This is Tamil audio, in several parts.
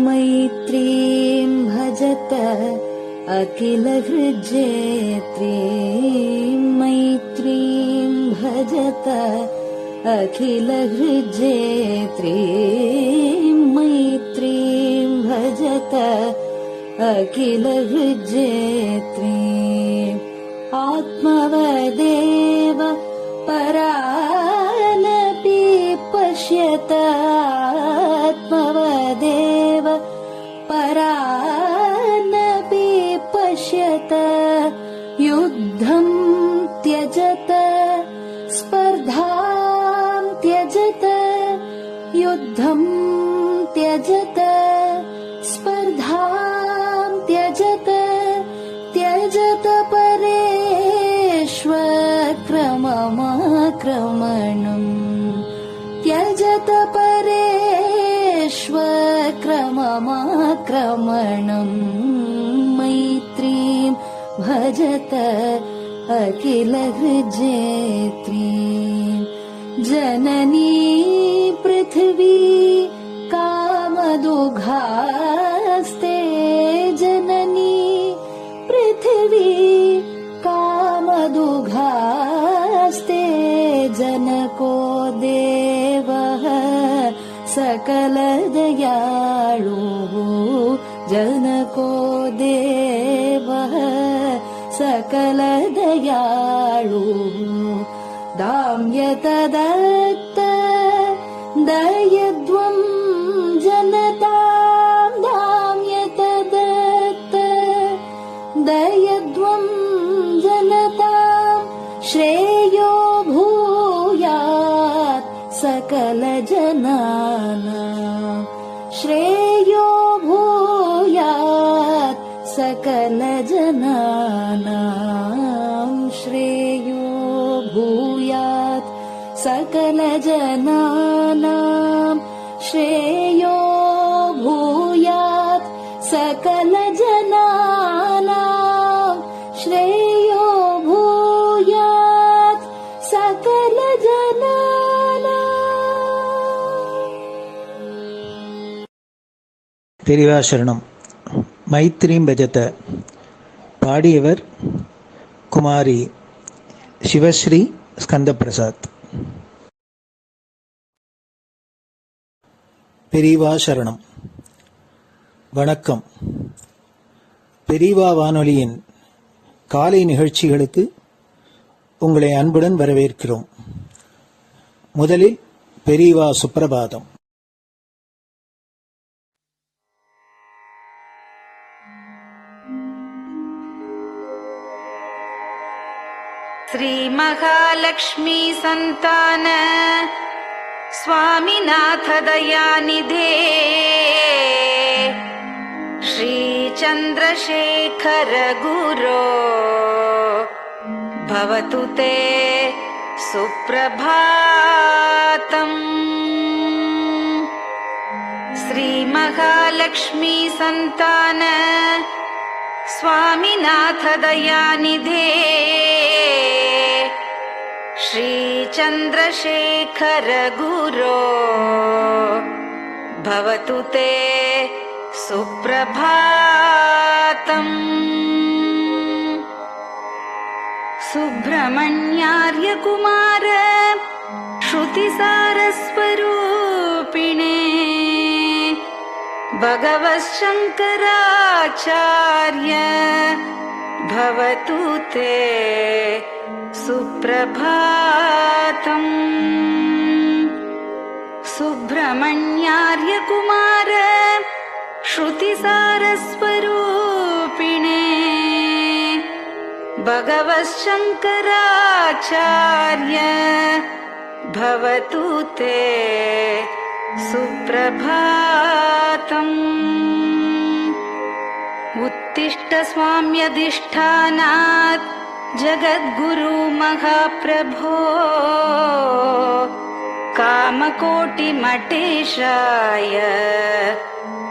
मैत्रीं भजत अखिलहृज्जेत्रीं मैत्रीं भजत अखिलहृज्जेत्रीं मैत्रीं भजत अखिलहृज्जेत्रीम् आत्मवदेव परानपि पश्यत आत्मवदेव परानपि पश्यत युद्धं त्यजत स्पर्धां त्यजत युद्धं त्यजत स्पर्धां त्यजत त्यजत परेष्वक्रममाक्रमणम् त्यजत परेष्वक्रममाक्रमणम् मैत्रीं भजत अखिलहृज्जेत्रीं जननी पृथिवी कामदुघास्ते जननी पृथिवी कामदुघास्ते जनको देवः सकलदयाळुः जनको देवः सकलदयाळुः दाम्यत दत्त दयध्वं जनतां दाम्यत दत्त दयध्वं जनतां श्रेयो भूयात् सकलजनानां श्रेयो भूयात् सकलजनानां श्रेयो भूयात् सकलजनानां श्रेयो भूयात् सकलजनानां श्रेयो भूयात् सकलजनानां. பெரிவாசரணம். மைத்ரீம் பஜத. பாடியவர் குமாரி சிவஸ்ரீ ஸ்கந்தபிரசாத். பெரியவா சரணம். வணக்கம். பெரியவா வானொலியின் காலை நிகழ்ச்சிகளுக்கு உங்களை அன்புடன் வரவேற்கிறோம். முதலில் பெரியவா சுப்பிரபாதம். श्री महालक्ष्मी संतान स्वामीनाथ दयानिधे श्री चंद्रशेखर गुरो भवतु ते सुप्रभातम्. श्री महालक्ष्मी संतान स्वामीनाथ दयानिधे श्री चंद्रशेखर गुरो भवतु ते सुप्रभातम्. सुब्रह्मण्यार्य कुमार श्रुतिसारस्वरूपिणे भगवच्छंकराचार्य भवतु ते सुप्रभातम्. सुब्रह्मण्यार्य कुमार श्रुतिसारस्वरूपिणे भगवच्छंकराचार्य भवतु ते सुप्रभातम्. उत्तिष्ठ स्वाम्यधिष्ठानात् जगद्गुरु महाप्रभो कामकोटिमठेशाय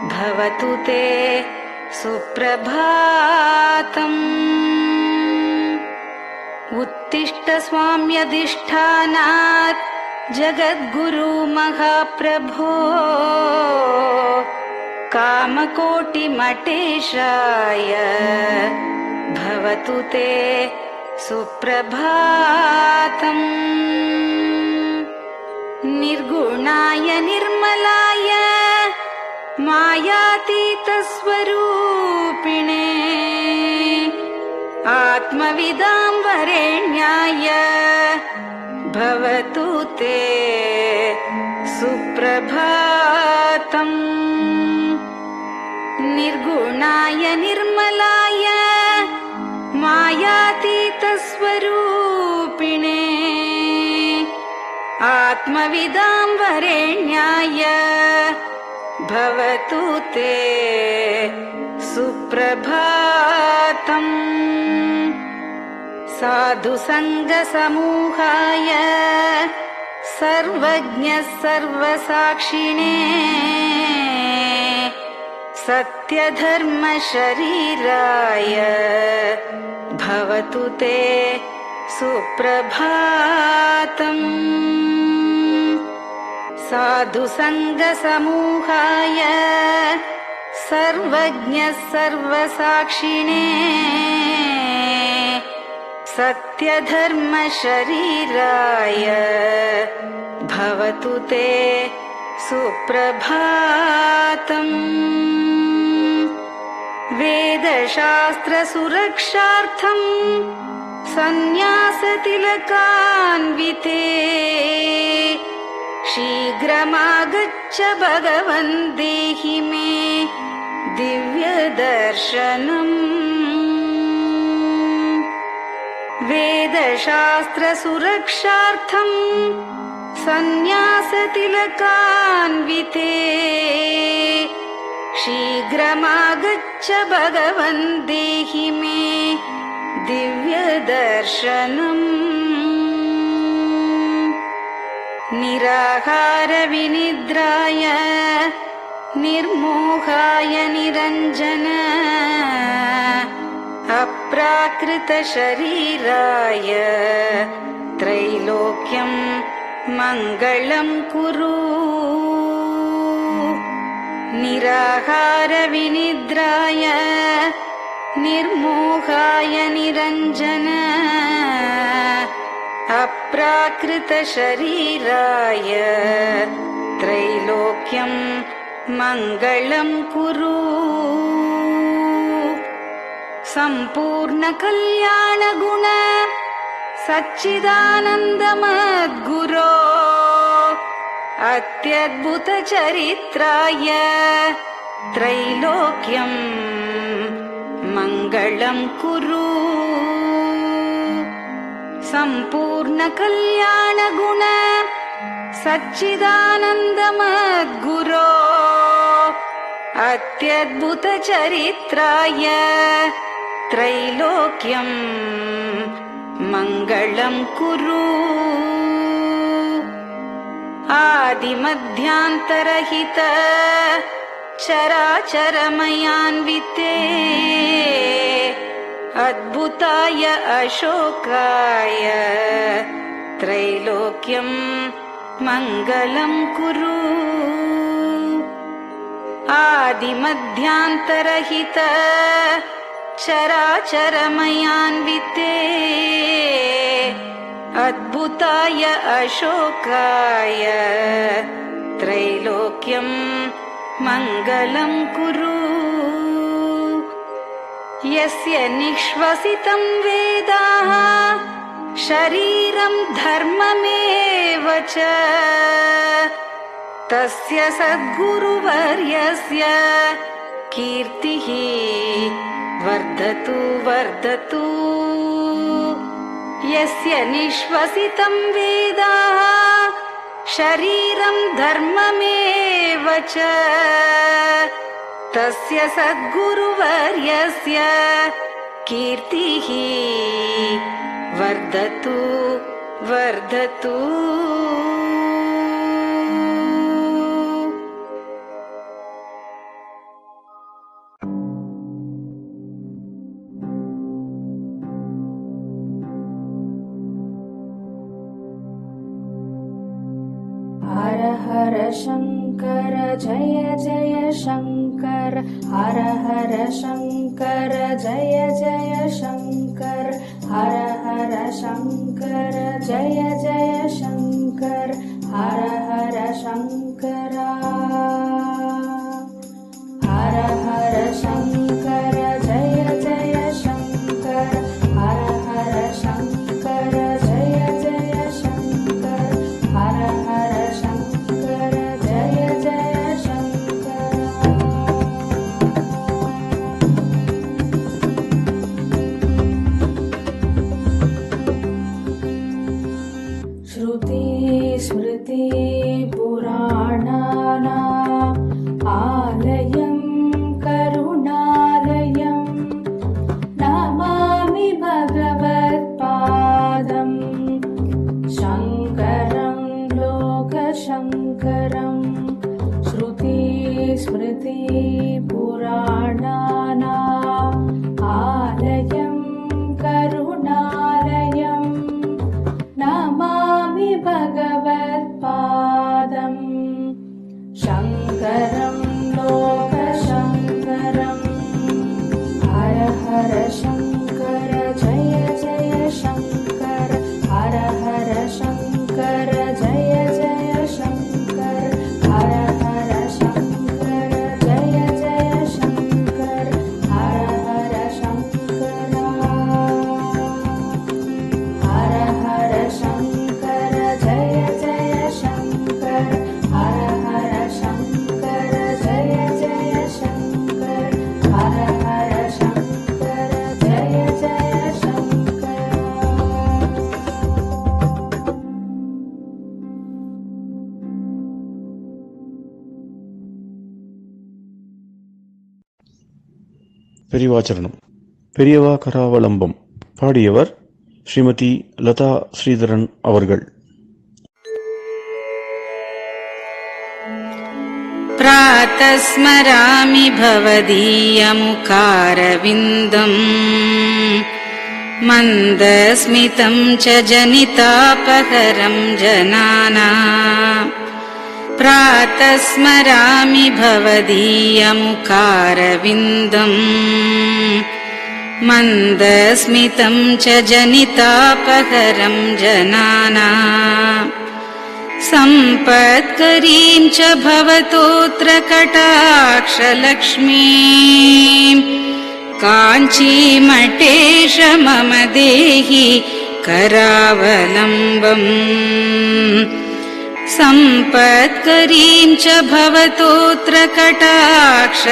भवतु ते सुप्रभातम्. उत्तिष्ठ स्वाम्यधिष्ठानात् जगद्गुरु महाप्रभो कामकोटिमटेशाय भवतु ते सुप्रभातम्। निर्गुणाय निर्मलाय मायातीतस्वरूपिणे आत्मविदां वरेण्याय भवतु ते सुप्रभातम्। निर्गुणाय निर्मलाय मायातीतस्वरूपिणे आत्मविदां वरेण्याय भवतु ते सुप्रभातम्। साधुसङ्गसमूहाय सर्वज्ञः सर्वसाक्षिणे सत्यधर्मशरीराय भवतु ते सुप्रभातम्। साधुसङ्गसमूहाय सर्वज्ञः सर्वसाक्षिणे सत्यधर्मशरीराय भवतु ते सुप्रभातम्। वेदशास्त्रसुरक्षार्थं सन्न्यासतिलकान्विते शीघ्रमागच्छ भगवन् देहि मे दिव्यदर्शनम्। वेदशास्त्रसुरक्षार्थं सन्न्यासतिलकान्विते शीघ्रमागच्छ भगवन् देहि मे दिव्यदर्शनम्। निराहारविनिद्राय निर्मोहाय निरञ्जन अप्राकृतशरीराय त्रैलोक्यं मङ्गलं कुरु। निराहारविनिद्राय निर्मोहाय निरञ्जन अप्राकृतशरीराय त्रैलोक्यं मङ्गलं कुरु। सम्पूर्णकल्याणगुण सच्चिदानन्दमद्गुरो अत्यद्भुतचरित्राय त्रैलोक्यं मङ्गलं कुरु। सम्पूर्णकल्याणगुण सच्चिदानन्दमद्गुरो अत्यद्भुतचरित्राय त्रैलोक्यं मङ्गलं कुरु। आदिमध्यान्तरहित चराचरमयान्विते अद्भुताय अशोकाय त्रैलोक्यं मङ्गलं कुरु। आदिमध्यान्तरहित चराचरमयान्विते अद्भुताय अशोकाय त्रैलोक्यं मङ्गलं कुरु। यस्य निःश्वसितं वेदाः शरीरं धर्ममेव च तस्य सद्गुरुवर्यस्य कीर्तिः वर्धतु वर्धतु। यस्य निःश्वसितं वेदाः शरीरं धर्ममेव च तस्य सद्गुरुवर्यस्य कीर्तिः वर्धतु वर्धतु। हर हर शङ्कर जय जय शङ्कर हर हर शङ्कर जय जय शङ्कर हर हर शङ्कर जय जय शङ्कर हर हर शङ्करा हर हर शङ्कर जय जय शङ्कर हर हर शङ्कर जय जय शङ्कर हर हर शङ्कर जय जय शङ्कर श्रुति स्मृति पुराणानाम् आलयं करुणालयं नमामि भगवत्पादं शङ्करं लोकशङ्करं श्रुति स्मृति पुराणानाम् आलयं करुणालयं नमामि भगवत्पादं शङ्करं लोकशङ्करम् हर हर शङ्कर जय जय शङ्कर हर हर शङ्कर जय जय शङ्कर हर हर शङ्कर जय जय शङ्कर हर हर शङ्करा हर हर शङ्कर जय जय शङ्कर हर हर शङ्कर जय जय शङ्कर हर हर शङ्कर जय जय शङ्कर பெரியவாச்சரணம். பெரியவா கராவலம்பம். பாடியவர் ஸ்ரீமதி லதா ஸ்ரீதரன் அவர்கள். प्रातः स्मरामि भवदीयमुखारविन्दम् मन्दस्मितं च जनितापहरं जनानाम् प्रातः स्मरामि भवदीयमुखारविन्दम् मन्दस्मितं च जनितापहरं जनानाम् सम्पत्करीं च भवतोऽत्र कटाक्षलक्ष्मीं काञ्चीमठेश मम देहि करावलम्बम् सम्पत्करीं च भवतोऽत्र कटाक्षलक्ष्मीं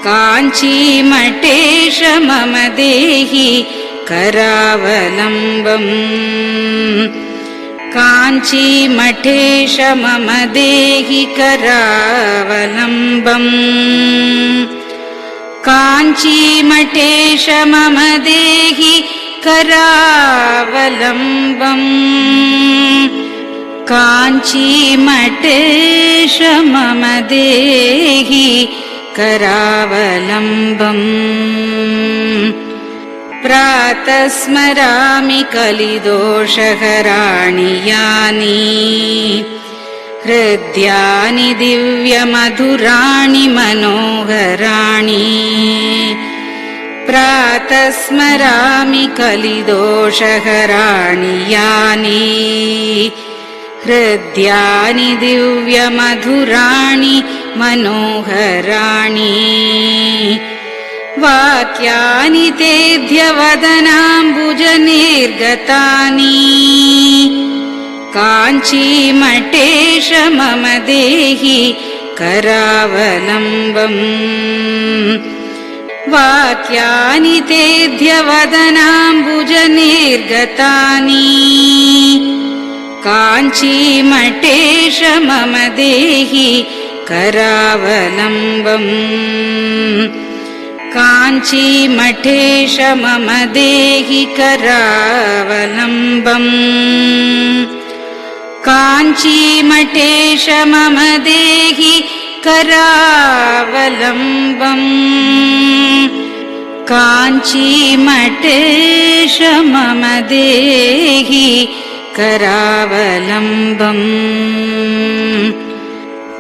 काञ्चीमठेश मम देहि करावलम्बम् काञ्चीमठेश मम देहि करावलम्बम् काञ्चीमठेश मम देहि करावलम्बम् काञ्चीमठेश मम देहि करावलम्बम् प्रातः स्मरामि कलिदोषहराणि यानि हृद्यानि दिव्यमधुराणि मनोहराणि प्रातः स्मरामि कलिदोषहराणि यानि हृद्यानि दिव्यमधुराणि मनोहराणि वाक्यानि तेऽध्यवदनाम्बुजनिर्गतानि काञ्चीमठेश मम देहि करावलम्बम् वाक्यानि तेऽध्यवदनाम्बुजनिर्गतानि काञ्चीमठेश मम देहि करावलम्बम् काञ्चीमठेश मम देहि करावलम्बम् काञ्चीमठेश मम देहि करावलम्बम् काञ्चीमठेश मम देहि करावलम्बम्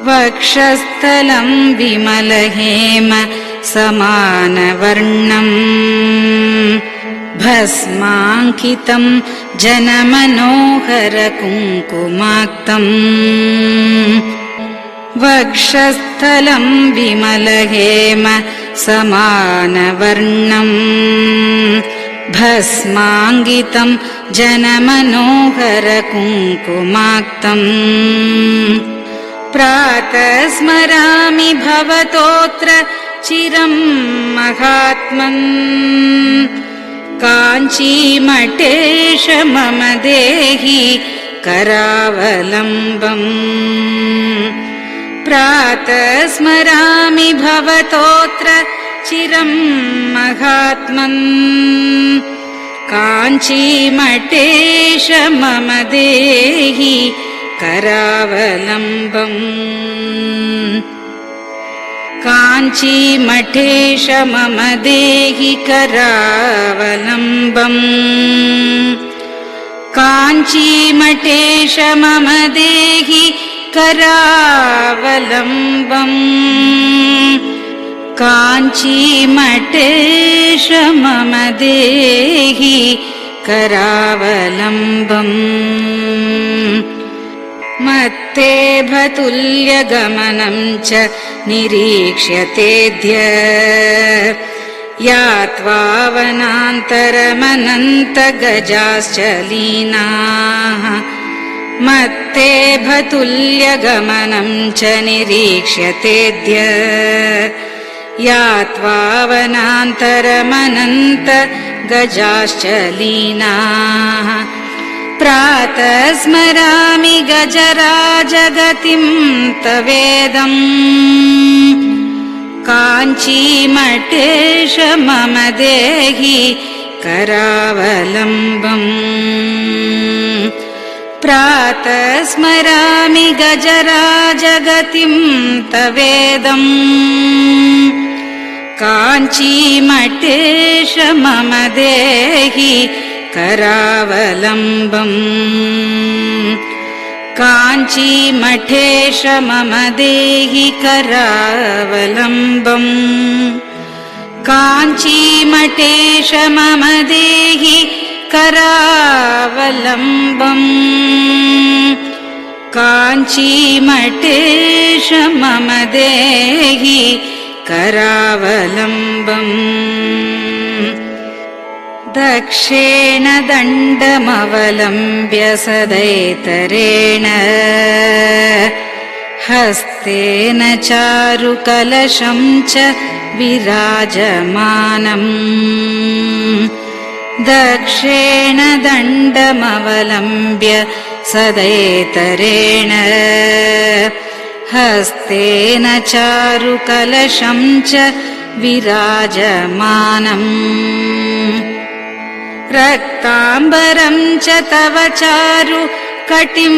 वक्षस्थलं विमलहेम समानवर्णम् भस्माङ्कितं जनमनोहर कुङ्कुमाक्तम् वक्षस्थलं विमलहेम समानवर्णम् भस्माङ्कितं जनमनोहर कुङ्कुमाक्तम् प्रातः स्मरामि भवतोऽत्र चिरं महात्मन् काञ्चीमठेश मम देहि करावलम्बम् प्रातः स्मरामि भवतोऽत्र चिरं महात्मन् काञ्चीमठेश मम देहि करावलम्बम् काञ्चीमठेश मम देहि करावलम्बम् काञ्चीमठेश मम देहि करावलम्बम् काञ्चीमठेश मम देहि करावलम्बम् मत्तेभतुल्यगमनं च निरीक्ष्यतेऽद्य यात्वा वनान्तरमनन्तगजाश्च लीनाः मत्तेभतुल्यगमनं च निरीक्ष्यतेऽद्य यात्वा वनान्तरमनन्तगजाश्च लीनाः प्रातः स्मरामि गजराजगतिं तवेदम् काञ्चीमठेश मम देहि करावलम्बम् प्रातः स्मरामि गजराजगतिं तवेदम् काञ्चीमठेश मम देहि करावलम्बम् काञ्चीमठेश मम देहि करावलम्बम् काञ्चीमठेश मम देहि करावलम्बम् काञ्चीमठेश मम देहि करावलम्बम् दक्षेण दण्डमवलम्ब्य सदैतरेण हस्तेन चारुकलशं च विराजमानम् दक्षेण दण्डमवलम्ब्य सदैतरेण हस्तेन चारुकलशं च विराजमानम् रक्ताम्बरं च तव चारु कटिं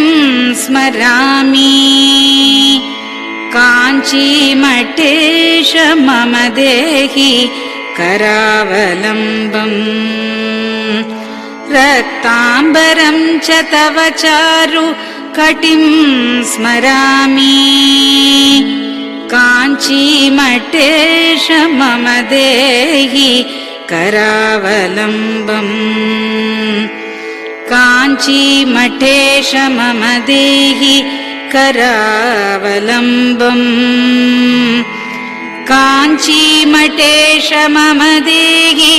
स्मरामि काञ्चीमठेश मम देहि करावलम्बम् रक्ताम्बरं च तव चारु कटिं स्मरामि काञ्चीमठेश मम देहि करावलम्बम् काञ्चीमठेश मम देहि करावलम्बम् काञ्चीमठेश मम देहि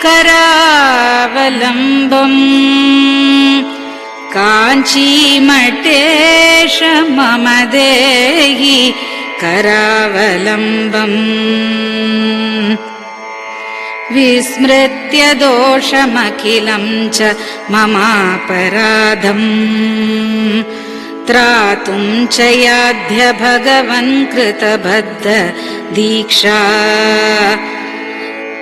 करावलम्बम् काञ्चीमठेश मम देहि करावलम्बम् विस्मृत्य दोषमखिलं च ममापराधम् त्रातुं च याध्य भगवन् कृतबद्ध दीक्षा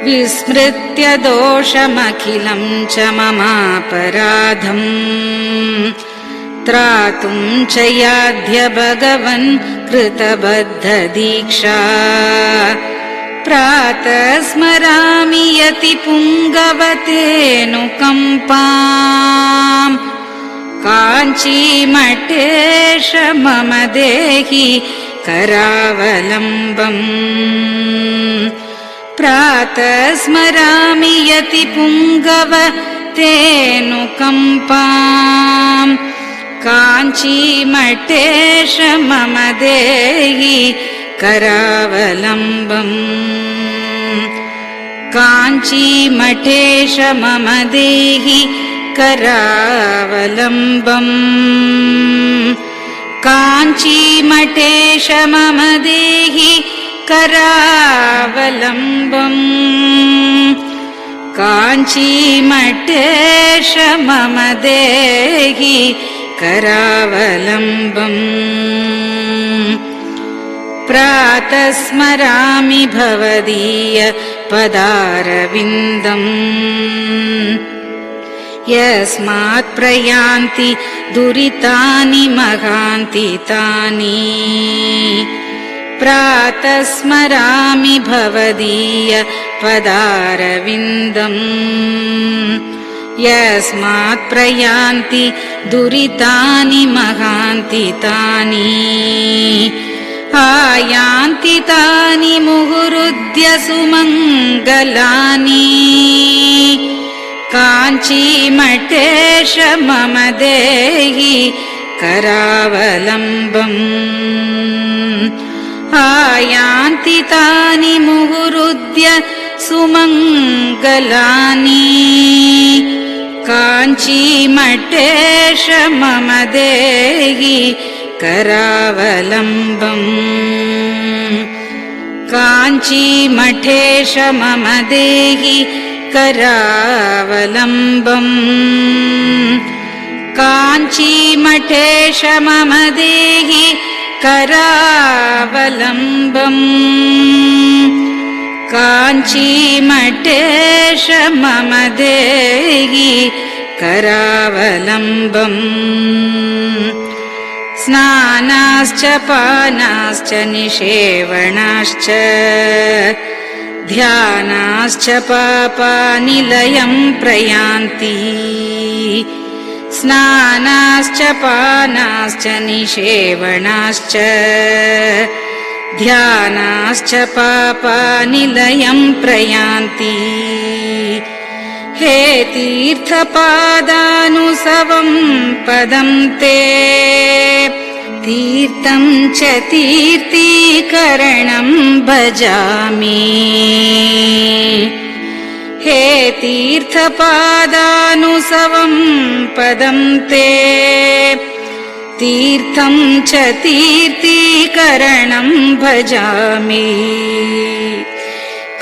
विस्मृत्य दोषमखिलं च ममापराधम् त्रातुं च याध्य भगवन् कृतबद्ध दीक्षा प्रातः स्मरामि यति पुङ्गवतेऽनुकम्पाम् काञ्चीमठेश मम देहि करावलम्बम् प्रातः स्मरामि यति पुङ्गव तेऽनुकम्पाम् काञ्चीमठेश मम देहि करावलम्बम् काञ्चीमठेश मम देहि करावलम्बम् काञ्चीमठेश मम देहि करावलम्बम् काञ्चीमठेश मम देहि करावलम्बम् प्रातः स्मरामि भवदीय पदारविन्दम् यस्मात् प्रयान्ति दुरितानि महान्ति तानि प्रातः स्मरामि भवदीय पदारविन्दम् यस्मात् प्रयान्ति दुरितानि महान्ति तानि आयान्ति तानि मुहुरुद्य सुमङ्गलानि काञ्चीमठेश मम देहि करावलम्बम् आयान्ति तानि मुहुरुद्य सुमङ्गलानि काञ्चीमठेश मम देहि करावलम्बम् काञ्चीमठेश मम देहि करावलम्बम् काञ्चीमठेश मम देहि करावलम्बम् काञ्चीमठेश मम देहि करावलम्बम् स्नानाश्च पानाश्च निषेवणाश्च ध्यानाश्च पापानिलयं प्रयान्ति स्नानाश्च पानाश्च निषेवणाश्च ध्यानाश्च पापानिलयं प्रयान्ति हे तीर्थपादानुसवं पदं ते तीर्थं च तीर्थीकरणं भजामि हे तीर्थपादानुसवं पदं ते तीर्थं च तीर्थीकरणं भजामि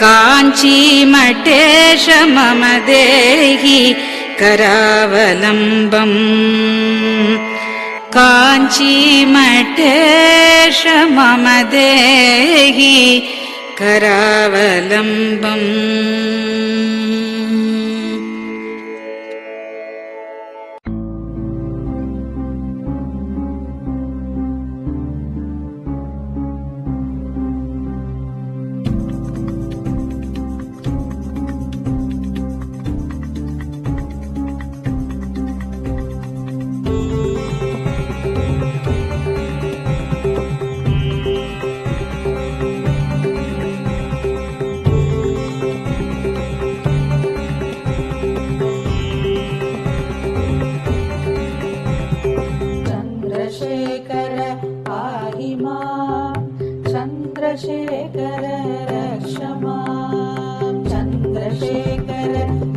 काञ्चीमठेश मम देहि करावलम्बम् काञ्चीमठेश मम देहि करावलम्बम् चन्द्रशेखर रक्ष माम् चन्द्रशेखर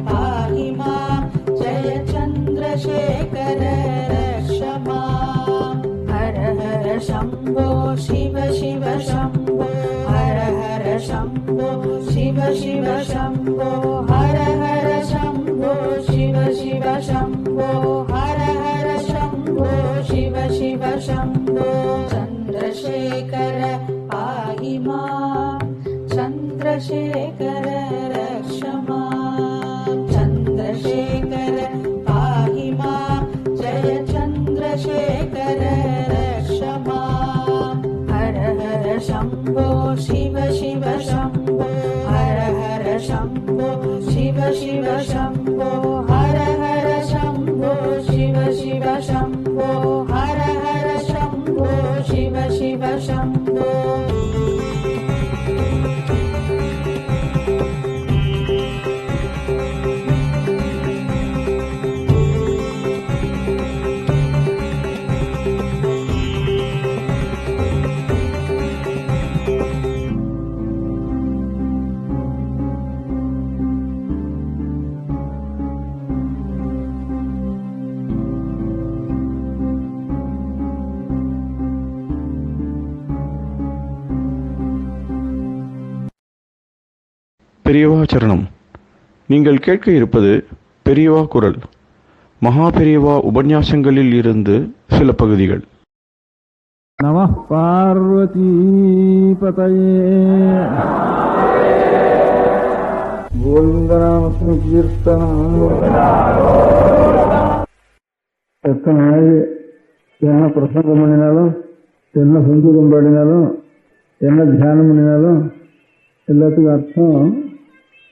पाहि माम् जय चन्द्रशेखर रक्ष माम् हर हर शम्भो शिव शिव शम्भो हर हर शम्भो शिव शिव शम्भो हर हर शम्भो शिव शिव शम्भो हर हर शम्भो शिव शिव शम्भो चन्द्रशेखर पाहि माम् चन्द्रशेखर रक्ष माम् चन्द्रशेखर पाहि माम् जय चन्द्रशेखर रक्ष माम् हर हर शम्भो शिव शिव शम्भो हर हर शम्भो शिव शिव शम्भो हर हर शम्भो शिव शिव शम्भो हर हर शम्भो शिव शिव शम्भो பெரியவா சரணம். நீங்கள் கேட்க இருப்பது பெரியவா குரல். மகா பெரியவா உபன்யாசங்களில் இருந்து சில பகுதிகள். நம பார்வதி பதயே. கோவிந்தநாம கீர்த்தனம். எத்தனை நாள் என்ன பிரசங்கம் பண்ணினாலும், என்ன சங்கீதம் பாடினாலும், என்ன தியானம் பண்ணினாலும் எல்லாத்துக்கும் அர்த்தம்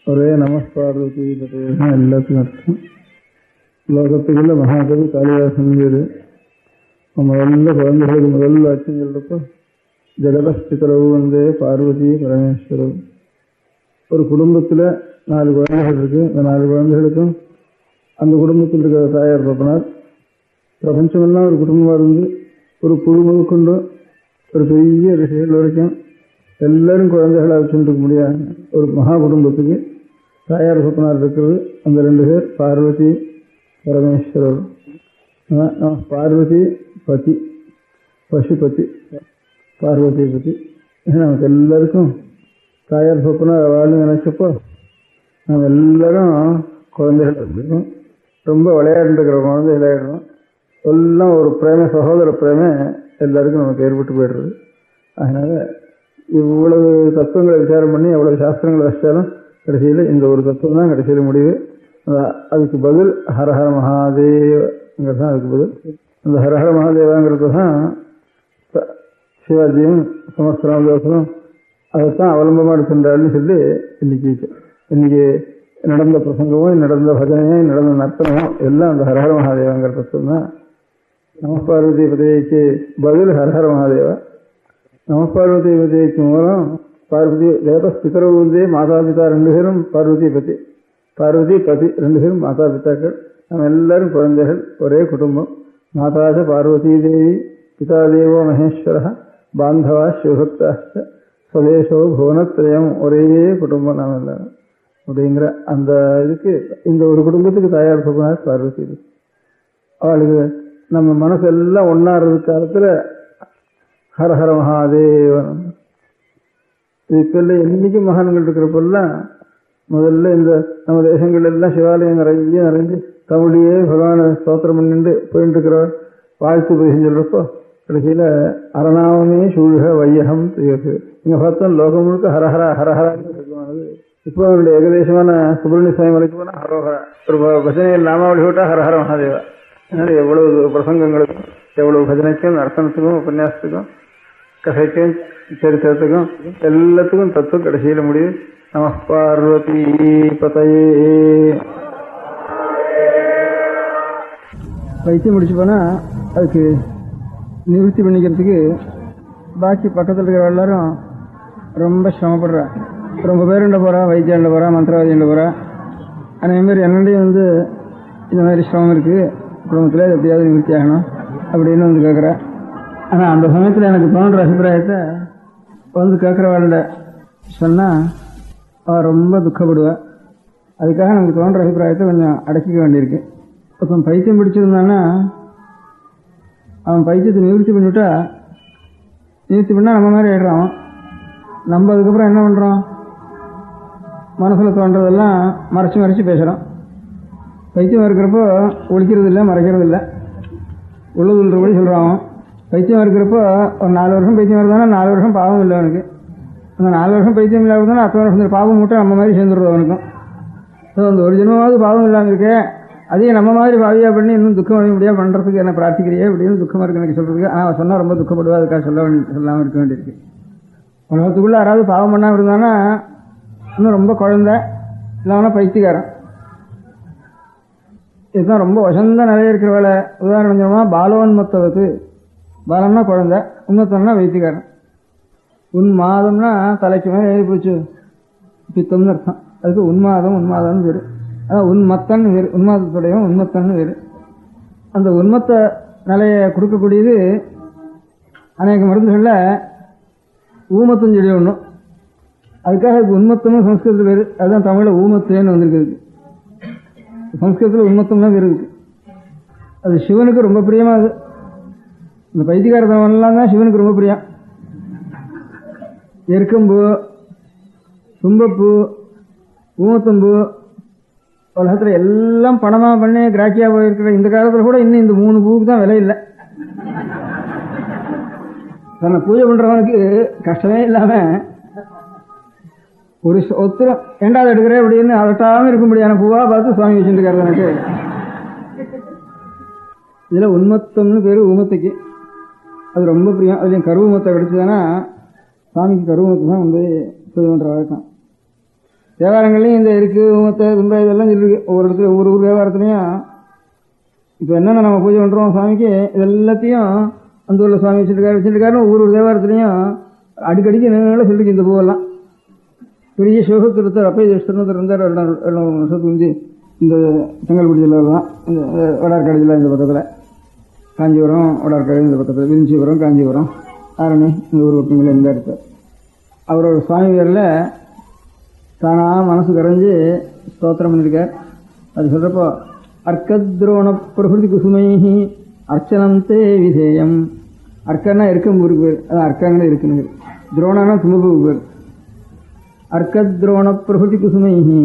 ஒரே நமஸ்பார்வதி பதேதான். எல்லாத்துக்கும் அர்த்தம் லோகத்துக்குள்ள மகாகவி காளிதாசன் வீடு முதல்ல குழந்தைகளுக்கு முதல் வாக்கியம் சொல்றப்போ ஜெகதஸ்திகரவு வந்தே பார்வதி பரமேஸ்வரவு. ஒரு குடும்பத்தில் 4 குழந்தைகள் இருக்கு. இந்த 4 குழந்தைகளுக்கும் அந்த குடும்பத்தில் இருக்கிற தாயார் தகப்பனார் பிரபஞ்சமெல்லாம் ஒரு குடும்பமாக இருந்து ஒரு புழு முதற்கொண்டு ஒரு பெரிய ரிஷிகள் வரைக்கும் எல்லாரும் குழந்தைகளாக வச்சுருக்க முடியாது ஒரு மகா குடும்பத்துக்கு தாயார் தகப்பனார் இருக்கிறது. அந்த 2 பேர் பார்வதி பரமேஸ்வரர். பார்வதி பதி, பசுபதி, பார்வதி பதி. நமக்கு எல்லாருக்கும் தாயார் தகப்பனார் வாழ்ந்து நினைச்சப்போ நம்ம எல்லாரும் குழந்தைகள் இருக்கோம். ரொம்ப விளையாண்டுருக்கிற குழந்தை விளையாடுறோம். எல்லாம் ஒரு பிரேம, சகோதர பிரேம எல்லாருக்கும் நமக்கு ஏற்பட்டு போயிடுறது. அதனால இவ்வளவு தத்துவங்களை விசாரம் பண்ணி எவ்வளவு சாஸ்திரங்களை வச்சாலும் கடைசியில் இந்த ஒரு தத்துவம் தான் கடைசியில் முடிவு. அதுக்கு பதில் ஹரஹர மகாதேவங்கிறது தான் அதுக்கு பதில். அந்த ஹரஹர மகாதேவாங்கிறது தான் சிவாஜியும் சமஸ்திராமதாசனும் அதைத்தான் அவலம்பமாக எடுத்துட்டாள்னு சொல்லி இன்னைக்கு நடந்த பிரசங்கமும், நடந்த பஜனையும், நடந்த நர்த்தனமும் எல்லாம் அந்த ஹரஹர மகாதேவாங்கிற தத்துவம் தான். நமஸ்பார்வதி பதவிக்கு பதில் ஹரஹர மகாதேவா. நமஸ்பார்வதி பதவிக்கு மூலம் பார்வதி தேவஸ்பிதரவுந்தே மாதாபிதா 2 பேரும் பார்வதி பதி, பார்வதி பதி 2 பேரும் மாதா பிதாக்கள். நம்ம எல்லாரும் குழந்தைகள், ஒரே குடும்பம். மாதாச பார்வதி தேவி, பிதாதேவோ மகேஸ்வர, பாந்தவா சிவபக்தாச்ச, ஸ்வதேசோ புவனத்ரயம், ஒரே குடும்பம் நாம் எல்லாரும் அப்படிங்கிற அந்த இதுக்கு இந்த ஒரு குடும்பத்துக்கு தாயார் தகப்பனார் பார்வதி. அவளுக்கு நம்ம மனசெல்லாம் ஒன்னாடுறது காலத்தில் ஹரஹர மகாதேவன். இதுக்கெல்லாம் என்னைக்கும் மகான்கள் இருக்கிறப்பெல்லாம் முதல்ல இந்த நம்ம தேசங்கள் எல்லாம் சிவாலயம் நிறைஞ்சு தமிழையே பகவானை ஸ்தோத்திரம் பண்ணிட்டு போயிட்டு இருக்கிற வாழ்த்து போய் சொல்றப்போ கடைசியில் அரணாவமே சூழ்க வையகம் செய்யுது. இங்கே பார்த்தோம் லோகம் முழுக்க ஹரஹரா ஹரஹரான்னு இருக்குமானது. இப்போ அவருடைய ஏகதேசமான சுப்பிரமணிய சுவாமி மலைக்கு போனால் ஹரோஹரா, ஒரு பஜனையில் நாமாவளி போட்டால் ஹரஹர மகாதேவா. அதனால எவ்வளவு பிரசங்கங்களுக்கும், எவ்வளவு பஜனைக்கும், நர்த்தனத்துக்கும், உபன்யாசத்துக்கும், கதைக்கும், சரித்திரத்துக்கும் எல்லாத்துக்கும் தத்துவம் கடைசியில் முடியும். நம பார்வதி பதயே. வைத்தியம் முடிச்சு போனால் அதுக்கு நிவர்த்தி பண்ணிக்கிறதுக்கு பாக்கி பக்கத்தில் இருக்கிற எல்லாரும் ரொம்ப சிரமப்படுறா. ரொம்ப பேருண்ட போகிறா, வைத்தியாண்ட போகிறா, மந்திரவாதியாண்ட போகிறா. அதேமாதிரி என்னண்டையும் இந்த மாதிரி சிரமம் இருக்குது குடும்பத்தில், அது எப்படியாவது நிவர்த்தி ஆகணும் அப்படின்னு கேட்குறா. ஆனால் அந்த சமயத்தில் எனக்கு தோன்ற அபிப்பிராயத்தை கேட்குறவாள்கிட்ட சொன்னால் அவள் ரொம்ப துக்கப்படுவாள். அதுக்காக நமக்கு தோன்ற அபிப்பிராயத்தை கொஞ்சம் அடக்கிக்க வேண்டியிருக்கு. ஒருத்தன் பைத்தியம் பிடிச்சிருந்தான்னா அவன் பைத்தியத்தை நிவர்த்தி பண்ணிவிட்டா, நிவர்த்தி பண்ணால் நம்ம மாதிரி ஆயிடுறான். நம்ம அதுக்கப்புறம் என்ன பண்ணுறோம், மனசில் தோன்றதெல்லாம் மறைச்சி பேசுகிறோம். பைத்தியம் இருக்கிறப்போ ஒழிக்கிறது இல்லை, மறைக்கிறது இல்லை, உள்ளதுன்றபடி சொல்கிறான். பைத்தியம் இருக்கிறப்போ ஒரு 4 வருஷம் பைத்தியம் வருதானா 4 வருஷம் பாவம் இல்லை அவனுக்கு. அந்த 4 வருஷம் பைத்தியம் இல்லாததானா 10 வருஷம் பாவம் மூட்டை நம்ம மாதிரி சேர்ந்துடுறது அவனுக்கும். ஸோ அந்த ஒரு ஜென்மமாவது பாவம் இல்லாமல் இருக்கேன், அதையும் நம்ம மாதிரி பாவியாக பண்ணி இன்னும் துக்கம் முடியாது பண்ணுறதுக்கு என்ன பிரார்த்திக்கிறியே அப்படின்னு துக்கமாக இருக்கு எனக்கு சொல்கிறதுக்கு. ஆனால் சொன்னால் ரொம்ப துக்கப்படுவா, அதுக்காக சொல்லாமல் இருக்க வேண்டியிருக்கு. உலகத்துக்குள்ளே யாராவது பாவம் பண்ணாமல் இருந்தானா இன்னும் ரொம்ப குழந்தை, இல்லைன்னா பைத்தியக்காரன். இதுதான் ரொம்ப வசந்த நிலைய இருக்கிற வேலை. உதாரணம் சொன்னா பாலோன்மத்தவத்து, பாலம்னா குழந்தை, உன்மத்தம்னா வைத்தியக்காரன். உன்மாதம்னா தலைக்கு மேலே ஏறி போச்சு பித்தம்னு அர்த்தம். அதுக்கு உன்மாதம்னு பேரு. அதான் உன்மத்தன்னு வேறு, உன்மாதத்துடையவன் உன்மத்தன்னு வேறு. அந்த உன்மத்த நிலையை கொடுக்கக்கூடியது அநேக மருந்துகளில் ஊமத்தம் செடி ஒன்றும். அதுக்காக இப்போ உன்மத்தமும் சம்ஸ்கிருதத்தில் வேறு. அதுதான் தமிழில் ஊமத்தேன்னு வந்திருக்கு. சம்ஸ்கிருதத்தில் உன்மத்தம்னா வேறு இருக்கு. அது சிவனுக்கு ரொம்ப பிரியமாகுது. இந்த பைத்தியகாரத்தவன்லாம் தான் சிவனுக்கு ரொம்ப பிரியம். எருக்கம்பூ, தும்பப்பூ, ஊமத்தம்பூ உலகத்தில் எல்லாம் பணமாக பண்ணி கிராக்கியாக போயிருக்கிற இந்த காலத்தில் கூட இன்னும் இந்த 3 பூவுக்கு தான் விலை இல்லை. தன்னை பூஜை பண்ணுறவனுக்கு கஷ்டமே இல்லாமல் ஒரு ஒத்துரம் ரெண்டாவது எடுக்கிறேன் அப்படின்னு அதட்டாமல் இருக்கும்படியான பூவாக பார்த்து சுவாமி வச்சுருக்காரு எனக்கு. இதில் உன்மத்தம்னு பேர் ஊமத்தைக்கு. அது ரொம்ப பிரியம். அதுலேயும் கருவுமத்தை கிடைச்சதுன்னா சுவாமிக்கு கருவுமத்தை தான் வந்து பூஜை பண்ணுற வழக்கம். தேவாரங்கள்லையும் இந்த இருக்கு ஊமத்தை தும்பை இதெல்லாம் சொல்லிருக்கு. ஒவ்வொரு இடத்துல ஒவ்வொரு ஊர் தேவாரத்துலையும் இப்போ என்னென்ன நம்ம பூஜை பண்ணுறோம் சுவாமிக்கு இது எல்லாத்தையும் அந்த ஊரில் சுவாமி வச்சுருக்காருன்னு ஒவ்வொரு தேவாரத்துலையும் அடிக்கடிக்கு நின்று சொல்லிருக்கு. இந்த பூவெல்லாம் பெரிய சிவகத்திருத்தர் அப்பைய திருத்தர் இருந்தார் 200 வருஷத்துக்கு முந்தி இந்த செங்கல்பட்டு ஜில்லாவில் தான், இந்த வடார்காடு ஜில்லா இந்த பக்கத்தில், காஞ்சிபுரம் வடார்காடு இந்த பக்கத்தில், விருஞ்சிபுரம் காஞ்சிபுரம் ஆரணி இந்த ஊர் பக்கங்களில் இருந்தார். அவரோட சுவாமி பேரில் தானாக மனசு கரைஞ்சி ஸ்தோத்திரம் பண்ணியிருக்கார். அது சொல்கிறப்போ அர்க்கத்ரோண பிரகிருதி குசுமைஹி அர்ச்சனம் தே விதேயம். அர்க்கன்னா இருக்கம்பூருக்கு பேர், அதான் அர்க்கங்கன்னு இருக்குன்னு. துரோணானா தும்புக்கு பேர். அர்க்கத்ரோண பிரகிருதி குசுமைஹி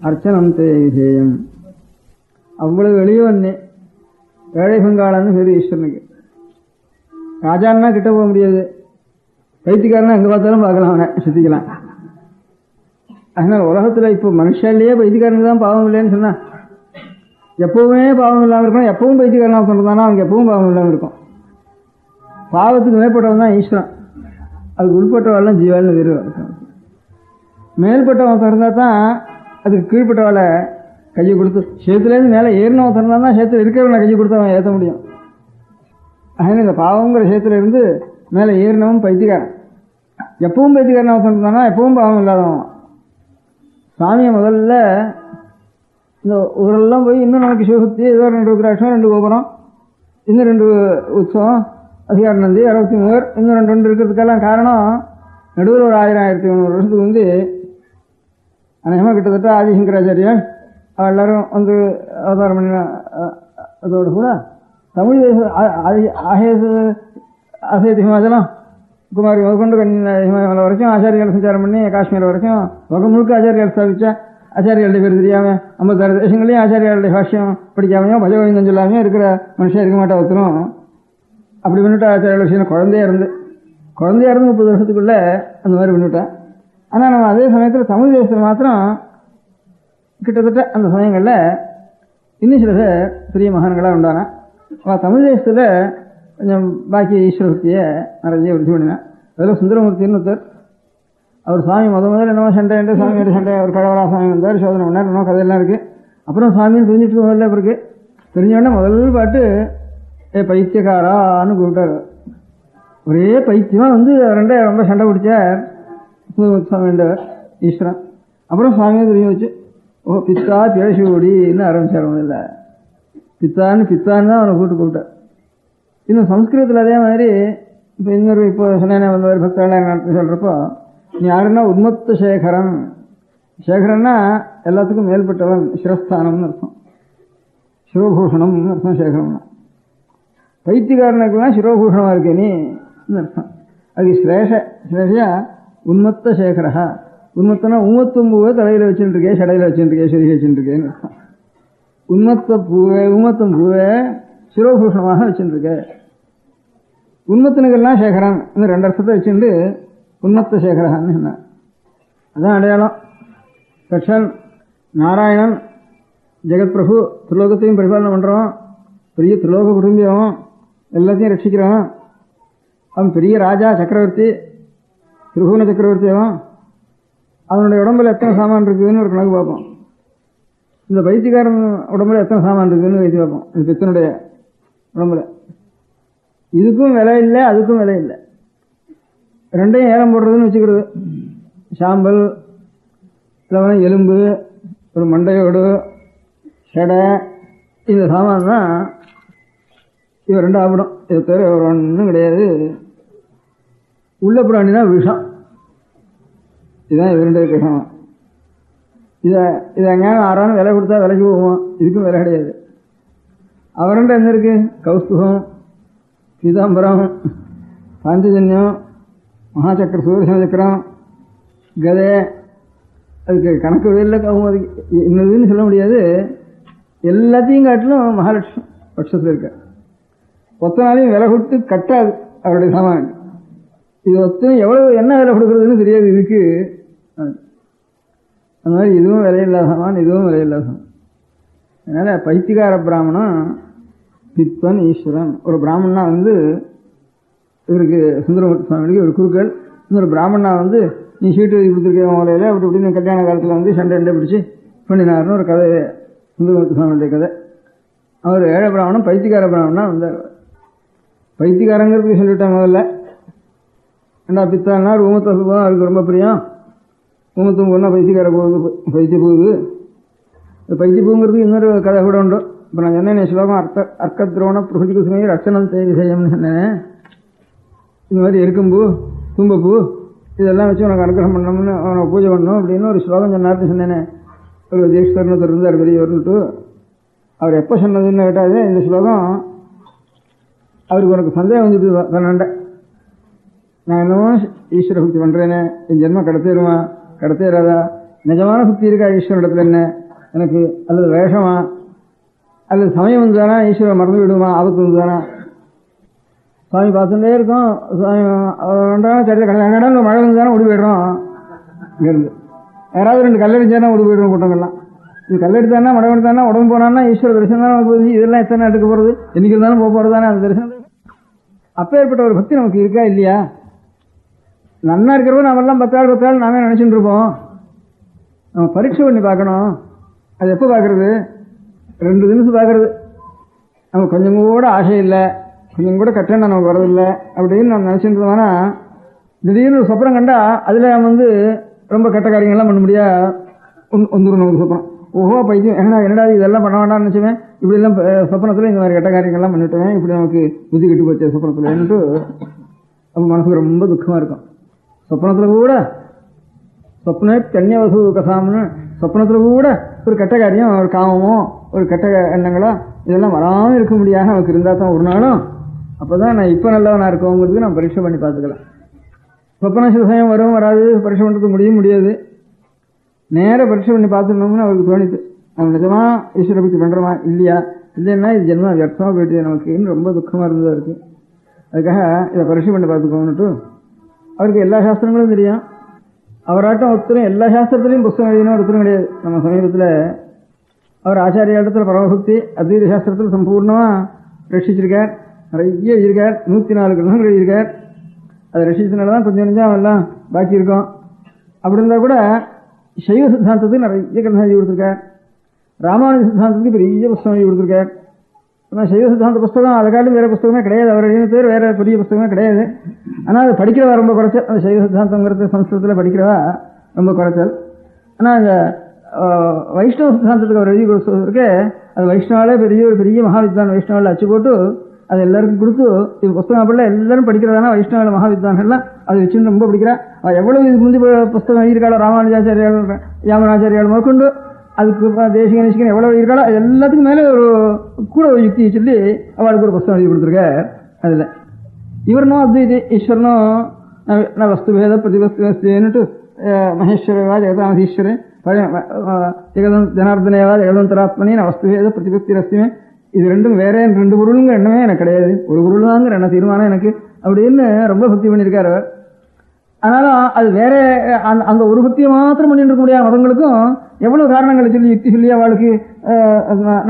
அர்ச்சனம் தே விதேயம். அவ்வளவு எளியவன்னே ஏழை பங்காளன்னு பேர் ஈஸ்வரனுக்கு. ராஜான்னா கிட்ட போக முடியாது, பைத்தியக்காரனா எங்கே பார்த்தாலும் பார்க்கலாம், அவனை சுத்திக்கலாம். அதனால் உலகத்தில் இப்போ மனுஷாலேயே பைத்தியக்காரனுக்கு தான் பாவம் இல்லைன்னு சொன்னா எப்பவுமே பாவம் இல்லாமல் இருக்கணும். எப்பவும் பைத்தியக்காரனாக சொல்றதானா அவனுக்கு எப்பவும் பாவம் இல்லாமல் இருக்கும். பாவத்துக்கு மேற்பட்டவன் தான் ஈஸ்வரன், அதுக்கு உள்பட்டவாள்லாம் ஜீவால்னு வேறு. மேல்பட்டவன் திறந்தால் தான் அதுக்கு கீழ்பட்டவாளை கையை கொடுத்து சேத்துலேருந்து மேலே ஏறினவன் திறந்தா தான் சேத்துல இருக்கிறவனை கையை கொடுத்து அவன் ஏற்ற முடியும். அதனால் இந்த பாவங்கிற சேத்துல இருந்து மேலே ஏறினவன் பைத்தியக்காரன். எப்பவும் பைத்தியக்காரனாக திறந்தானா எப்பவும் பாவம் இல்லாதவன். சாமியை முதல்ல இந்த ஊரெல்லாம் போய் இன்னும் நமக்கு சிவசக்தி ஏதோ 2 ருத்ராட்சம் 2 கோபுரம் இன்னும் 2 உற்சவம் அதிகார நந்தி 63 இன்னும் 2 இருக்கிறதுக்கெல்லாம் காரணம் நடுவில் ஒரு 1000-1300 வருஷத்துக்கு வந்து அநேகமாக கிட்டத்தட்ட ஆதிசங்கராச்சாரியர் எல்லாரும் வந்து அவதாரம் பண்ணின அதோடு கூட தமிழ் ஆசேதி ஹிமாச்சலம் குமாரி முதற்கொண்டு ஹிமாலயம் வரைக்கும் ஆச்சாரியால் சஞ்சாரம் பண்ணி காஷ்மீர் வரைக்கும் உலகம் முழுக்க ஆச்சாரியால் ஸ்தாபிச்ச ஆச்சாரியாளுடைய பேர் தெரியாமல் 56 தேசங்களையும் ஆச்சாரியாளுடைய பாஷ்யம் படிக்காமையும் பஜகோவிந்தம் சொல்லாமையும் இருக்கிற மனுஷன் இருக்க மாட்டா ஒருத்தரும். அப்படி பண்ணிவிட்டா ஆச்சாரியால் விஷயம் குழந்தையா இருந்து 30 வருஷத்துக்குள்ள அந்த மாதிரி பண்ணிவிட்டேன். ஆனால் நம்ம அதே சமயத்தில் தமிழ் தேசத்தில் மாத்திரம் கிட்டத்தட்ட அந்த சமயங்களில் இன்னும் சில பேர் பெரிய மகான்களாக உண்டானா. தமிழ் தேசத்தில் கொஞ்சம் பாக்கி ஈஸ்வரத்தியை நிறைய விருத்தி பண்ணினேன். அதில் சுந்தரமூர்த்தின்னு ஒருத்தர், அவர் சாமி முதல்ல என்னமோ சண்டை சாமியோட சண்டை, அவர் கடவுளா சாமி வந்தார், சோதனை பண்ணார், இன்னும் கதையெல்லாம் இருக்குது. அப்புறம் சாமின்னு தெரிஞ்சுட்டு முதல்ல பிறகு தெரிஞ்சோடனே முதல் பாட்டு பைத்தியக்காரான்னு கூப்பிட்டார். ஒரே பைத்தியமாக வந்து ரொம்ப சண்டை பிடிச்சார் சுவாமிண்டவர் ஈஸ்வரன். அப்புறம் சுவாமியை தெரிஞ்சு வச்சு பித்தா பேசிஓடின்னு ஆரம்பிச்சார். முதல்ல பித்தான்னு தான் அவனை கூப்பிட்டார். இன்னும் சம்ஸ்கிருதத்தில் அதே மாதிரி இப்போ சொன்ன வந்தவர் பக்தாளர் சொல்கிறப்போ நீ யாருன்னா உன்மத்த சேகரன். சேகரன்னா எல்லாத்துக்கும் மேல்பட்டவன், சிரஸ்தானம்னு அர்த்தம், சிவபூஷணம்னு அர்த்தம் சேகரம்னா. பைத்தியக்காரனுக்குலாம் சிரோபூஷணமாக இருக்கே நீன்னு அர்த்தம். அது ஸ்ரேஷா உன்மத்த சேகரா. உன்மத்தனா உமத்தும்பூவை தலையில் வச்சுருக்கே, சடையில் வச்சுருக்கே, சொருகி வச்சுருக்கேன்னு அர்த்தம். உமத்தம் பூவை சிரோபூஷணமாக வச்சுருக்க. உன்மத்தனுக்கெல்லாம் சேகரன் இன்னும் 2 அர்த்தத்தை வச்சுட்டு உன்மத்த சேகரான்னு சொன்னார். அதான் அடையாளம். சக்ஷன் நாராயணன் ஜெகத் பிரபு, திரிலோகத்தையும் பரிபாலனை பண்ணுறோம், பெரிய திரிலோக குடும்பியம், எல்லாத்தையும் ரட்சிக்கிறோம். அவன் பெரிய ராஜா சக்கரவர்த்தி, திரிபுவன சக்கரவர்த்தி. அவனுடைய உடம்புல எத்தனை சாமான் இருக்குதுன்னு ஒரு கணக்கு பார்ப்போம். இந்த பைத்தியக்காரன் உடம்புல எத்தனை சாமான் இருக்குன்னு வைத்து பார்ப்போம். இந்த பித்தனுடைய உடம்புல இதுக்கும் விலை இல்லை, அதுக்கும் விலை இல்லை. ரெண்டையும் ஏலம் போடுறதுன்னு வச்சுக்கிறது. சாம்பல், எலும்பு, ஒரு மண்டையோடு, செடை, இந்த சாமான் தான் இவன் ரெண்டு ஆப்பிடும். இதை தவிர ஒரு ஒன்றும் கிடையாது. உள்ள பிராணினா விஷம். இதுதான் இவருடைய சாமான். இதை எங்கேயாவது ஆறான விலை கொடுத்தா விலைக்கு போவோம். இதுக்கும் விலை கிடையாது. அவர்கிட்ட என்ன இருக்கு? கௌஸ்துபம், பீதாம்பரம், பாஞ்சஜன்யம், மகாசக்கர, சூரிய சக்கரம், கதை, அதுக்கு கணக்கு வெளியில் இன்னதுன்னு சொல்ல முடியாது. எல்லாத்தையும் காட்டிலும் மகாலட்சுமி பட்சத்தில் இருக்க. ஒத்த நாளையும் விலை கொடுத்து கட்டாது அவருடைய சாமான். இது ஒத்தனை எவ்வளவு என்ன விலை கொடுக்குறதுன்னு தெரியாது இதுக்கு. அந்த மாதிரி இதுவும் விலையில்லாத சாமான், இதுவும் விலையில்லாத சாமான். அதனால பைத்தியகார பிராமணன் பித்வன் ஈஸ்வரன். ஒரு பிராமணனா இவருக்கு சுந்தரமூர்த்தி சுவாமிக்கு ஒரு குருக்கள். இன்னொரு பிராமணனா நீ சீட்டு எழுதி கொடுத்துருக்க மூலையில் அப்படி இப்படின்னு கல்யாண காலத்தில் சண்டை பிடிச்சி பண்ணினார்னு ஒரு கதை, சுந்தரமூர்த்தி சுவாமியுடைய கதை. அவர் ஏழை பிராமணன், பைத்தியகார பிராமணனா வந்தார். பைத்தியகாரங்கிறது சொல்லிவிட்டேன் முதல்ல. ஏண்டா பித்தான்னா ஊமத்தை போதும், அவருக்கு ரொம்ப பிரியம். ஊமத்தும் போனால் பைத்தியகார போகுது, பைத்திய போகுது. பைத்திய பூங்கிறதுக்கு இன்னொரு கதை கூட உண்டு. இப்போ நான் சொன்னேன் ஸ்லோகம் அர்க்கத்ரோண பிரபதி குசுமை ரச்சனம் விஷயம்னு சொன்னேன். இந்த மாதிரி எருக்கம்பூ, தும்பப்பூ இதெல்லாம் வச்சு உனக்கு அனுகிரகம் பண்ணணும்னு, அவனை பூஜை பண்ணணும் அப்படின்னு ஒரு ஸ்லோகம் சொன்னார்னு சொன்னேனே. ஒரு தீட்சர்னு இருந்தார் பெரியவர்னுட்டு. அவர் எப்போ சொன்னதுன்னு கேட்டாது இந்த ஸ்லோகம் அவருக்கு உனக்கு சந்தேகம் வந்துட்டு தன்னாண்ட. நான் என்னமோ ஈஸ்வர பக்தி பண்ணுறேனே, என் ஜென்மம் கடத்தேருமா கடத்தேறாதா, நிஜமான பக்தி இருக்கா ஈஸ்வர இடத்துல என்ன எனக்கு, அல்லது வேஷமா, அல்லது சமயம் வந்துதானா, ஈஸ்வரன் மறந்து விடுமா, ஆபத்து வந்துதானா. சுவாமி பார்த்துட்டே இருக்கோம். சுவாமி ரெண்டாலும் தெரியல, கடை மழை வந்துதானே ஓடி போய்டுறோம். இங்கேருந்து யாராவது ரெண்டு கல்லடிச்சானா ஓடி போய்டுறோம் கூட்டங்கள்லாம். இது கல்லெடுத்தானா மழை எடுத்தானா உடம்பு போனான்னா ஈஸ்வர தரிசனம் தான் நமக்கு போகுது. இதெல்லாம் எத்தனை நாட்டுக்கு போகிறது, என்னைக்கு இருந்தாலும் போக போகிறது தானே அந்த தரிசனம். அப்போ ஏற்பட்ட ஒரு பக்தி நமக்கு இருக்கா இல்லையா? நன்னா இருக்கிறப்ப நாமெல்லாம் 10 நாள் நாமே நினச்சிட்டு இருப்போம். நம்ம பரீட்சை பண்ணி பார்க்கணும். அது எப்போ பார்க்கறது? 2 தினசு பார்க்கறது. நம்ம கொஞ்சம் கூட ஆசை இல்லை, கொஞ்சம் கூட கட்டணம் நமக்கு வரதில்லை அப்படின்னு நம்ம நினச்சிட்டு இருந்தோம்னா, திடீர்னு ஒரு சொப்பனம் கண்டா அதில் நம்ம ரொம்ப கெட்ட காரியங்கள்லாம் பண்ண முடியா வந்துடும் நமக்கு சொப்பனம். ஓஹோ பைத்தியம், என்னடா இதெல்லாம் பண்ண வேண்டாம்னு நினச்சுவேன், இப்படிலாம் சொப்பனத்தில் இந்த மாதிரி கெட்ட காரியங்கள்லாம் பண்ணிவிட்டேன், இப்படி நமக்கு புத்தி கெட்டு போச்சு சொப்பனத்தில் என்னட்டு அப்போ மனசுக்கு ரொம்ப துக்கமாக இருக்கும். சொப்பனத்தில் கூட சொப்ன கன்னியவசு கசாம்னு சொப்னத்தில் கூட ஒரு கெட்ட காரியம், ஒரு காமமோ ஒரு கெட்ட எண்ணங்களோ இதெல்லாம் வராமல் இருக்க முடியாது நமக்கு இருந்தால் தான் ஒரு நாளும். அப்போ தான் நான் இப்போ நல்லவனாக இருக்கோங்கிறதுக்கு நான் பரீட்சை பண்ணி பார்த்துக்கலாம். சொப்பன சில சமயம் வரும், வராது, பரீட்சை பண்ணுறதுக்கு முடியாது. நேராக பரீட்சை பண்ணி பார்த்துட்டோம்னு அவருக்கு தோணித்து, நம்ம நிஜமாக ஈஸ்வர பக்தி பண்ணுறோமா இல்லையா, இல்லைன்னா இது ஜென்மம் வியர்த்தமாக போயிட்டு நமக்குன்னு ரொம்ப துக்கமாக இருந்ததாக இருக்குது. அதுக்காக இதை பரீட்சை பண்ணி பார்த்துக்கோன்னுட்டு அவருக்கு எல்லா சாஸ்திரங்களும் தெரியும். அவராட்டம் ஒருத்தரும் எல்லா சாஸ்திரத்துலையும் புஸ்தகம் எழுதினா ஒருத்தரும் கிடையாது. நம்ம சமீபத்தில் அவர் ஆச்சாரிய இடத்துல பரமபக்தி அத்வைத சாஸ்திரத்தில் சம்பூர்ணமாக ரட்சிச்சிருக்கார். நிறைய எழுதியிருக்கார். 104 கிரந்தங்கள் எழுதியிருக்கார். அதை ரட்சிச்சதுனால தான் கொஞ்சம் கொஞ்சம் எல்லாம் பாக்கி இருக்கும். அப்படி இருந்தால் கூட சைவ சித்தாந்தத்துக்கு நிறைய கிரந்தம் எழுதி கொடுத்துருக்கார். ராமானுஜ சித்தாந்தத்துக்கு பெரிய புஸ்தகம் எழுதி கொடுத்துருக்கார். ஆனால் சைவ சித்தாந்த புஸ்தகம் அதை காட்டும் வேறு புஸ்தகமே கிடையாது. அவர் எழுதின பேர் வேறு பெரிய புஸ்தகமே கிடையாது. ஆனால் அது படிக்கிறவா ரொம்ப குறைச்சல். அந்த சைவ சித்தாந்தங்கிறது சம்ஸ்கிருதத்தில் படிக்கிறவா ரொம்ப குறைச்சல். ஆனால் அந்த வைஷ்ணவ சித்தாந்தத்துக்கு அவர் எழுதி கொடுத்ததுக்கு அது வைஷ்ணவாலே ஒரு பெரிய மகாவித்வான் வைஷ்ணவாவில் அச்சு போட்டு அது எல்லாருக்கும் கொடுத்து இது புஸ்தகம் அப்படிலாம் எல்லாரும் படிக்கிறதானா வைஷ்ணவ மகாவித்வான்கள்லாம் அது வச்சுன்னு ரொம்ப பிடிக்கிறா. எவ்வளவு இதுக்கு முந்தி புஸ்தகம் எழுதியிருக்காளோ ராமானுஜாச்சாரியால் யாமனாச்சாரியால் முதற்கொண்டு அதுக்கு தேசிக நிஷ்கன் எவ்வளோ எழுதியிருக்காளோ அது எல்லாத்துக்கும் மேலே ஒரு கூட ஒரு யுக்தியை சொல்லி அவளுக்கு ஒரு புஸ்தகம் எழுதி கொடுத்துருக்க. அதில் இவரனும் அத்வைதி ஈஸ்வரனும் நான் வஸ்துபேத பிரதிபஸ்துன்னுட்டு மகேஸ்வரவா ஜெகதாமதீஸ்வரன் ஜெகதம் ஜனார்தனேவா ஜெகதந்தராத்மனி நான் வஸ்துபேத பிரதிபக்தி ரஸ்திமே, இது ரெண்டும் வேற 2 பொருளுங்கிற எண்ணமே எனக்கு கிடையாது, ஒரு பொருள் தாங்கிற என்ன தீர்மானம் எனக்கு அப்படின்னு ரொம்ப பக்தி பண்ணியிருக்காரு அவர். ஆனாலும் அது வேற அந்த ஒரு பக்தியை மாத்திரம் பண்ணிட்டு இருக்க முடியாத மதங்களுக்கும் எவ்வளவு காரணங்களை சொல்லி யுக்தி சொல்லி அவளுக்கு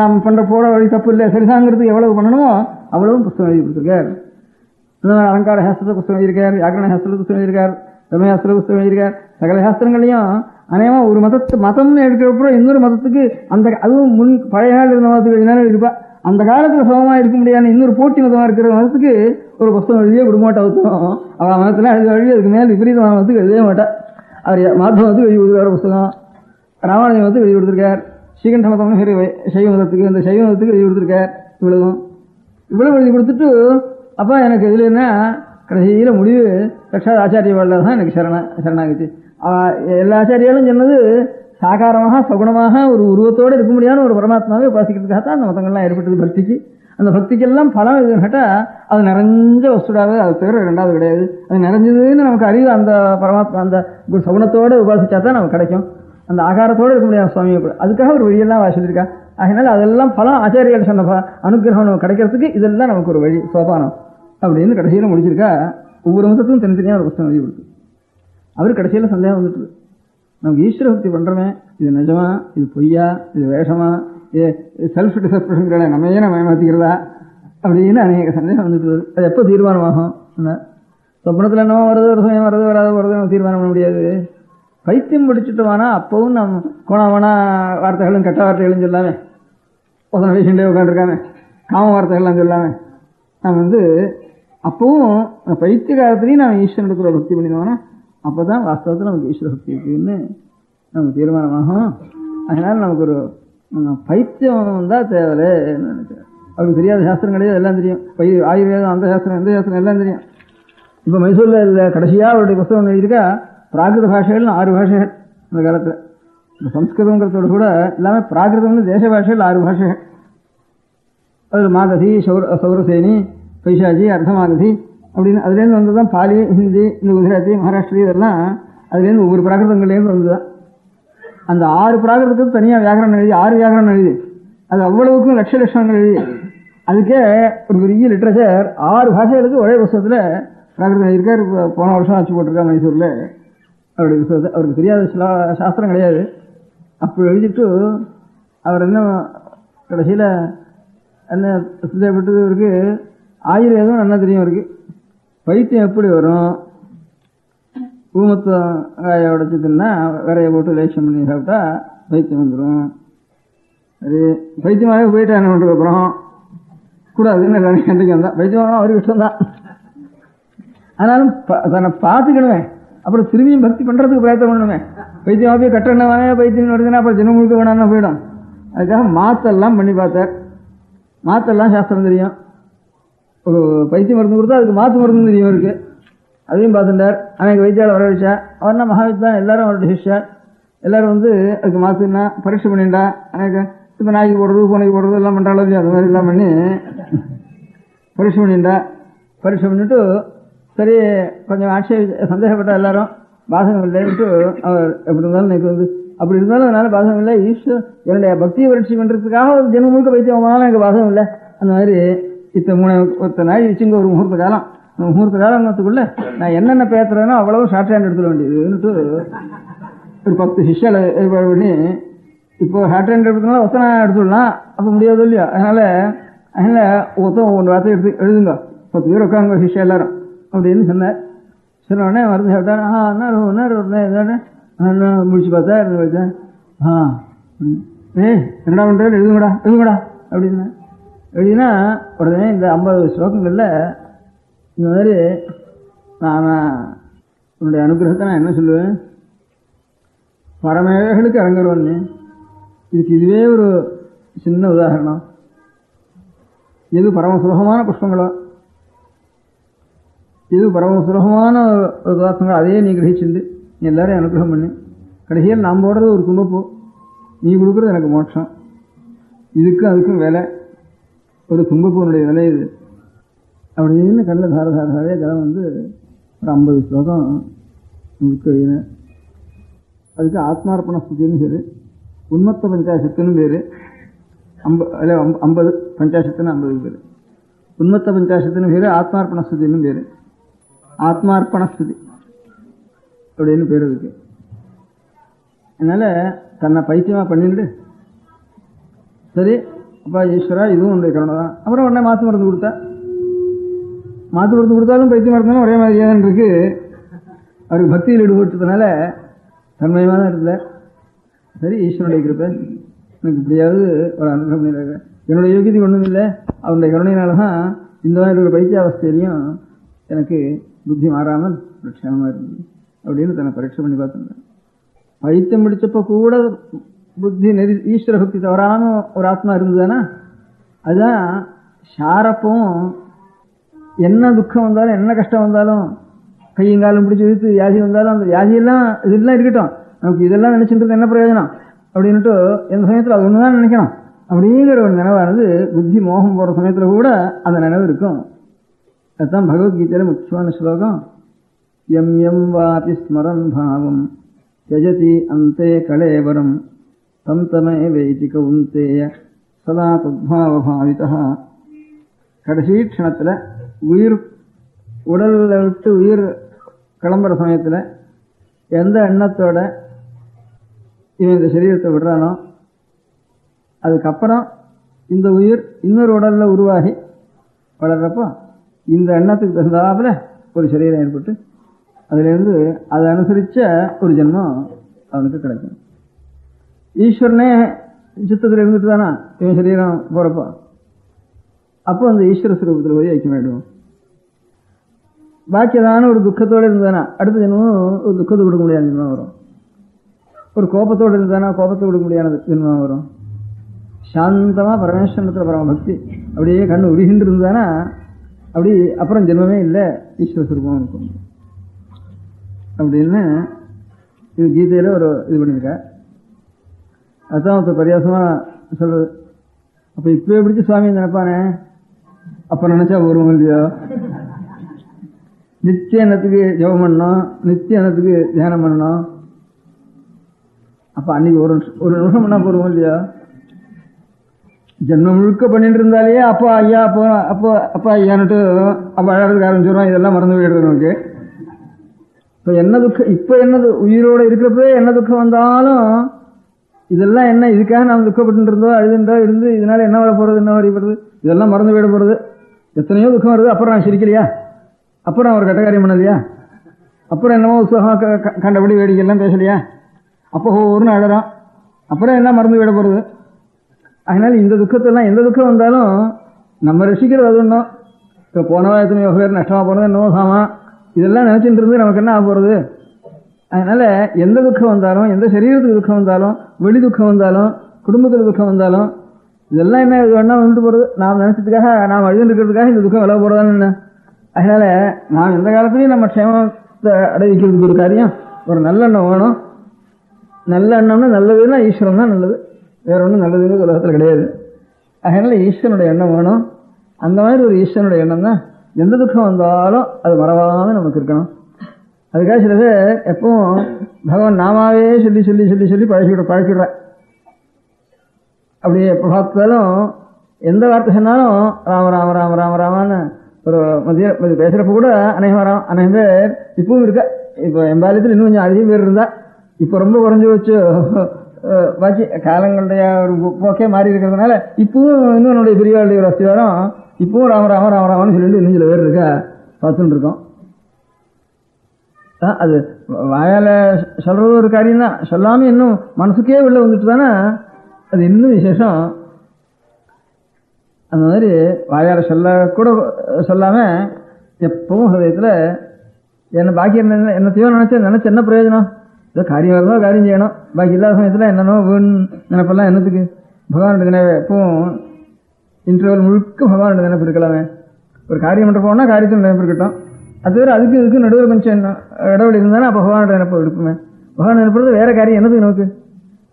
நாம் பண்ற போற வழி தப்பு இல்லை சரிதாங்கிறதுக்கு எவ்வளவு பண்ணணுமோ அவ்வளவும் புஸ்தகம் எழுதி கொடுத்துருக்கார். அலங்கார சாஸ்திரத்தை புஸ்தகம் எழுதியிருக்கார், வியாக்கரண சாஸ்திரத்தை புஸ்தகம் எழுதியிருக்கார், தர்மசாஸ்திர புஸ்தகம் எழுதியிருக்கார். சகல சாஸ்திரங்களையும் அநேகமாக ஒரு மதம்னு எடுக்கிறப்பறம் இன்னொரு மதத்துக்கு அதுவும் பழைய காலம் இருந்த மதத்துக்கு என்னென்ன இருப்பா, அந்த காலத்தில் சமமாக இருக்க முடியாத இன்னொரு போட்டி மதமாக இருக்கிற மதத்துக்கு ஒரு புத்தகம் எழுதியே விடமாட்டா ஒருத்தரும். அவள் மதத்தில் எழுதி வழி அதுக்கு மேலே விபரீதமான மதத்துக்கு எழுதவே மாட்டா. அவர் மாதவ மதத்துக்கு எழுதி கொடுக்குறாரு புத்தகம், ராமானுஜ மதத்துக்கு எழுதி கொடுத்துருக்கார், ஸ்ரீகண்ட மதம்னு சைவ மதத்துக்கு, இந்த சைவ மதத்துக்கு எழுதி கொடுத்துருக்கார். இவ்வளவு எழுதி கொடுத்துட்டு அப்போ எனக்கு இதில் என்ன கடைசியில் முடிவு ரட்சாத் ஆச்சாரியவாள் தான் எனக்கு சரணாகிச்சு. எல்லா ஆச்சாரியாலும் சொன்னது சாகாரமாக சகுணமாக ஒரு உருவத்தோடு இருக்க முடியாத ஒரு பரமாத்மாவை உபாசிக்கிறதுக்காகத்தான் அந்த மதங்கள்லாம் ஏற்பட்டது பக்திக்கு. அந்த பக்திக்கெல்லாம் பலம் எதுன்னு கேட்டால் அது நிறைஞ்ச வஸ்துடாவே, அது தவிர ரெண்டாவது கிடையாது. அது நிறைஞ்சதுன்னு நமக்கு அறிவு அந்த பரமாத்மா அந்த சகுணத்தோடு உபாசிச்சா தான் நமக்கு கிடைக்கும். அந்த ஆகாரத்தோடு இருக்க முடியாது சுவாமியை. அதுக்காக ஒரு வழியெல்லாம் வாசிச்சிருக்கா. அதனால அதெல்லாம் பலம் ஆச்சாரியால் சொன்ன அனுகிரகம் நமக்கு கிடைக்கிறதுக்கு இதெல்லாம் நமக்கு ஒரு வழி சோபானம் அப்படின்னு கடைசியில் முடிச்சிருக்கா. ஒவ்வொரு மதத்துக்கும் தனித்தனியாக ஒரு புத்தகம் எழுதி கொடுத்து அவர் கடைசியில் சந்தேகம் வந்துட்டு, நமக்கு ஈஸ்வர பக்தி பண்ணுறோமே, இது நிஜமா, இது பொய்யா, இது வேஷமா, செல்ஃப் டிசப்ஷன்களை நம்ம ஏமாற்றிக்கிறதா அப்படின்னு அநேக சந்தேகம் வந்துட்டு. அது எப்போ தீர்மானமாகும்? சொப்பனத்தில் என்னவோ வருது, ஒரு சமயம் வருது, வராது நம்ம தீர்மானம் பண்ண முடியாது. பைத்தியம் பிடிச்சிட்டோம்னா அப்பவும் நம்ம கோணமான வார்த்தைகளும் கெட்ட வார்த்தைகளும் சொல்லாமே, ஒசன பேசிகிட்டே உட்காந்துருக்காமே, காம வார்த்தைகள்லாம் சொல்லாமே, நாம் அப்பவும் பைத்திய காலத்துலேயும் நாம் ஈஸ்வரனுக்கு ஒரு பக்தி பண்ணிடுவோம்னா அப்போ தான் வாஸ்தவத்தில் நமக்கு ஈஸ்வர பக்தி இருக்குன்னு நமக்கு தீர்மானமாகும். அதனால் நமக்கு ஒரு பைத்தியம் தான் தேவை நினைக்கிறேன். அவருக்கு தெரியாத சாஸ்திரம் கிடையாது, எல்லாம் தெரியும். ஆயுர்வேதம், அந்த சாஸ்திரம், எந்த சாஸ்திரம் எல்லாம் தெரியும். இப்போ மைசூரில் இல்லை கடைசியாக அவருடைய புத்தகம் எழுதியிருக்கா பிராகிருத பாஷைகள் 6 பாஷைகள். அந்த காலத்தில் இந்த சம்ஸ்கிருதங்கிறதோடு கூட எல்லாமே பிராகிருதம்னு தேச பாஷைகள் 6 பாஷைகள். அது மாகதி, சௌரசேனி, பைசாஜி, அர்த்தமாகதி அப்படின்னு அதுலேருந்து வந்து தான் பாலி, ஹிந்தி, இந்த குஜராத்தி, மகாராஷ்டிரி இதெல்லாம் அதுலேருந்து ஒவ்வொரு பிராகிருதங்கள்லேருந்து வந்து தான். அந்த 6 பிராகிருதத்துக்கு தனியாக வியாகரணம் எழுதி 6 வியாகரணம் எழுதி அது அவ்வளவுக்கும் லட்சங்கள் எழுதி அதுக்கே ஒரு பெரிய லிட்ரேச்சர் 6 பாஷைகளுக்கு ஒரே புத்தகத்தில் பிராகிருதம் எழுதியிருக்கார். போன வருஷம் ஆச்சு போட்டிருக்கா மைசூரில் அவருடைய புத்தகத்தை. அவருக்கு தெரியாத சாஸ்திரம் கிடையாது. அப்போ எழுதிட்டு அவர் என்ன கடைசியில் என்ன சித்தப்பட்டது, இவருக்கு ஆயுர்வேதம் நல்லா தெரியும். அவருக்கு பைத்தியம் எப்படி வரும், ஊமத்தம் காய உடைச்சதுன்னா விரைய போட்டு லேஷம் பண்ணி சாப்பிட்டா பைத்தியம் வந்துடும். அது பைத்தியமாகவே போயிட்டா என்ன பண்ணுறது, அப்புறம் கூடாதுன்னு எல்லாரும் கண்டிக்க வந்தா பைத்தியமாக அவருக்கு இஷ்டம் தான். ஆனாலும் தன்னை பார்த்துக்கணுமே, அப்புறம் திரும்பியும் பக்தி பண்ணுறதுக்கு பிரயத்தனம் பண்ணணுமே. பைத்தியமாக போய் கட்டணவானே பைத்தியம் வருதுன்னா அப்புறம் ஜனம் முழுக்க வேணாம்னா போயிடும். அதுக்காக மாத்தெல்லாம் பண்ணி பார்த்தார். மாத்தெல்லாம் சாஸ்திரம் தெரியும். ஒரு பைத்தியம் மருந்து கொடுத்தா அதுக்கு மாற்று மருந்து தெரியும் இருக்கு, அதையும் பார்த்துட்டார். அன்னைக்கு வைத்தியாளர் வர வச்சா அவர்னா மகாவித்தான், எல்லாரும் அவருடைய சிஷ்யார். எல்லாரும் அதுக்கு மாற்றுனா பரீட்சை பண்ணிண்டா. அன்னைக்கு இப்போ நாய்க்கு போடுறது பூனைக்கு போடுறது எல்லாம் பண்ணுறாலும் இல்லையா, அது மாதிரி எல்லாம் பண்ணி பரீட்சை பண்ணிண்டா. பரீட்சை பண்ணிட்டு சரி கொஞ்சம் சந்தேகப்பட்டா எல்லாரும் பாசகம் இல்லைன்ட்டு அவர் எப்படி இருந்தாலும் எனக்கு அப்படி இருந்தாலும் அதனால பாசகம் இல்லை. என்னுடைய பக்தியை பரீட்சை பண்ணுறதுக்காக ஒரு ஜென்மம் முழுக்க பைத்தியம் போனாலும் எனக்கு பாசகம் இல்லை. அந்த மாதிரி ஒருத்த நாய் வச்சுங்க ஒரு முகூர்த்த காலம், அந்த முகூர்த்த காலத்துக்குள்ள நான் என்னென்ன பேசுறேனோ அவ்வளவு ஷார்ட் ஹேண்ட் எடுத்துட வேண்டியதுன்னுட்டு ஒரு 10 சிஷ்யால ஏற்பாடு பண்ணி இப்போ ஷார்ட் ஹேண்ட் எடுத்துனால ஒத்தனை எடுத்துடலாம், அப்போ முடியாது இல்லையா. அதனால ஒன்று வார்த்தை எடுத்து எழுதுங்க, 10 பேர் உட்காங்க சிஷ்யா எல்லாரும் அப்படின்னு சொன்னார். சொன்ன உடனே மருந்து சாப்பிட்டாரு. என்ன முடிச்சு பார்த்தா இருந்து வச்சேன். என்னடா பண்ணுறது, எழுதுங்கடா அப்படின்னா எழுதினா உடனே இந்த 50 ஸ்லோகங்களில் இந்த மாதிரி நான் உன்னுடைய அனுகிரகத்தை நான் என்ன சொல்லுவேன், பரமேகளுக்கு இறங்குறவன்னு. இதுவே ஒரு சின்ன உதாரணம். எது பரம சுலபமான புஷ்பங்களோ, இது பரம சுலபமான ஒரு உதாரணங்கள் அதையே நீ கிரகிச்சுண்டு நீ எல்லாரையும் அனுகிரகம் பண்ணி கடைசியில் நாம் போடுறது ஒரு தும்பப்பூ, நீ கொடுக்குறது எனக்கு மோட்சம். இதுக்கும் அதுக்கும் வேலை, ஒரு தும்பப்பூனுடைய விலை இது அப்படின்னு கண்ணில் தாரதாரவே ஜலம் ஒரு 50 ஸ்லோகம் முழுக்க எழுதினேன். அதுக்கு ஆத்மார்ப்பண ஸ்துதின்னு பேர், உன்மத்த பஞ்சாசத்துன்னு பேர். 50 பஞ்சாசத்துன்னு 50 பேர். உன்மத்த பஞ்சாசத்துன்னு பேர், ஆத்மார்ப்பண ஸ்துதின்னு பேர். ஆத்மார்ப்பண ஸ்துதி அப்படின்னு பேர் இருக்கு. அதனால தன்னை பைத்தியமாக பண்ணிட்டு சரி அப்பா ஈஸ்வரா இதுவும் உன்னுடைய கருணை தான். அப்புறம் உடனே மாற்று மருந்து கொடுத்தா, மாற்று மருந்து கொடுத்தாலும் பைத்தியமாக இருந்தாலும் ஒரே மாதிரியாக இருக்கு. அவருக்கு பக்தியில் ஈடுபட்டதுனால தன்மயமான இடத்துல சரி ஈஸ்வரனுடைய கிருப்பை எனக்கு இப்படியாவது ஒரு அனுகிரகம் பண்ணிடுறாங்க. என்னுடைய யோகியத்துக்கு ஒன்றும் இல்லை, அவனுடைய கருணையினால தான் இந்த மாதிரி ஒரு பைத்தியாவஸ்தையிலையும் எனக்கு புத்தி மாறாமல் ஒரு க்ஷேமமாக இருந்தது அப்படின்னு தன்னை பரீட்சை பண்ணி பார்த்துருந்தேன். பைத்தியம் பிடிச்சப்போ கூட புத்தி ஈஸ்வர பக்தி தவறான ஒரு ஆத்மா இருந்ததுன்னா அதுதான் ஷாரப்பும் என்ன துக்கம் வந்தாலும் என்ன கஷ்டம் வந்தாலும் கையங்காலம் பிடிச்சி இழுத்து வியாதி வந்தாலும் அந்த வியாதியெல்லாம் இதெல்லாம் இருக்கட்டும், நமக்கு இதெல்லாம் நினைச்சுட்டு என்ன பிரயோஜனம் அப்படின்ட்டு எந்த சமயத்தில் அது ஒன்று தான் நினைக்கணும் அப்படிங்கிற ஒரு நினைவானது புத்தி மோகம் போகிற சமயத்தில் கூட அந்த நினைவு இருக்கும். அதுதான் பகவத்கீதையில முக்கியமான ஸ்லோகம், எம் எம் வாபி ஸ்மரன் பாவம் யஜதி அந்தே கலேவரம் தம் தமே வேதி கவுந்தேய சதா தத்பாவ பாவிதா. கடைசி க்ஷணத்தில் உயிர் உடலில் விட்டு உயிர் கிளம்புற சமயத்தில் எந்த எண்ணத்தோட இவன் இந்த சரீரத்தை விடுறானோ அதுக்கப்புறம் இந்த உயிர் இன்னொரு உடலில் உருவாகி வளர்றப்போ இந்த எண்ணத்துக்கு தகுந்தாப்புல ஒரு சரீரம் ஏற்பட்டு அதிலிருந்து அதை அனுசரித்த ஒரு ஜென்மம் அவனுக்கு கிடைக்கும். ஈஸ்வரனே சித்தத்தில் இருந்துட்டு தானா இவன் சரீரம் போகிறப்போ அப்போ அந்த ஈஸ்வர ஸ்வரூபத்தில் போய் ஐக்கியமாயிடுவோம். பாக்கி ஏதான ஒரு துக்கத்தோடு இருந்தானா அடுத்த ஜென்மம் ஒரு துக்கத்தை கொடுக்க முடியாத ஜென்மம் வரும். ஒரு கோபத்தோடு இருந்தானா கோபத்தை கொடுக்க முடியாத ஜென்மம் வரும். சாந்தமாக பரமேஸ்வரத்தில் பரம பக்தி அப்படியே கண்ணு உருகின்று இருந்தானா அப்படி அப்புறம் ஜென்மமே இல்லை, ஈஸ்வர சுரூபம் இருக்கும் அப்படின்னு இது கீதையில் ஒரு இது பண்ணியிருக்க. அதுதான் ஒருத்தர் பரியாசமாக சொல்றது. அப்போ இப்போ பிடிச்சி சுவாமி நினைப்பானே அப்போ நினைச்சா வருவோம் இல்லையோ. நித்திய எண்ணத்துக்கு ஜெபம் பண்ணணும், நித்திய எண்ணத்துக்கு தியானம் பண்ணணும். அப்போ அன்னைக்கு ஒரு நிமிஷம் பண்ணால் போடுவோம் இல்லையா. ஜென்மம் முழுக்க பண்ணிட்டு இருந்தாலே அப்போ ஐயா அப்போ ஐயான்னுட்டு அப்போ அழகிறதுக்கு ஆரம்பிச்சிடுறோம். இதெல்லாம் மறந்து போயிடுறது நமக்கு. இப்போ என்ன துக்கம், இப்போ என்னது உயிரோடு இருக்கிறப்பவே என்ன துக்கம் வந்தாலும் இதெல்லாம் என்ன இதுக்காக நாம் துக்கப்பட்டு இருந்தோம் அழுதுண்டோ இருந்து இதனால என்ன வர போகிறது என்ன வரைப்படுறது இதெல்லாம் மறந்து போயிட போகிறது. எத்தனையோ துக்கம் வருது, அப்புறம் நான் சிரிக்கலையா, அப்புறம் அவர் கட்டக்காரியம் பண்ணலையா, அப்புறம் என்னமோ உற்சாகம் கண்டபடி வேடிக்கையெல்லாம் பேசலையா, அப்போ ஒவ்வொருன்னு அழறோம், அப்புறம் என்ன மறந்து விட போகிறது. அதனால இந்த துக்கத்தெல்லாம் எந்த துக்கம் வந்தாலும் நம்ம ரசிக்கிறது அது ஒன்றும். இப்போ போனவா எத்தனையோ பேர் நஷ்டமாக போனது என்னவோ சாமா இதெல்லாம் நினச்சிட்டு இருந்து நமக்கு என்ன ஆக போகிறது. அதனால எந்த துக்கம் வந்தாலும் எந்த சரீரத்துக்கு துக்கம் வந்தாலும் வெளி துக்கம் வந்தாலும் குடும்பத்தில் துக்கம் வந்தாலும் இதெல்லாம் என்ன இது வேணா வந்துட்டு போகிறது. நாம் நினச்சதுக்காக நாம் அழுதுன்னு இருக்கிறதுக்காக இந்த துக்கம் விலை போகிறதான்னு என்ன. அதனால நாம் எந்த காலத்துலையும் நம்ம க்ஷேமத்தை அடைவிக்கிறதுக்கு ஒரு காரியம் ஒரு நல்லெண்ணம் வேணும். நல்ல எண்ணம்னா நல்லதுன்னா ஈஸ்வரன் தான் நல்லது, வேற ஒன்றும் நல்லதுன்னு உலகத்தில் கிடையாது. அதனால ஈஸ்வரனுடைய எண்ணம் வேணும். அந்த மாதிரி ஒரு ஈஸ்வரனுடைய எண்ணம் தான் எந்த துக்கம் வந்தாலும் அது மறவாமல் நமக்கு இருக்கணும். அதுக்காக சில பேர் எப்பவும் பகவான் நாமாவே சொல்லி சொல்லி சொல்லி சொல்லி பழக்கிடுறேன். அப்படியே எப்போ பார்த்தாலும் எந்த வார்த்தை சொன்னாலும் ராம ராம ராம ராம ராமான்னு ஒரு மதிய பேசுகிறப்ப கூட அநேகம் பேர் இப்பவும் இருக்கா. இப்போ எம்பாலயத்தில் இன்னும் கொஞ்சம் அதிகம் பேர் இருந்தா, இப்போ ரொம்ப குறைஞ்சி வச்சு பாக்கி காலங்களுடைய ஒரு போக்கே மாறி இருக்கிறதுனால இப்பவும் இன்னும் என்னுடைய பெரியவாளுடைய ஒரு அஸ்திவாரம் இப்பவும் ராம ராம ராம ராமன்னு சொல்லிட்டு இன்னும் சில பேர் இருக்கா பார்த்துட்டு இருக்கோம். அது வாயால் சொல்றது ஒரு காரியம் தான், சொல்லாமல் இன்னும் மனசுக்கே உள்ள வந்துட்டு தானே அது இன்னும் விசேஷம். அந்த மாதிரி வாயால் சொல்லக்கூட சொல்லாமல் எப்பவும் ஹதயத்தில் என்ன பாக்கி என்னத்தையோ நினச்ச என்ன பிரயோஜனம். ஏதோ காரியம் வரதோ காரியம் செய்யணும், பாக்கி இல்லாத சமயத்தில் என்னென்னோ வீண் நினைப்பெல்லாம் என்னத்துக்கு. பகவானுடைய நினைவு எப்பவும் இன்டர்வல் முழுக்க பகவானுடைய நினைப்பு இருக்கலாமே. ஒரு காரியம் பண்ணுற போனால் காரியத்தில் நினைப்பு இருக்கட்டும், அது வேறு அதுக்கு இதுக்கு நடுவில் கொஞ்சம் இடைவெளி இருந்தாலும் அப்போ பகவானுடைய நினைப்பு எடுக்குமே. பகவான் நினைப்புறது வேறு காரியம் என்னதுக்கு நமக்கு.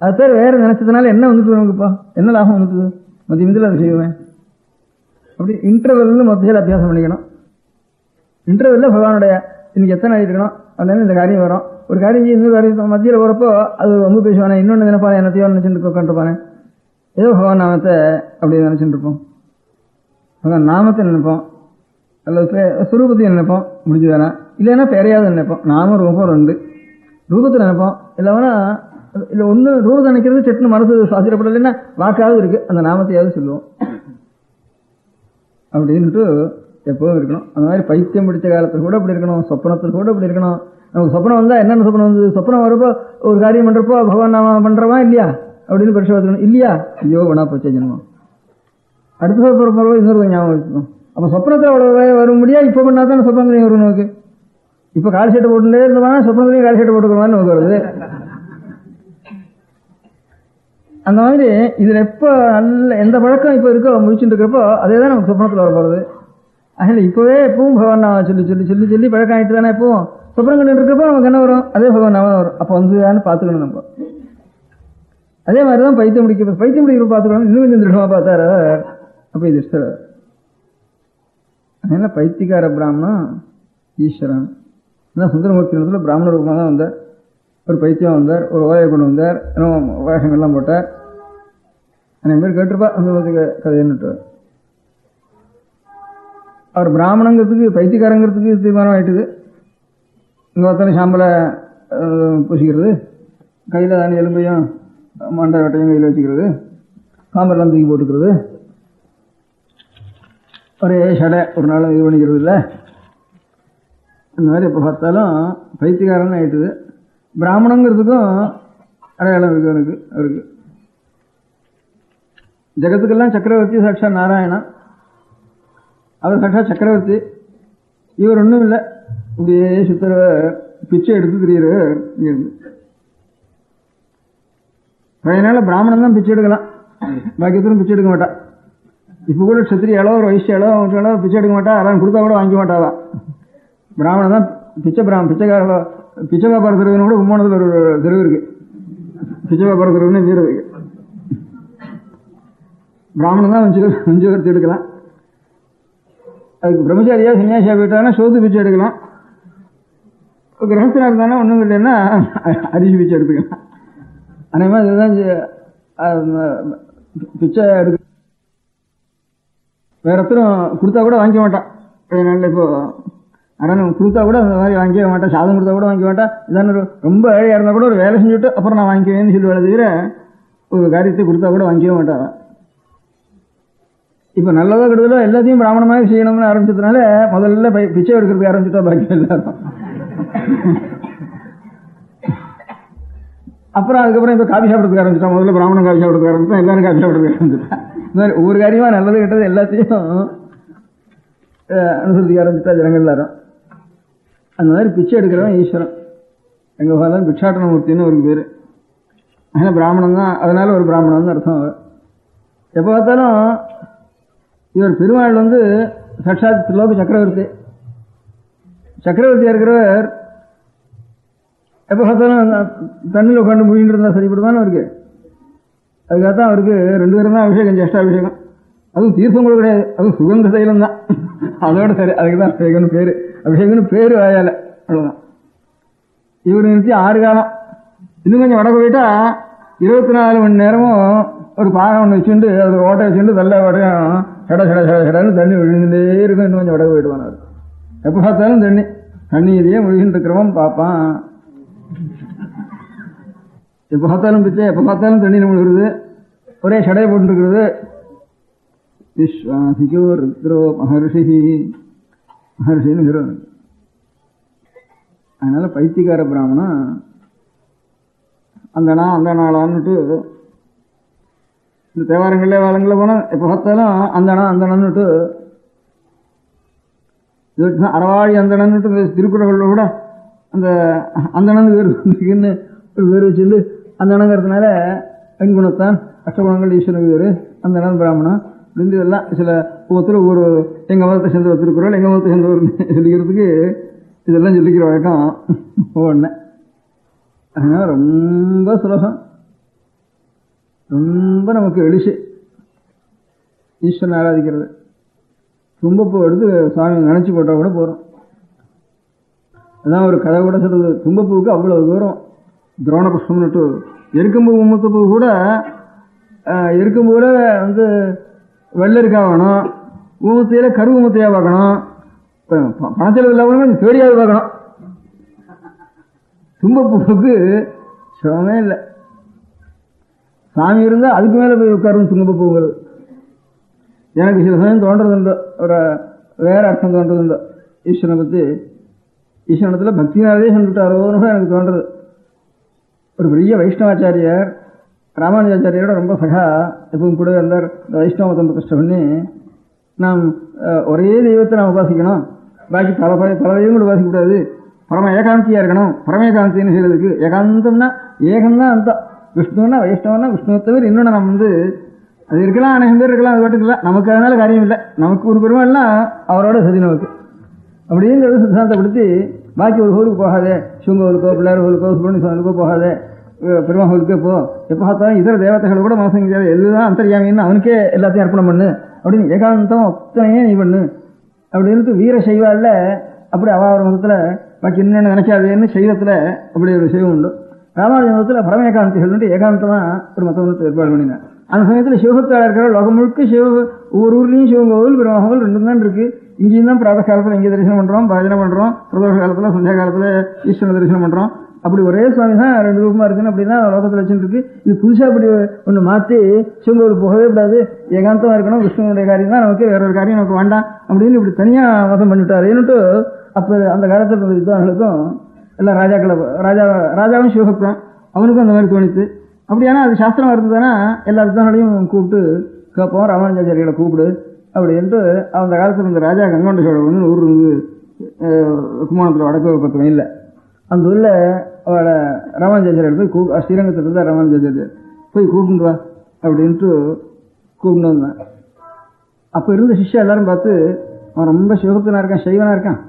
அது பேர் வேறு நினைச்சதுனால என்ன வந்துட்டு நமக்குப்பா, என்ன லாபம் வந்துட்டு மதியத்தில் அதை செய்வேன். அப்படி இன்டர்வெல்னு மொத்தத்தில் அபியாசம் பண்ணிக்கணும். இன்டர்வெல்லில் பகவானுடைய இன்னைக்கு எத்தனை இருக்கணும் அப்படின்னு இந்த காரியம் வரும். ஒரு காரியம் செய்ய இன்னொரு காரியம் மத்தியில் போகிறப்போ அது ரொம்ப பேசுவானே, இன்னொன்று நினைப்பானே, என்னத்தையோ நினச்சிட்டு உட்காந்துருப்பானே. ஏதோ பகவான் நாமத்தை அப்படி நினச்சிட்டு இருப்போம். பகவான் நாமத்தை நினைப்போம், அல்லது சுரூபத்தையும் நினைப்போம், முடிஞ்சுதானே. இல்லைன்னா பேரையாவது நினைப்போம். நாமம் ரூபம் ரெண்டு ரூபத்தை நினைப்போம். இல்லைன்னா இல்லை ஒன்று ரூபத்தை நினைக்கிறது செட்டுன்னு மனசு சாத்திரப்படலைன்னா வாக்காவது இருக்குது, அந்த நாமத்தையாவது சொல்லுவோம் அப்படின்ட்டு எப்போதும் இருக்கணும். அந்த மாதிரி பைத்தியம் பிடிச்ச காலத்தில் கூட இப்படி இருக்கணும், சொப்பனத்தில் கூட இப்படி இருக்கணும். நமக்கு சொப்பனம் வந்தால் என்னென்ன சொப்பனம் வந்து, சொப்பனம் வரப்போ ஒரு காரியம் பண்ணுறப்போ பகவான் நாம பண்ணுறவா இல்லையா அப்படின்னு பரிசு வச்சுக்கணும். இல்லையா, ஐயோ வேணா போச்சே ஜென்மம், அடுத்த சொப்பனம் போகிறப்போ இன்னொரு ஞாபகம் வச்சுக்கணும். அப்போ சொப்பனத்தில் அவ்வளோ வர முடியாது. இப்போ பண்ணா தான் சொப்பனத்துலையும் வரும் நமக்கு. இப்போ கால் சீட்டை போட்டுட்டே இருந்தோம்னா சொப்பனத்துலையும் கால் சீட்டை போட்டுக்கிற மாதிரி நமக்கு வருது. அந்த மாதிரி இதில் எப்போ நல்ல எந்த பழக்கம் இப்போ இருக்கோ முடிச்சுட்டு இருக்கிறப்போ அதே தான் நமக்கு சொப்பனத்தில் வர போகிறது. அதில் இப்போவே எப்பவும் பகவான் நாம சொல்லி சொல்லி சொல்லி சொல்லி பழக்கம் ஆகிட்டு தானே எப்பவும் சொப்பனம் கண்டு இருக்கிறப்போ நமக்கு என்ன வரும், அதே பகவான் நாம வரும். அப்போ வந்துதான்னு பார்த்துக்கணும் நம்ம. அதே மாதிரி தான் பைத்தியம் முடிக்கிறப்ப பார்த்துக்கணும். இன்னும் கொஞ்சம் திருடமாக பார்த்தாரு அப்போ இது இஷ்டர். அதனால பைத்தியக்கார பிராமணன் ஈஸ்வரன். சுந்தரமூர்த்தி பிராமண ரூபமாக தான் வந்தார். ஒரு பைத்தியம் வந்தார், ஒரு ஓயை கொண்டு வந்தார், இன்னும் வேஷங்கள்லாம் போட்டார். நிறைய பேர் கேட்டிருப்பா அந்த கதைன்னுட்டு. அவர் பிராமணங்கிறதுக்கு பைத்தியக்காரங்கிறதுக்கு தீர்மானம் ஆயிட்டுது. இங்கே ஒருத்தனை சாம்பலை பூசிக்கிறது, கையில் தானே எலும்பையும் மண்டை வெட்டையும் கையில் வச்சுக்கிறது, காம்பரெல்லாம் தூக்கி போட்டுக்கிறது, ஒரே ஷடை ஒரு நாள் இது பண்ணிக்கிறது இல்லை. இந்த மாதிரி எப்போ பார்த்தாலும் பைத்தியக்காரன் ஆயிட்டுது. பிராமணங்கிறதுக்கும் அடையாளம் இருக்கு அவருக்கு. ஜெகத்துக்கெல்லாம் சக்கரவர்த்தி சாட்சா நாராயணன். அவர் சாட்சா சக்கரவர்த்தி. இவர் ஒன்றும் இல்லை, இப்படியே சுத்தர பிச்சை எடுத்து தெரியுறவர். இங்கிருந்து அதனால பிராமணன் தான் பிச்சை எடுக்கலாம், பாக்கியத்திலும் பிச்சை எடுக்க மாட்டான். இப்போ கூட சத்திரியாலோ ஒரு வைசியாலோ பிச்சை எடுக்க மாட்டா, யாரும் கொடுத்தா கூட வாங்கிக்க மாட்டாவா. பிராமணன் தான் பிச்சைக்காரோ. பிச்சை வியாபார தெருவுன்னு கூட கும்போணத்தில் ஒரு தெருவு இருக்கு, பிச்சை வியாபார தெருவுன்னு வீடு இருக்கு. பிராமணன் தான் வஞ்சுகத்தை எடுக்கலாம். அதுக்கு பிரம்மச்சாரியா சன்னியாசியா போயிட்டாங்கன்னா சோத்து பிச்சை எடுக்கலாம். கிரகஸ்தனா இருந்தானா ஒன்றும் இல்லைன்னா அரிசி பிச்சை எடுத்துக்கலாம். அதே மாதிரி இதுதான் பிச்சை எடுக்க. வேற ஒருத்தரும் கொடுத்தா கூட வாங்கிக்க மாட்டான். அதனால இப்போ ஆனால் கொடுத்தா கூட அந்த மாதிரி வாங்கிக்க மாட்டேன், சாதம் கொடுத்தா கூட வாங்கிக்க மாட்டேன். இதான ரொம்ப ஏழையாக இருந்தால் கூட ஒரு வேலை செஞ்சுட்டு அப்புறம் நான் வாங்கிக்குவேன்னு சொல்லுவேன் தவிர ஒரு காரியத்தை கொடுத்தா கூட வாங்கிக்கவே மாட்டாங்க. இப்போ நல்லதோ கெடுதலோ எல்லாத்தையும் பிராமணமாக செய்யணும்னு ஆரம்பிச்சதுனால முதல்ல பிச்சை எடுக்கிறதுக்கு ஆரம்பிச்சுட்டா பாக்கி எல்லாரும். அப்புறம் அதுக்கப்புறம் இப்போ காஃபி சாப்பிட்றதுக்கு ஆரம்பிச்சிட்டா. முதல்ல பிராமணன் காஃபி சாப்பிட்றதுக்கு ஆரம்பிச்சா, எல்லாரும் காஃபி சாப்பிட்றதுக்கு ஆரம்பிச்சுட்டா. இந்த மாதிரி ஒவ்வொரு காரியமாக நல்லது கெட்டது எல்லாத்தையும் அனுசரிக்க ஆரம்பிச்சிட்டா ஜனங்கள் எல்லாரும். அந்த மாதிரி பிச்சை எடுக்கிறவன் ஈஸ்வரன். எங்கள் பார்த்தாலும் பிக்ஷாட்டனமூர்த்தின்னு ஒரு பேர். அதனால் பிராமணன் தான், அதனால ஒரு பிராமணன் தான் அர்த்தம். அவர் எப்போ பார்த்தாலும் இவர் பெருமாள் சாட்சாத் திரிலோக சக்கரவர்த்தி. சக்கரவர்த்தியாக இருக்கிறவர் எப்போ பார்த்தாலும் தண்ணியில் உட்காந்து முடிஞ்சிட்டு இருந்தால் சரிப்படுவான்னு அவருக்கு. அதுக்காகத்தான் அவருக்கு 2 பேரும் தான் அபிஷேகம், ஜேஷ்டாபிஷேகம். அதுவும் தீர்த்தம் கூட கிடையாது, அதுவும் சுகந்த தைலம் தான். அதோட சரி, அதுக்கு தான் அபிஷேகம்னு பேர். அபிஷேகம்னு பேர் வாயால, அவ்வளோதான். இவர் நிறுத்தி 6 காலம். இன்னும் கொஞ்சம் வடக்கு போயிட்டா 24 மணி நேரமும் ஒரு பாகம் ஒன்று வச்சுட்டு அதில் ஓட்டை வச்சுட்டு தள்ள வடையும் சட சட சட சடன்னு தண்ணி விழுந்துட்டே இருக்கும். இன்னும் கொஞ்சம் வடக்கு போயிட்டு போனார். எப்போ பார்த்தாலும் தண்ணியிலேயே முழுகின்னு இருக்கிறவன் பார்ப்பான். எப்போ பார்த்தாலும் பிச்சை, எப்போ பார்த்தாலும் தண்ணியில் முழுகிறது, ஒரே சடையை போட்டுருக்கிறது. விஸ்வாசிக்கோ ருத்ரோ மகர்ஷின்னு ஹீரோன். அதனால பைத்தியக்கார பிராமணன் அந்த நாளான்னுட்டு இந்த தேவாரங்களில் வாழங்களில் போனால் எப்போ பார்த்தாலும் அந்தனான்னுட்டு அறவாழி அந்தனன்னுட்டு திருக்குறளில் கூட அந்த அந்தனன்னு வேறுன்னு ஒரு பேர் வச்சுட்டு அந்தனங்கிறதுனால பெண்குணத்தான் அஷ்டகுணங்கள் ஈஸ்வரனுக்கு வேறு அந்தனன் பிராமணன் அப்படின்னு இதெல்லாம் சில ஒவ்வொருத்தர் ஒவ்வொரு எங்கள் மதத்தை சேர்ந்த திருக்குறள், எங்கள் மதத்தை சேர்ந்தவர் சொல்லிக்கிறதுக்கு இதெல்லாம் சொல்லிக்கிற வழக்கம் ஒவ்வொன்று. அதனால் ரொம்ப சுலபம், ரொம்ப நமக்கு எளிசு ஈஸ்வரனை ஆராதிக்கிறது. தும்பப்பூ எடுத்து சுவாமி நினச்சி போட்டால் கூட போகிறோம். அதான் ஒரு கதை கூட சொல்கிறது. தும்பப்பூவுக்கு அவ்வளோ தூரம் துரோண புஷ்பம்னுட்டு எருக்கம்பூ ஊமத்தப்பூ கூட எருக்கம்பூவில் வெள்ளரிக்காய் வேணும், ஊமத்தையில் கரு ஊமத்தையாக பார்க்கணும், பணத்தில் இல்லாமல் கொஞ்சம் தேடியாவது பார்க்கணும். தும்பப்பூவுக்கு சிரமமே இல்லை. சாமி இருந்தால் அதுக்கு மேலே போய் உட்காரும் தும்பப்பூங்கிறது. எனக்கு சில சமயம் தோன்றதுண்டு. ஒரு வேற அர்த்தம் தோன்றது. ஈஸ்வரனை பற்றி ஈஸ்வரனத்தில் பக்தினாலே சொல்லிட்டாரோன்னு எனக்கு தோன்றது. ஒரு பெரிய வைஷ்ணவாச்சாரியார் ராமானுஜாச்சாரியோட ரொம்ப சகா எப்பவும் கூட இருந்தார். இந்த வைஷ்ணவ மதம் பிரதிஷ்டை பண்ணி நாம் ஒரே தெய்வத்தை நாம் உபாசிக்கணும், பாக்கி பல தெய்வங்கள் உபாசிக்கக்கூடாது, பரம ஏகாந்தியாக இருக்கணும். பரமேகாந்தின்னு செய்யறதுக்கு ஏகாந்தம்னா ஏகம்தான் அந்தம். விஷ்ணுன்னா வைஷ்ணவன்னா விஷ்ணுவை தவிர இன்னொன்று நம்ம அது இருக்கலாம், அநேகம் பேர் இருக்கலாம், அது பாட்டுக்கு இல்லை, நமக்கு அதனால காரியம் இல்லை. நமக்கு ஒரு பெருமாள்னா அவரோட சரி நமக்கு அப்படிங்கிறது சித்தாந்தப்படுத்தி பாக்கி ஒரு கோவிலுக்கு போகாதே, சிவங்கோவிலுக்கோ பிள்ளையார் கோவிலுக்கோ சுப்பிரமணிய சுவாமிக்கோ போகாதே, பெருமாள் கோவிலுக்கே போ, எப்போ பார்த்தாலும் இதர தேவதைகளை கூட மனசு முடியாது, எல்லாம் அந்தர்யாமின்னு அவனுக்கே எல்லாத்தையும் அர்ப்பணம் பண்ணு அப்படின்னு ஏகாந்தம் அத்தனையே நீ பண்ணு அப்படின்ட்டு வீர சைவாலில் அப்படி அவாவர மதத்தில் பாக்கி என்னென்ன நினைக்காதேன்னு சைவத்தில் அப்படி ஒரு சைவம் உண்டு. ராமானுஜ மதத்தில் பரமேகாந்திகள் ஏகாந்தமாக ஒரு மதத்தை ஏற்பாடு பண்ணினேன். அந்த சமயத்தில் சிவபக்தாளர் இருக்கிற லோகம் முழுக்க ஒவ்வொரு ஊர்லேயும் சிவன் கோவில் பெருமாள் ரெண்டு தான் இருக்கு. இங்கேயும் தான் பிராத காலத்தில் இங்கே தரிசனம் பண்ணுறோம், பஜனை பண்ணுறோம், பிரதோஷ காலத்தில் சந்தியா காலத்தில் ஈஸ்வரனை தரிசனம் பண்ணுறோம். அப்படி ஒரே சுவாமி தான் ரெண்டு ரூபமாக இருக்குன்னு அப்படின்னா லோகத்தில் வச்சுட்டு இருக்கு. இது புதுசாக அப்படி ஒன்று மாற்றி சிவன் கோவில் போகவே கூடாது, ஏகாந்தமாக இருக்கணும், விஷ்ணுனுடைய காரியம் தான் நமக்கு, வேற ஒரு காரியம் நமக்கு வேண்டாம் அப்படின்னு இப்படி தனியாக மதம் பண்ணிவிட்டார். ஏன்னுட்டு அப்போ அந்த காலத்தில் இருந்த வித்வான்களுக்கும் எல்லாம் ராஜாவும் சிவபக்தன், அவனுக்கும் அந்த மாதிரி தோணித்து. அப்படியானா அது சாஸ்திரமாக இருந்ததுன்னா எல்லா வித்வான்களையும் கூப்பிட்டு கேட்போம், ராமானுஜாச்சாரிகளை கூப்பிடு அப்படின்ட்டு. அந்த காலத்தில் இருந்த ராஜா கங்கொண்ட சோழன் ஊர் இருந்து குமாரத்தில் வடக்கு 10 மைலில் அந்த ஊரில் அவளை ராமானுஜாச்சாரியர்கள் போய் ஸ்ரீரங்கத்தில் இருந்தால் ராமானுஜாச்சாரியர் போய் கூப்பிட்டு வா அப்படின்ட்டு கூப்பிட்டு வந்தேன். அப்போ இருந்த சிஷ்யா எல்லாரும் பார்த்து அவன் ரொம்ப சிவபக்தனாக இருக்கான், சைவனாக இருக்கான்,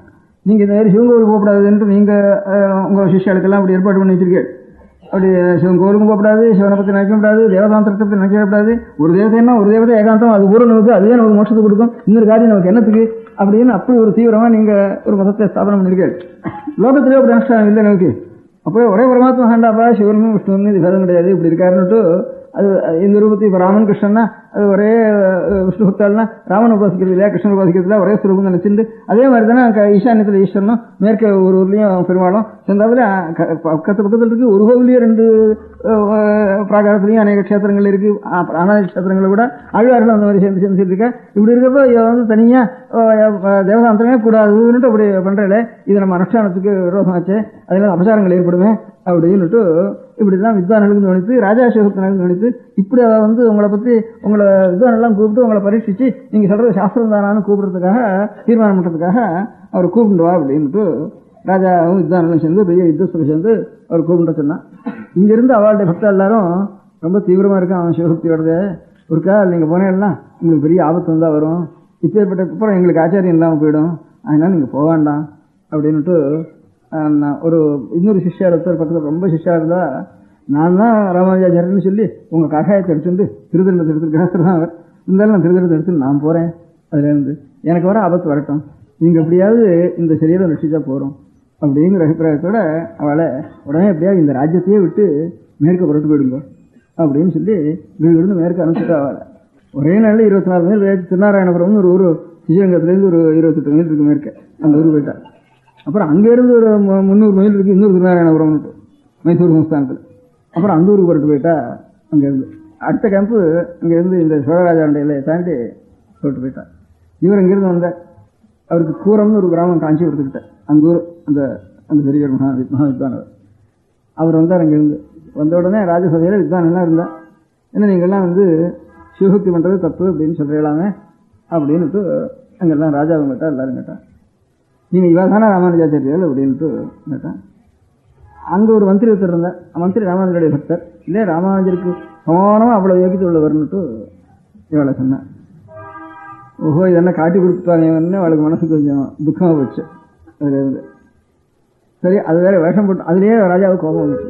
நீங்கள் இந்த மாதிரி சிவன் கோவில் போகக்கூடாதுன்ட்டு நீங்கள் உங்கள் சிஷ்யாளுக்கெல்லாம் அப்படி ஏற்பாடு பண்ணி வச்சிருக்கேன். அப்படி சிவன் கோவிலுக்கும் போகக்கூடாது, சிவனை பற்றி நினைக்கக்கூடாது, தேவதாந்திரத்தை பற்றி நினைக்கக்கூடாது, ஒரு தேவதைன்னா ஒரு தேவதை ஏகாந்தம், அது பூரா நமக்கு அதுவே நமக்கு மோட்சத்தை கொடுக்கும், இன்னொரு காரியம் நமக்கு என்னத்துக்கு அப்படின்னு அப்படி ஒரு தீவிரமாக நீங்கள் ஒரு மதத்தை ஸ்தாபனம் பண்ணியிருக்கேன். லோகத்திலே அப்படி அனுஷ்டானம் இல்லை நமக்கு. அப்போ ஒரே பரமாத்மா ஹாண்டாப்பா, சிவனும் விஷ்ணுன்னு இது பேதம் கிடையாது, இப்படி இருக்காருன்னுட்டு அது இந்த ரூபத்தை இப்போ ராமன் கிருஷ்ணன்னா அது ஒரே விஷ்ணு பக்தாள்னா ராமன் உபாசிக்கிறது இல்லையா, கிருஷ்ணன் உபாசிக்கிறதுல ஒரே சுரூபம் நினைச்சிருந்து அதே மாதிரி தானே ஈசான்யத்தில் ஈஸ்வரனும் மேற்க ஒரு ஊர்லேயும் பெருமாளும் சேர்ந்தாப்புல பக்கத்தில் இருக்கு. ஒரு கோவிலையும் 2 பிராகாரத்துலையும் அநேக க்ஷேத்திரங்கள் இருக்கு, அநாத க்ஷேத்திரங்களை கூட ஆழ்வார்கள் அந்த மாதிரி சேர்ந்து இருக்கா. இப்படி இருக்கிறப்ப தனியாக தேவதாந்திரமே கூடாதுன்னுட்டு அப்படி பண்றேன். இது நம்ம அனுஷ்டானத்துக்கு விரோதமாச்சு, அதில் அபசாரங்கள் ஏற்படுமே அப்படின்னுட்டு இப்படிதான் வித்வான்களுக்கு தோணித்து, ராஜா சிவபக்தனுக்கு தோணித்து. இப்படி உங்களை பற்றி உங்களை வித்வானெல்லாம் கூப்பிட்டு உங்களை பரீட்சிச்சு நீங்கள் சொல்கிறது சாஸ்திரம் தானான்னு கூப்பிட்றதுக்காக தீர்மானம் பண்ணுறதுக்காக அவர் கூப்பிட்டு வா அப்படின்ட்டு ராஜாவும் வித்வான்களும் சேர்ந்து பெரிய யுத்தத்தில் சேர்ந்து அவர் கூப்பிட்டு சொன்னான். இங்கேருந்து அவளுடைய பக்தர் எல்லாரும் ரொம்ப தீவிரமாக இருக்கான் அவன் சிவபக்தியோடது. ஒருக்கா நீங்கள் போனேன்னா உங்களுக்கு பெரிய ஆபத்து வந்தால் வரும், இப்பேற்பட்ட அப்புறம் எங்களுக்கு ஆச்சாரியம் இல்லாமல் போயிடும், அதனால் நீங்கள் போக வேண்டாம் அப்படின்ட்டு ஒரு இன்னொரு சிஷ்யார் ஒருத்தர் பக்கத்தில் ரொம்ப சிஷ்யா இருந்தால் நான் தான் ராமானுஜாச்சாரியன்னு சொல்லி உங்கள் கஷாயத்தை எடுத்துட்டு திருதண்டத்தை எடுத்து கிரகஸ்தர் தான் அவர் இருந்தாலும் நான் திருதண்டத்தை எடுத்துட்டு நான் போகிறேன், அதுலேருந்து எனக்கு வர ஆபத்து வரட்டும், நீங்கள் எப்படியாவது இந்த சரீரம் ரட்சிச்சா போகிறோம் அப்படிங்கிற அபிப்பிராயத்தோட அவளை உடனே எப்படியாவது இந்த ராஜ்யத்தையே விட்டு மேற்க புரட்டு போயிடுங்க அப்படின்னு சொல்லி வீடு மேற்க அனுப்பிச்சுட்டு அவளை ஒரே நாளில் 24 மைல் திருநாராயணபுரம்னு ஒரு ஊர் ஸ்ரீரங்கத்துலேருந்து ஒரு 28 மைல் இருக்கு மேற்க, அந்த ஊர் போயிட்டா. அப்புறம் அங்கேருந்து ஒரு 300 மைல் இருக்குது இன்னொரு திருநாராயணபுரம்னுட்டு மைசூர் சம்ஸ்தானத்தில். அப்புறம் அந்த ஊருக்கு போட்டு போயிட்டா. அங்கேருந்து அடுத்த கேம்ப்பு அங்கேருந்து இந்த சோழராஜாண்டையில் தாண்டி போட்டு போயிட்டா. இவர் அங்கேருந்து வந்தார். அவருக்கு கூரம்னு ஒரு கிராமம் காஞ்சிபுரத்துக்கிட்ட, அந்த ஊர் அந்த அந்த பெரிய மகாவித்வானவர் அவர் வந்தார். அங்கேருந்து வந்த உடனே ராஜசபையில் வித்வானெல்லாம் இருந்தார். ஏன்னா நீங்கள்லாம் சிவபக்தி பண்ணுறது தப்பு அப்படின்னு சொல்லிடலாமே அப்படின்னுட்டு அங்கெல்லாம் ராஜாவும் கேட்டால் எல்லாரும் கேட்டான். நீங்கள் இவா தானே ராமானுஜாச்சாரியர்கள் அப்படின்ட்டு கேட்டான். அங்கே ஒரு மந்திரி ஒருத்தர் இருந்தார். மந்திரி ராமானுஜருடைய பக்தர் இல்லையே, ராமானுஜருக்கு சமானமாக அவ்வளோ யோகித்து உள்ளவர்னுட்டு இவளை சொன்னேன். ஓஹோ இதெல்லாம் காட்டி கொடுத்துட்டாங்கன்னு அவளுக்கு மனசு கொஞ்சம் துக்கமாக போச்சு. அதுலேருந்து சரி அது வேறு வேஷம் போட்டு அதுலேயே ராஜாவுக்கு கோபம் வந்துச்சு.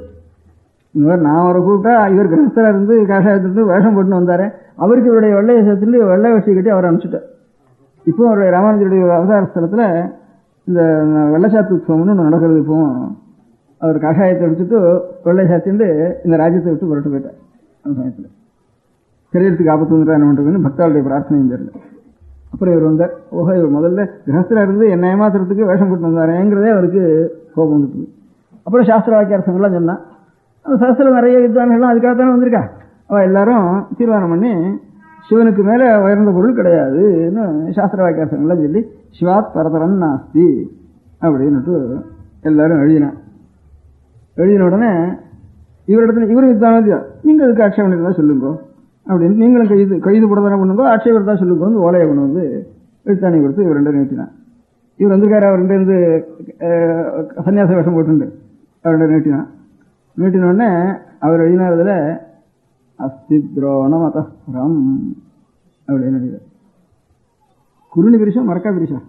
இந்த மாதிரி நான் அவரை கூப்பிட்டா இவர் கிரகஸ்தராக இருந்து காஷாயத்திலிருந்து வேஷம் போட்டுன்னு வந்தார், அவருக்கு இவருடைய வெள்ளை வேஷத்துலேருந்து வெள்ளை வேஷத்தை கட்டி அவரை அனுப்பிச்சுட்டார். இப்போ அவருடைய ராமானுஜருடைய அவதார ஸ்தலத்தில் இந்த வெள்ளச்சாத்து உற்சவம்னு ஒன்று நடக்கிறது. இப்போ அவர் கஷாயத்தை எடுத்துட்டு வெள்ளை சாத்திட்டு இந்த ராஜ்யத்தை விட்டு புரட்டு போயிட்டார். அந்த சமயத்தில் சரீரத்துக்கு ஆபத்து வந்துட்டா என்ன பண்ணுறதுன்னு பக்தாளுடைய பிரார்த்தனையும் தெரியல. அப்புறம் இவர் வந்தார். ஓஹோ இவர் முதல்ல கிரகஸ்தராக இருந்து என்ன ஏமாத்துறதுக்கு வேஷம் போட்டு வந்தாரேங்கிறதே அவருக்கு கோபம் வந்துட்டு. அப்புறம் சாஸ்திர வாக்கியார்த்தங்கள்லாம் சொன்னான். அந்த சாஸ்திரம் நிறைய வித்வான்கள்லாம் அதுக்காகத்தானே வந்திருக்கா. அவள் எல்லாரும் தீர்மானம் பண்ணி சிவனுக்கு மேலே உயர்ந்த பொருள் கிடையாதுன்னு சாஸ்திர வாக்கியாசங்கள்லாம் சொல்லி சிவாத் பரதரன் நாஸ்தி அப்படின்னுட்டு எல்லாரும் எழுதினான். எழுதின உடனே இவரிடத்துல இவரும் இதுதான் நீங்கள் அதுக்கு ஆட்சேபம் இருந்தால் சொல்லுங்க அப்படின்னு, நீங்களும் கைது போட பண்ணுங்க, ஆட்சேபம் இருந்தால் சொல்லுங்க வந்து ஓலையை கொண்டு வந்து எழுத்தாணி கொடுத்து இவர் ரெண்டு நீட்டினான். இவர் வந்திருக்காரு, அவர் ரெண்டு சன்னியாச வேஷம் போட்டுண்டு அவர் ரெண்டு நீட்டினான். நீட்டினோடனே அவர் எழுதினதில் அஸ்தி துரோணம் அத்தரம் அப்படின்னு எழுதினார். குருணி பிரிஷம் மறக்கா பிரிஷம்,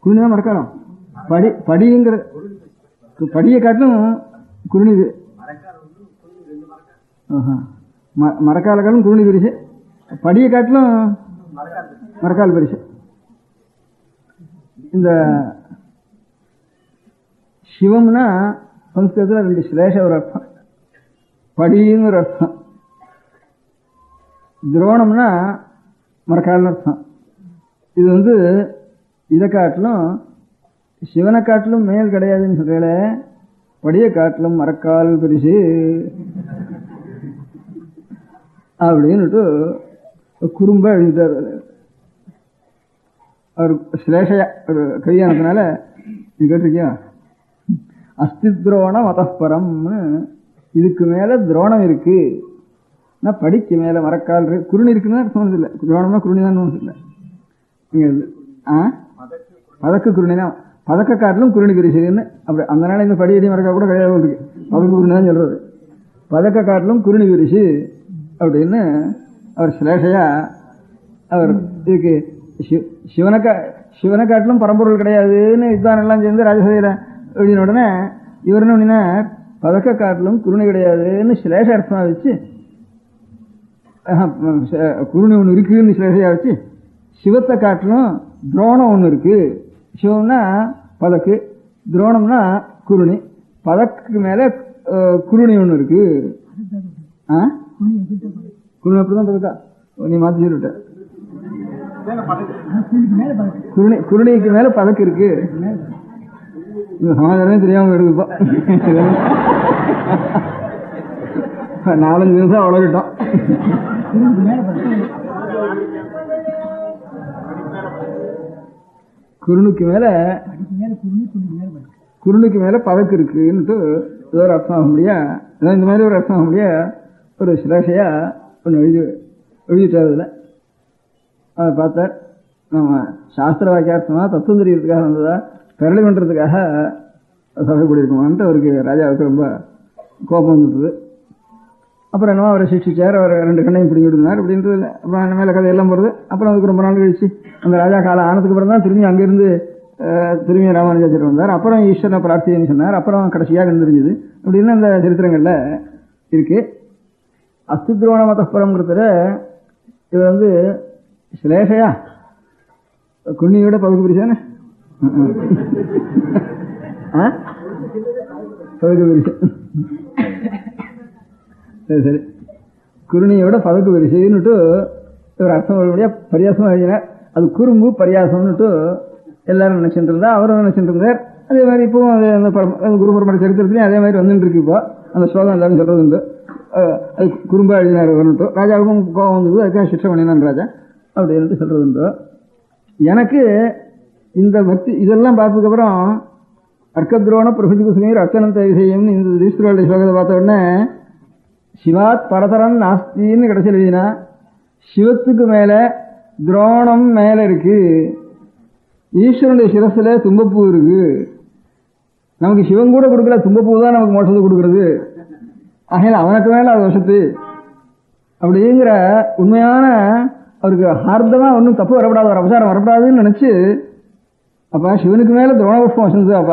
குருணி தான் மறக்காரம், படிங்கிற படியை காட்டிலும் குருணி மரக்காலக்காலும் குருணி பிரிசு, படியை காட்டிலும் மரக்கால் பிரிசு. இந்த சிவம்னா சம்ஸ்கிருதத்தில் ரெண்டு ஸ்லேஷ ஒரு அர்த்தம், படின்னு ஒரு அர்த்தம், துரோணம்னா மரக்கால்னு அர்த்தம். இது வந்து இதை காட்டிலும் சிவனை காட்டிலும் மேல் கிடையாதுன்னு சொல்றேன். படியை காட்டிலும் மரக்கால் பிரிசு அப்படின்னுட்டு குறும்பா எழுதிட்டார். அவர் ஸ்லேஷையா ஒரு கவியானதுனால நீ கேட்டிருக்கியா, அஸ்தி துரோணம் மதப்பரம்னு இதுக்கு மேல துரோணம் இருக்கு, படிக்கு மேல மரக்கால் குருணி இருக்குன்னு தோணுது இல்லை, துரோணம்னா குருணி தான் தோணுது இல்லை. பதக்கு குருணி தான், பதக்க காட்டிலும் குருணி பிரிசுன்னு அப்படி. அதனால இந்த படியடி மரக்கா கூட கிடையாது இருக்கு, பதக்கு குருணி தான் சொல்றது. பதக்க காட்டிலும் குருணி பிரிசு அப்படின்னு அவர் சிலேஷையா அவர் இதுக்கு சிவனை காட்டிலும் பரம்பொருள் கிடையாதுன்னு வித்வான் எல்லாம் சேர்ந்து ராஜசபையில் எழுதின உடனே இவருன்னு அப்படின்னா பதக்க காட்டிலும் குருணி கிடையாதுன்னு சிலேஷ அர்த்தமா வச்சு, குருணி ஒன்று இருக்குன்னு சிலேஷையா வச்சு, சிவத்தை காட்டிலும் துரோணம் ஒன்று இருக்கு. சிவம்னா பதக்கு, துரோணம்னா குருணி, பதக்கு மேல குருணி ஒன்று இருக்கு. குருணி அப்படிதான் பதக்கா, நீ மாத்தி சொல்லிட்ட. குருணிக்கு மேல பதக்கு இருக்கு. சமாதானமே தெரியாம எடுக்குப்பா, 4-5 நிமிஷம் வளர்கிட்டோம். குருணுக்கு மேல பதக்கு இருக்குன்னுட்டு ஒரு அர்த்தம் ஆக முடியா, இந்த மாதிரி ஒரு அர்த்தம் ஆக முடியா ஒரு சிலேஷையா ஒன்று எழுதிட்டாதுல. அதை பார்த்தார். நம்ம சாஸ்திர வாக்கியார்த்தமா தத்துவம் தெரியறதுக்காக வந்ததா பெரளி பண்றதுக்காக சபை கூடியிருக்குமான்ட்டு அவருக்கு ராஜாவுக்கு ரொம்ப கோபம் வந்துட்டுது. அப்புறம் என்னவோ அவரை சிக்ஷிச்சார், அவர் 2 கண்ணையும் பிடிங்கி விடுனார் அப்படின்றது. அப்புறம் என்ன மேலே கதையெல்லாம் போகிறது. அப்புறம் அதுக்கு ரொம்ப நாள் கழிச்சு அந்த ராஜா காலம் ஆனதுக்கு அப்புறம் தான் திரும்பி அங்கேருந்து திரும்பி ராமானுஜாச்சாரியர் வந்தார். அப்புறம் ஈஸ்வரனை பிரார்த்தின்னு சொன்னார். அப்புறம் கடைசியாக தெரிஞ்சது அப்படின்னு அந்த சரித்திரங்களில் இருக்கு. அஸ்தித்ரோண மதப்பரம்ங்கிறத இது வந்து சிலேஷையா குன்னியோட பகுதி பிரிச்சானே, பகுதி பிரிச்சு சரி சரி குருணியோட பதக்கு வரிசைன்னுட்டு ஒரு அர்த்தம் வழியா பரியாசமாக எழுதினார். அது குறும்பு பரியாசம்னுட்டு எல்லாரும் நினைச்சுட்டு இருந்தா, அவரும் நினைச்சுட்டு இருந்தார். அதே மாதிரி இப்பவும் அந்த குரு பரம்பரை சரித்திரத்துலையும் அதே மாதிரி வந்துட்டு இருக்கு. இப்போ அந்த ஸ்லோகம் எல்லாரும் சொல்றது உண்டு. அது குறும்பா எழுதினார் வரணுட்டு. ராஜாவுக்கும் கோபம் வந்தது, அதுக்காக சிக்ஷை பண்ணினான் ராஜா அப்படின்ட்டு சொல்றது உண்டு. எனக்கு இந்த பக்தி இதெல்லாம் பார்த்ததுக்கப்புறம் அர்க்கத்ரோண பிரபுதி குசுமீர் அர்ச்சனந்த விஷயம்னு இந்த தீஸ்வரோட ஸ்லோகத்தை பார்த்த உடனே சிவாத் பரதரம் நாஸ்தின்னு கடைசியில் எழுதினா, சிவத்துக்கு மேல துரோணம் மேல இருக்கு, ஈஸ்வரனுடைய சிரசுல தும்பப்பூ இருக்கு. நமக்கு சிவன் கூட கொடுக்கல, தும்பப்பூ தான் நமக்கு மோட்சத்தை கொடுக்கறது. ஆகையில அவனுக்கு மேல அது வசத்து அப்படிங்கிற உண்மையான அவருக்கு ஹார்தமா ஒன்றும் தப்பு வரப்படாது, ஒரு அபசாரம் வரப்படாதுன்னு நினைச்சு, அப்ப சிவனுக்கு மேல துரோண புஷ்பம் வசந்தது. அப்ப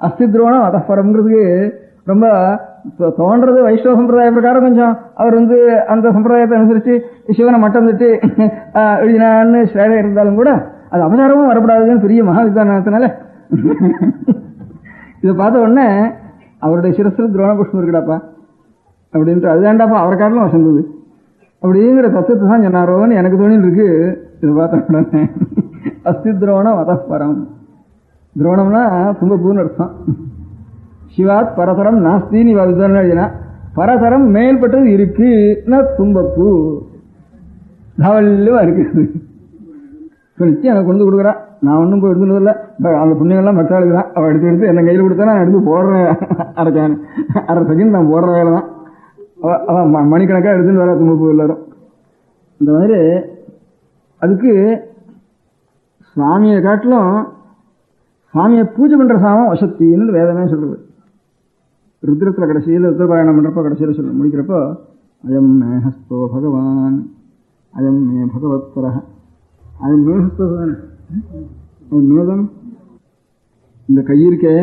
அஸ்தி துரோணம் அதப்பரம்ங்கிறதுக்கு ரொம்ப தோன்றது வைஷ்ணவ சம்பிரதாய பிரகாரம் கொஞ்சம் அவர் வந்து அந்த சம்பிரதாயத்தை அனுசரிச்சு சிவனை மட்டம் தட்டு எழுதினான்னு சேவை இருந்தாலும் கூட அது அபசாரமும் வரப்படாதுன்னு பெரிய மகாவித்வானத்தினால இதை பார்த்த உடனே அவருடைய சிரசில் துரோண புஷ்பம் இருக்குடாப்பா அப்படின்ட்டு, அதுதான்டாப்பா அவர் காரணம் வசந்தது அப்படிங்கிற தத்துவத்தை தான் சொன்னாரோன்னு எனக்கு தோணின்னு இருக்கு. இதை பார்த்த உடனே அஸ்தி துரோணம் அதப்பரம், துரோணம்னா தும்பப்பூன்னு அர்த்தம். சிவாத் பரதரம் நாஸ்தின்னு வித்வான் எழுதினா, பரதரம் மேல்பட்டது இருக்குன்னா தும்பப்பூ. தவல்லுவா இருக்குது. நிச்சயம் எனக்கு கொண்டு கொடுக்குறா, நான் ஒன்றும் போய் எடுத்துட்டு வரல. அந்த புண்ணியெல்லாம் மற்றாளுக்கு தான். அவள் எடுத்து என்ன கையில் கொடுத்தா நான் எடுத்து போடுறேன். அரை செகண்ட் நான் போடுற வேலை தான். அவன் மணிக்கணக்காக எடுத்துட்டு வர தும்பு எல்லாரும். இந்த மாதிரி அதுக்கு சுவாமியை காட்டிலும் சுவாமியை பூஜை பண்ற சாமம் வசத்தின்னு வேதமே சொல்றது. ருத்ரத்துல கடைசியில் ருத்ரபாராயணம் பண்றப்போ கடைசியில் சொல்ல முடிக்கிறப்போ அயம் மே ஹஸ்தோ பகவான் அயம் மே பகவத்பர அது மே ஹஸ்தோ மேதம். இந்த கை இருக்கே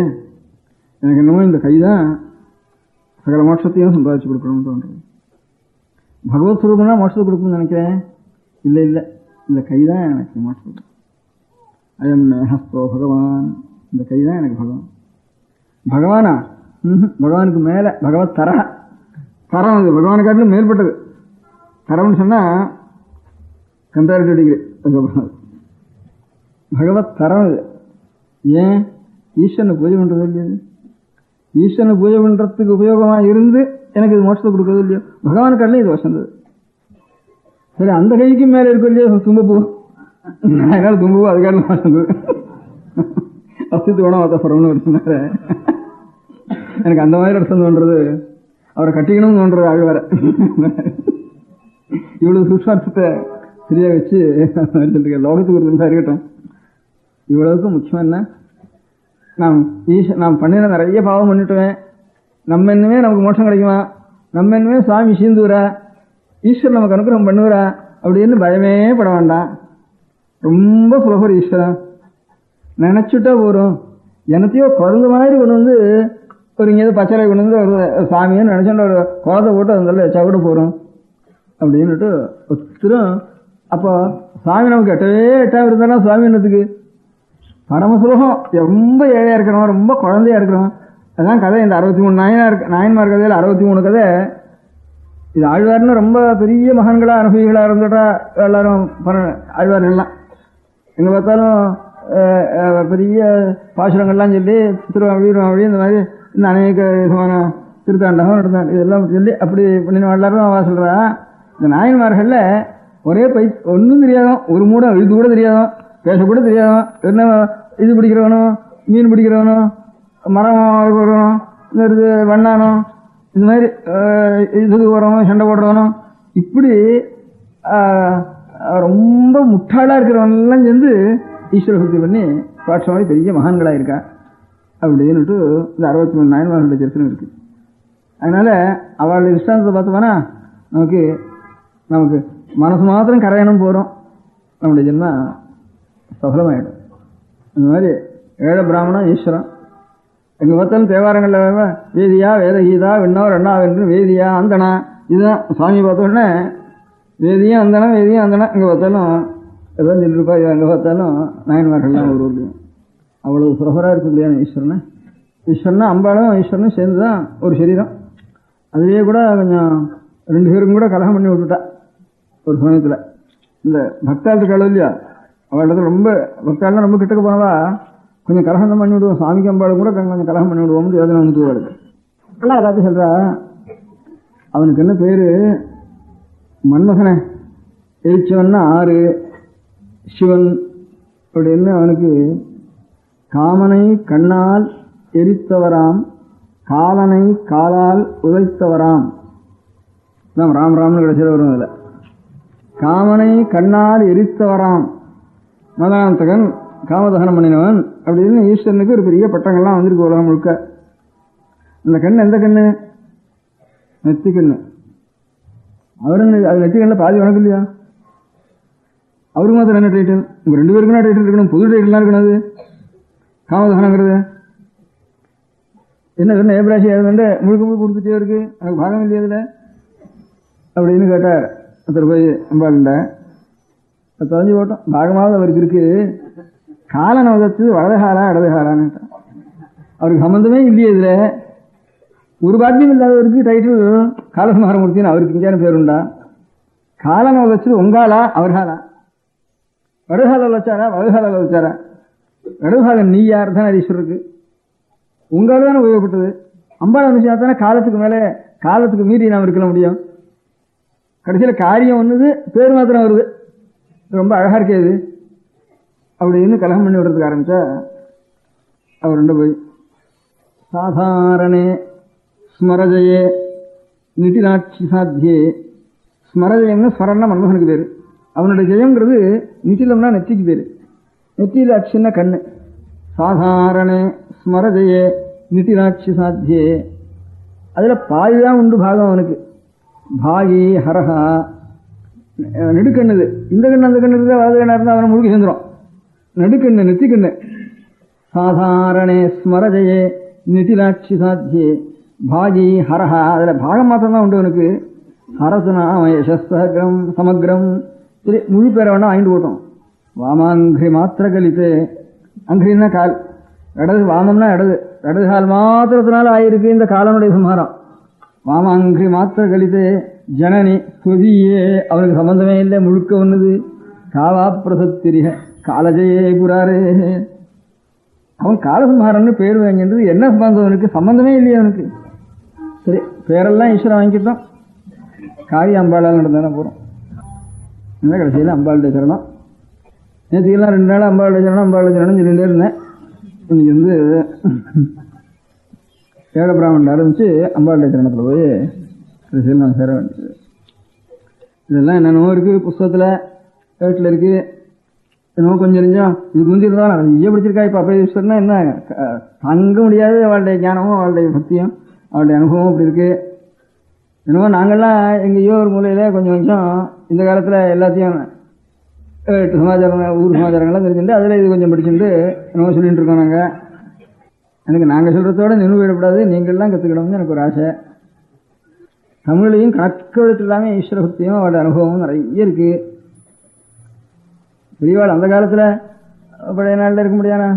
எனக்கு என்னமோ இந்த கை தான் சகல மோட்சத்தையும் சம்பாதிச்சு கொடுக்கணும்னு தோன்றது. பகவத் ஸ்வரூபம்னா மோட்சத்தை கொடுக்கணும்னு நினைக்கிறேன். இல்லை இல்லை, இந்த கை தான் எனக்கு மோட்சம். அயம் மே ஹஸ்தோ பகவான், இந்த கை தான் எனக்கு பகவான். பகவானா? பகவானுக்கு மேல பகவத் தர தரம். இது பகவானை காட்டிலும் மேற்பட்டது. தரம்னு சொன்னா கம்பேரிட்டிவ் டிகிரி. பகவத் தரம் இது. ஏன்? ஈஸ்வரனை பூஜை பண்றது இல்லையா? ஈஸ்வரனை பூஜை பண்றதுக்கு உபயோகமா இருந்து எனக்கு இது மோட்சத்தை கொடுக்கறது இல்லையோ? பகவானு காட்டிலும் இது வசந்தது. சரி, அந்த கைக்கு மேல இருக்கும் இல்லையா தும்பப்பூ, அதனால தும்பப்பூ அது காட்டிலும் வசந்தது. அஸ்தித்து வேணும் அத்தப்புறம்னு ஒரு எனக்கு அந்த மாதிரி அர்த்தம் தோன்றது. அவரை கட்டிக்கணும்னு தோன்றது ஆழ்வார. இவ்வளவு சூக்ஷ்மார்த்தத்தை சரியா வச்சு லோகத்துக்கு ஒரு இருந்தா இருக்கட்டும். இவ்வளவுக்கு முக்கியம் என்ன? நாம் பண்ணின நிறைய பாவம் பண்ணிட்டுவேன். நம்ம இன்னுமே நமக்கு மோட்சம் கிடைக்குமா? நம்ம இன்னுமே சுவாமி சீந்துவரா? ஈஸ்வரன் நமக்கு அனுகிரகம் பண்ணுவரா? அப்படின்னு பயமே பட வேண்டாம். ரொம்ப சுலபர் ஈஸ்வரன். நினைச்சுட்டா போறோம். எனத்தையோ குழந்தை மாதிரி கொண்டு வந்து ஒரு இங்கேயாவது பச்சரை கொண்டு வந்து ஒரு சாமின்னு நினைச்சோன்ற ஒரு குழந்தை போட்டு அதில் வச்சா கூட போறோம் அப்படின்னுட்டு ஒருத்தரும். அப்போ சுவாமி நமக்கு எட்டாவது இருந்தாலும் சுவாமி என்னத்துக்கு? பரமசுலகம். ரொம்ப ஏழையா இருக்கிறோம், ரொம்ப குழந்தையா இருக்கிறோம். அதான் கதை. இந்த 63 நாயன்மார் கதையில் 63 கதை. இது ஆழ்வார்னு ரொம்ப பெரிய மகான்களா அனுபவிகளா இருந்துட்டா எல்லாரும் ஆழ்வார்கள்லாம் எங்க பார்த்தாலும் பெரிய பாசுரங்கள்லாம் சொல்லி திருவாவளி இந்த மாதிரி இந்த அநேக விதமான திருத்தாண்டகம் நடந்தான் இதெல்லாம் சொல்லி அப்படி பண்ணின எல்லாரும் அவ சொல்றா. இந்த நாயன்மார்கள்ல ஒரே ஒன்றும் தெரியாதான், ஒரு மூடம் எழுது கூட தெரியாதான், பேசக்கூட தெரியாதான். என்ன இது பிடிக்கிறவனும் மீன் பிடிக்கிறவனும் மரம் வரணும் இந்த வண்ணானும் இந்த மாதிரி இதுக்கு வரணும் சண்டை போடுறவனும் இப்படி ரொம்ப முட்டாளா இருக்கிறவனெல்லாம் சேர்ந்து ஈஸ்வர பக்தி பண்ணி பாட்ச மாதிரி பெரிய மகான்களா இருக்கா அப்படின்னுட்டு இந்த 63 நாயன்மார்களுடைய சரித்திரம் இருக்கு. அதனால அவளுடைய விஸ்தாந்தத்தை பார்த்தோம்னா நமக்கு மனசு மாத்திரம் கரையணும் போறோம், நம்முடைய ஜென்மா சஃலமாயிடும். இந்த மாதிரி ஏழ பிராமணம் ஈஸ்வரன். எங்க பார்த்தாலும் தேவாரங்கள்ல வேதியா வேதகீதா விண்ணோர் அண்ணாவென்று வேதியா அந்தனா இதுதான் சுவாமி பார்த்தோன்னே வேதியும் அந்தனா வேதியும் அந்தனா. இங்க பார்த்தாலும் எதாவது சொல்லிருப்பா. எங்க பார்த்தாலும் நாயன்மார்கள்லாம் ஒரு ஊர்லையும் அவ்வளவு சுரகரா இருக்கு இல்லையா ஈஸ்வரனா? அம்பாலும் ஈஸ்வரனும் சேர்ந்துதான் ஒரு சரீரம். அதுலேயே கூட கொஞ்சம் 2 பேருக்கும் கூட கலகம் பண்ணி விட்டுட்டா ஒரு சமயத்துல. இந்த பக்தாள் இருக்காள் இல்லையா, அவளிடத்துல ரொம்ப பக்தாள்லாம் ரொம்ப கிட்டக்க போனவா கொஞ்சம் கலகம் தான் பண்ணி விடுவோம். சாமிக்கு அம்பாளும் கூட கொஞ்சம் கலகம் பண்ணி விடுவோம்னு யோஜனை வந்துட்டு வருது. ஆனால் எல்லாத்தையும் சொல்றா, அவனுக்கு என்ன பேரு? மன்மகனை எரிச்சவன்னா 6 சிவன் அப்படின்னு அவனுக்கு காமனை கண்ணால் எரித்தவராம், காலனை காலால் உதைத்தவராம். ராம் ராம்னு கடைசியில் வரும். அதில் காமனை கண்ணால் எரித்தவராம், மதாந்தகன், காமதகனம் பண்ணினவன் அப்படின்னு ஈஸ்வரனுக்கு ஒரு பெரிய பட்டங்கள்லாம் வந்திருக்கு உலகம் முழுக்க. அந்த கண்ணு எந்த கண்ணு? நெத்தி கண்ணு. அவரு அது நெத்தி கண்ணில் பாதி வணக்கம் இல்லையா? அவருக்கு மாத்திரம் என்ன டைட்டில்? உங்க 2 பேருக்குன்னா டைட்டில் இருக்கணும், புது டைட்டில்லாம் இருக்கணும். அது காமதகனங்கிறது என்ன சொன்ன ஏபிராசி எழுதுண்டு முழுக்க முழுக்க கொடுத்துட்டே இருக்கு, எனக்கு பாகம் இல்லையா அதில் அப்படின்னு கேட்டார். ஒருத்தர் போய் அம்பாள்கிட்ட தொலைஞ்சு போட்டோம். பாகமாவது அவருக்கு இருக்கு, காலனை உதத்து வலதுகாலா இடதுகாலான்னு கேட்டார். அவருக்கு சம்பந்தமே இல்லையே இதுல, ஒரு பாக்கியம் இல்லாதவருக்கு டைட்டில் காலகுமாரமூர்த்தின்னு அவருக்கு இங்கேயான பேருண்டா. காலனை உதச்சது உங்காலா அவர்காலா? வடகால வச்சாரா வலதுகால வச்சாரா? வடகாலன் நீ யார் தான் ஈஸ்வருக்கு உங்கால தானே உபயோகப்பட்டது. அம்பாள் விஷயத்தானே காலத்துக்கு மேலே காலத்துக்கு மீறி நாம் இருக்க முடியும். கடைசியில் காரியம் ஒண்ணுது, பேர் மாத்திரம் வருது. ரொம்ப அழகா இருக்கே இது அப்படின்னு கலகம் பண்ணி விடுறதுக்கு ஆரம்பிச்சா அவர் ரெண்டு போய் சாதாரணே ஸ்மரஜயே நிட்டிலாட்சி சாத்தியே. ஸ்மரஜயம்னு ஸ்மரணா மன்மோகனுக்கு பேரு. அவனுடைய ஜெயம்ங்கிறது நிட்டிலம்னா நெற்றிக்கு பேரு. நெற்றிலாட்சின்னா கண்ணு. சாதாரணே ஸ்மரஜயே நிட்டிலாட்சி சாத்தியே. அதுல பாதிதான் உண்டு பாகம் அவனுக்கு. பாகி ஹரஹா நெடுக்கண்ணுது. இந்த கண்ணு அந்த கண்ணு இருந்தா வலது கண்ணா இருந்தா அவனை முழுக்க சேர்ந்துடும். நடுக்கண்ணு நெத்திக்கண்ணு. சாதாரணே ஸ்மரஜயே நிட்டிலாட்சி சாத்தியே பாகி ஹரஹா. அதுல பாகம் மாத்திரம் தான் உண்டு அவனுக்கு. ஹரசுனாமயசஸ்தகம் சமக்ரம். சரி முழு பேரை வேணா வாங்கிட்டு போட்டோம். வாமாங்கிரி மாத்திர கலித்து. அங்கிரின்னா கால். இடது வாமம்னா இடது கால் மாத்திரத்தினால ஆயிருக்கு இந்த காலனுடைய சம்ஹாரம். வாமாங்கிரி மாத்திர கலித்து ஜனனி புதியே. அவனுக்கு சம்பந்தமே இல்லை, முழுக்க ஒண்ணுது. காவா பிரசத்திரிக காலஜயே புராரே. அவன் காலசம்ஹாரன்னு பேர் வாங்கின்றது என்ன சம்பந்தம் அவனுக்கு? சம்பந்தமே இல்லையே அவனுக்கு. சரி பேரெல்லாம் ஈஸ்வரன் வாங்கிக்கிட்டோம். காரிய அம்பாளால் நடந்தானே போறோம். என்ன கடைசியில் அம்பாளுடைய சரணம். நேற்றுக்கெல்லாம் 2 நாள் அம்பாளுடைய சரணம் சொல்லிட்டே இருந்தேன். இன்னைக்கு ஏழ பிராமணன் ஆரம்பிச்சு அம்பாளுடைய சரணத்தில் போய் கடைசியில் நான் சேர வேண்டியது. இதெல்லாம் என்னென்னமோ இருக்கு புஸ்தகத்தில், வீட்டில் இருக்கு. என்னமோ கொஞ்சம் தெரிஞ்சோம் இது குஞ்சிருந்தா நிறைய பிடிச்சிருக்கா. இப்போ அப்பேஸ்வரனா என்ன தங்க முடியாது. அவளுடைய ஞானமும் அவளுடைய பக்தியும் அவளுடைய அனுபவம் அப்படி இருக்கு. என்னமோ நாங்கள்லாம் எங்கேயோ ஒரு மூலையில் கொஞ்சம் இந்த காலத்தில் எல்லாத்தையும் 8 சமாச்சாரம் ஊர் சமாச்சாரங்கள்லாம் தெரிஞ்சுட்டு அதில் இது கொஞ்சம் படிச்சுட்டு என்னமோ சொல்லிட்டு இருக்கோம். நாங்கள் சொல்கிறதோட நினைவு விடக்கூடாது, நீங்கள்லாம் கற்றுக்கணும்னு எனக்கு ஒரு ஆசை. தமிழ்லையும் கணக்கெழுத்து இல்லாமல் ஈஸ்வர பக்தியும் அவளுடைய அனுபவமும் நிறைய இருக்குது. பெரியவாள் அந்த காலத்தில் பழைய நாளில் இருக்க முடியாதா?